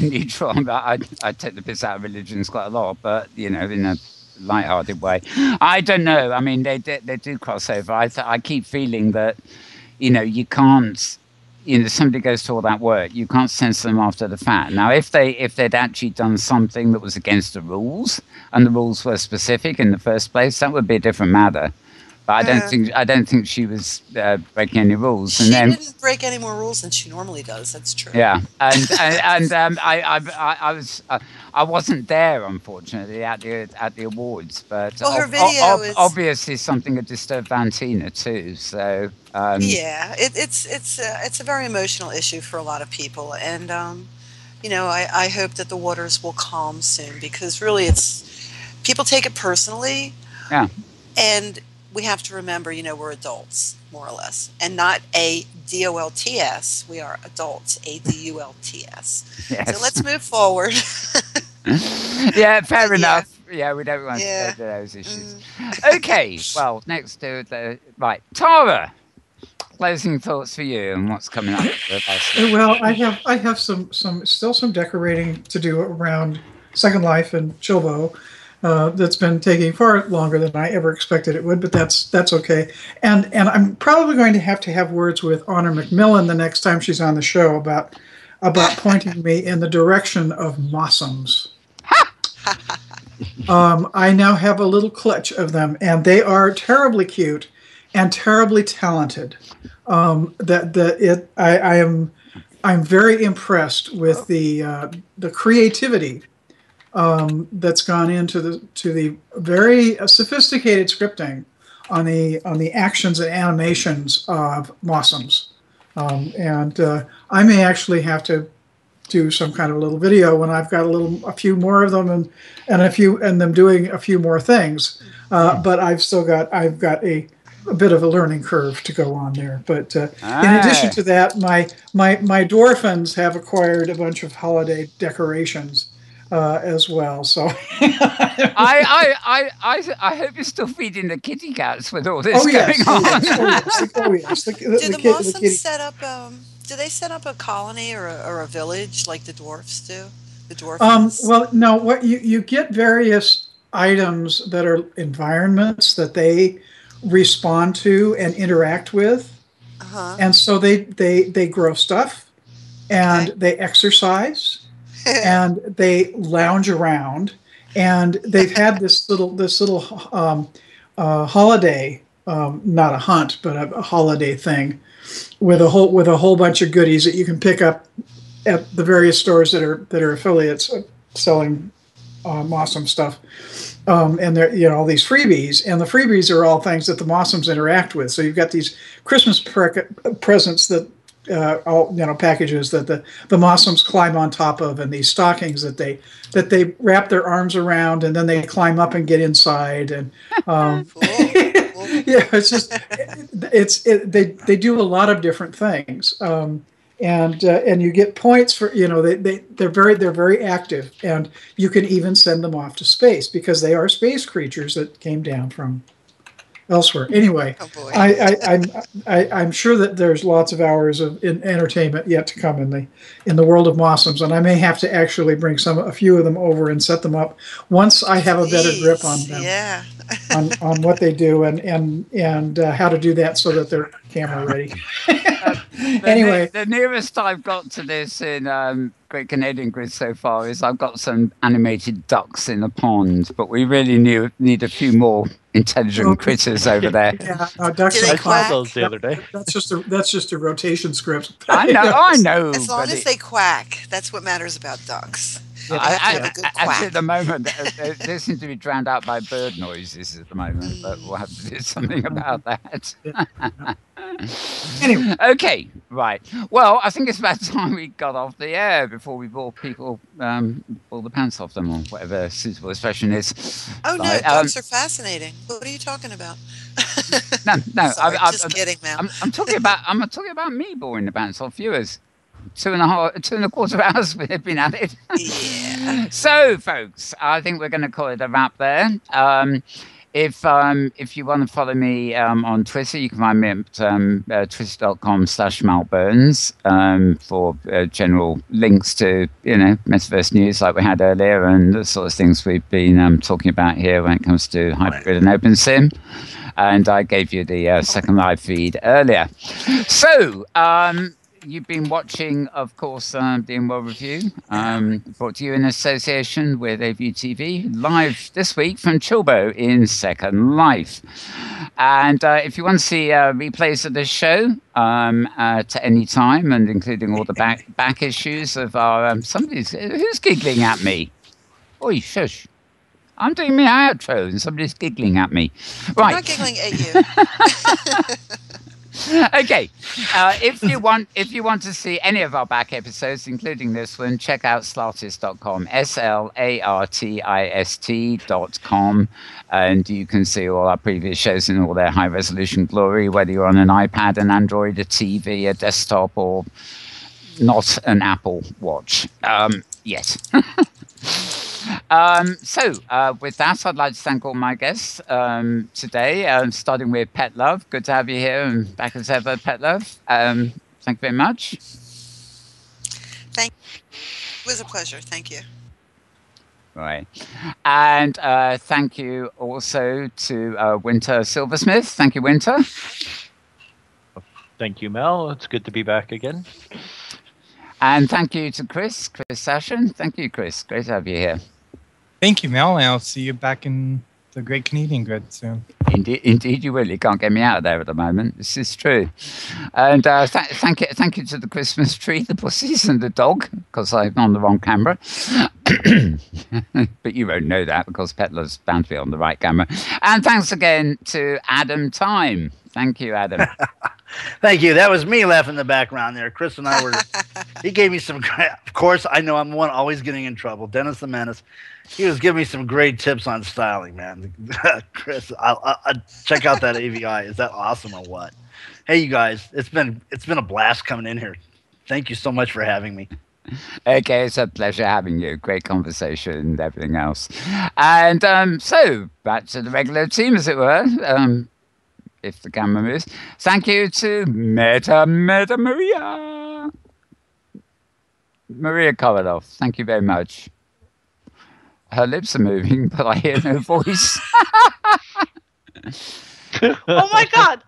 neutral. I take the piss out of religions quite a lot, but in a light-hearted way. I don't know. I mean, they do cross over. I keep feeling that you can't. Somebody goes to all that work, you can't censor them after the fact. Now, if they'd actually done something that was against the rules, and the rules were specific in the first place, that would be a different matter. But I don't think she was breaking any rules. She didn't break any more rules than she normally does. That's true. Yeah, and I wasn't there, unfortunately, at the awards, but her video is obviously something that disturbed Valentina too. So yeah, it's a very emotional issue for a lot of people, and I hope that the waters will calm soon, because really people take it personally. Yeah, and we have to remember, we're adults, more or less, and not ADOLTS. We are adults, ADULTS. Yes. So let's move forward. Yeah, fair enough. Yeah, we don't want to go to those issues. Okay, well, next to right, Tara. Closing thoughts for you and what's coming up. Well, I have some decorating to do around Second Life and Chilbo. That's been taking far longer than I ever expected it would, but that's okay. And I'm probably going to have words with Honor McMillan the next time she's on the show about pointing me in the direction of Mossums. I now have a little clutch of them, and they are terribly cute and terribly talented. I'm very impressed with the creativity that's gone into the very sophisticated scripting on the actions and animations of Mossums, and I may actually have to do some kind of a little video when I've got a few more of them and them doing a few more things. But I've got a bit of a learning curve to go on there. But in addition to that, my dwarfins have acquired a bunch of holiday decorations as well. So I hope you're still feeding the kitty cats with all this going on. Do the Mossums set up? Do they set up a colony or a village like the dwarfs do? The dwarfs. Well, no. What you get various items that are environments that they respond to and interact with, and so they grow stuff, and they exercise. And they lounge around, and they've had this little holiday, not a hunt, but a holiday thing, with a whole bunch of goodies that you can pick up at the various stores that are affiliates selling Mossum stuff, and there all these freebies, and the freebies are all things that the Mossums interact with. So you've got these Christmas presents that. Packages that the Mossums climb on top of, and these stockings that they wrap their arms around, and then they climb up and get inside. And cool. Yeah, it's just they do a lot of different things, and you get points for they're very active, and you can even send them off to space because they are space creatures that came down from elsewhere. Anyway, I'm sure that there's lots of hours of entertainment yet to come in the world of Mossums, and I may have to actually bring a few of them over and set them up once I have a better grip on them, on what they do and how to do that so that they're camera ready. Anyway, the nearest I've got to this in Great Canadian Grid so far is I've got some animated ducks in a pond, but we really need a few more intelligent critters over there. Yeah, ducks I saw those the other day. That's just a rotation script. I know. As long as they quack, that's what matters about ducks. Actually, at the moment, they seem to be drowned out by bird noises at the moment, but we'll have to do something about that. Anyway. Okay, right. Well, I think it's about time we got off the air before we bore people pull the pants off them, or whatever suitable expression is. Oh, no, ducks are fascinating. What are you talking about? No. Sorry, just kidding, man. I'm talking about me boring the pants off viewers. 2.25 hours we've been at it. Yeah. So, folks, I think we're going to call it a wrap there. If you want to follow me on Twitter, you can find me at twitter.com/malburns for general links to Metaverse news like we had earlier, and the sort of things we've been talking about here when it comes to hybrid and OpenSim. And I gave you the Second Life feed earlier. So you've been watching, of course, the Inworld Review, brought to you in association with AVTV, live this week from Chilbo in Second Life. And if you want to see replays of this show at any time, and including all the back issues of our who's giggling at me? Oi, shush! I'm doing my outro, and somebody's giggling at me. Right, I'm not giggling at you. Okay, if you want to see any of our back episodes, including this one, check out slartist.com, slartist.com, and you can see all our previous shows in all their high resolution glory, whether you're on an iPad, an Android, a TV, a desktop, or not an Apple Watch yet. So with that, I'd like to thank all my guests today, starting with Petlove. Good to have you here, and back as ever, Petlove. Thank you very much. It was a pleasure. Thank you. Right. And thank you also to Winter Silversmith. Thank you, Winter. Thank you, Mel. It's good to be back again. And thank you to Chris Strachan. Thank you, Chris. Great to have you here. Thank you, Mel, and I'll see you back in the Great Canadian Grid soon. Indeed, you will. You can't get me out of there at the moment. This is true. And thank you to the Christmas tree, the pussies, and the dog, because I'm on the wrong camera. But you won't know that because Petlove's bound to be on the right camera. And thanks again to Adam Time. Thank you, Adam. Thank you. That was me laughing in the background there. Chris and I were. He gave me some. Of course, I know I'm the one always getting in trouble. Dennis the Menace. He was giving me some great tips on styling, man. Chris, I'll check out that AVI. Is that awesome or what? Hey, you guys, it's been a blast coming in here. Thank you so much for having me. Okay, it's a pleasure having you. Great conversation and everything else. And so back to the regular team, as it were. If the camera moves. Thank you to Maria Kovalov. Thank you very much. Her lips are moving, but I hear no voice. Oh my God!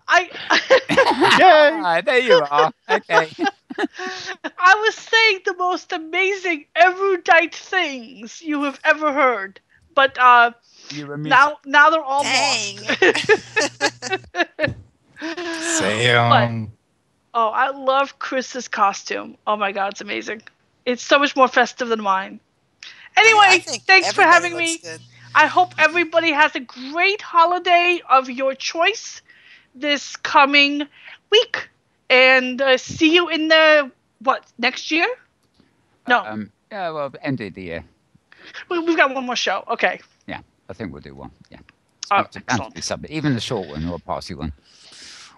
Yay! There you are. Okay. I was saying the most amazing erudite things you have ever heard, but now they're all Dang. Sam. Oh, I love Chris's costume. Oh my God, it's amazing. It's so much more festive than mine. Anyway, thanks for having me. Good. I hope everybody has a great holiday of your choice this coming week. And see you in the, next year? No. Yeah, well, end of the year. We've got one more show. Okay. Yeah, I think we'll do one. Yeah. Excellent. Even a short one or a party one.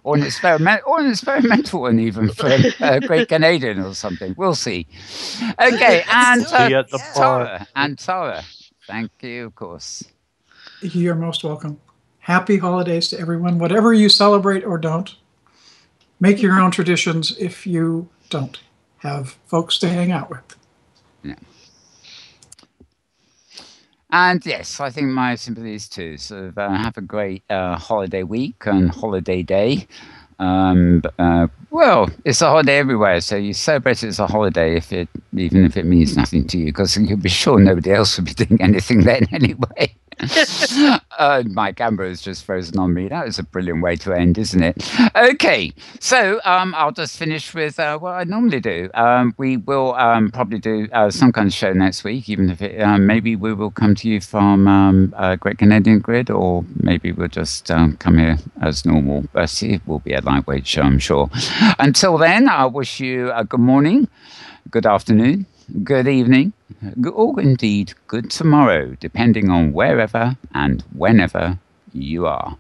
Or an experimental one, even for a Great Canadian or something. We'll see. Okay, and Tara, thank you, of course. You're most welcome. Happy holidays to everyone. Whatever you celebrate or don't, make your own traditions if you don't have folks to hang out with. Yeah. And yes, I think my sympathies too. So have a great holiday week and holiday day. Well, it's a holiday everywhere, so you celebrate it as a holiday even if it means nothing to you, because you'll be sure nobody else will be doing anything then anyway. My camera is just frozen on me. That was a brilliant way to end, isn't it? Okay, so I'll just finish with what I normally do. We will probably do some kind of show next week, even if it maybe we will come to you from Great Canadian Grid, or maybe we'll just come here as normal. But it will be a lightweight show, I'm sure. Until then, I wish you a good morning, good afternoon, good evening, or indeed good tomorrow, depending on wherever and whenever you are.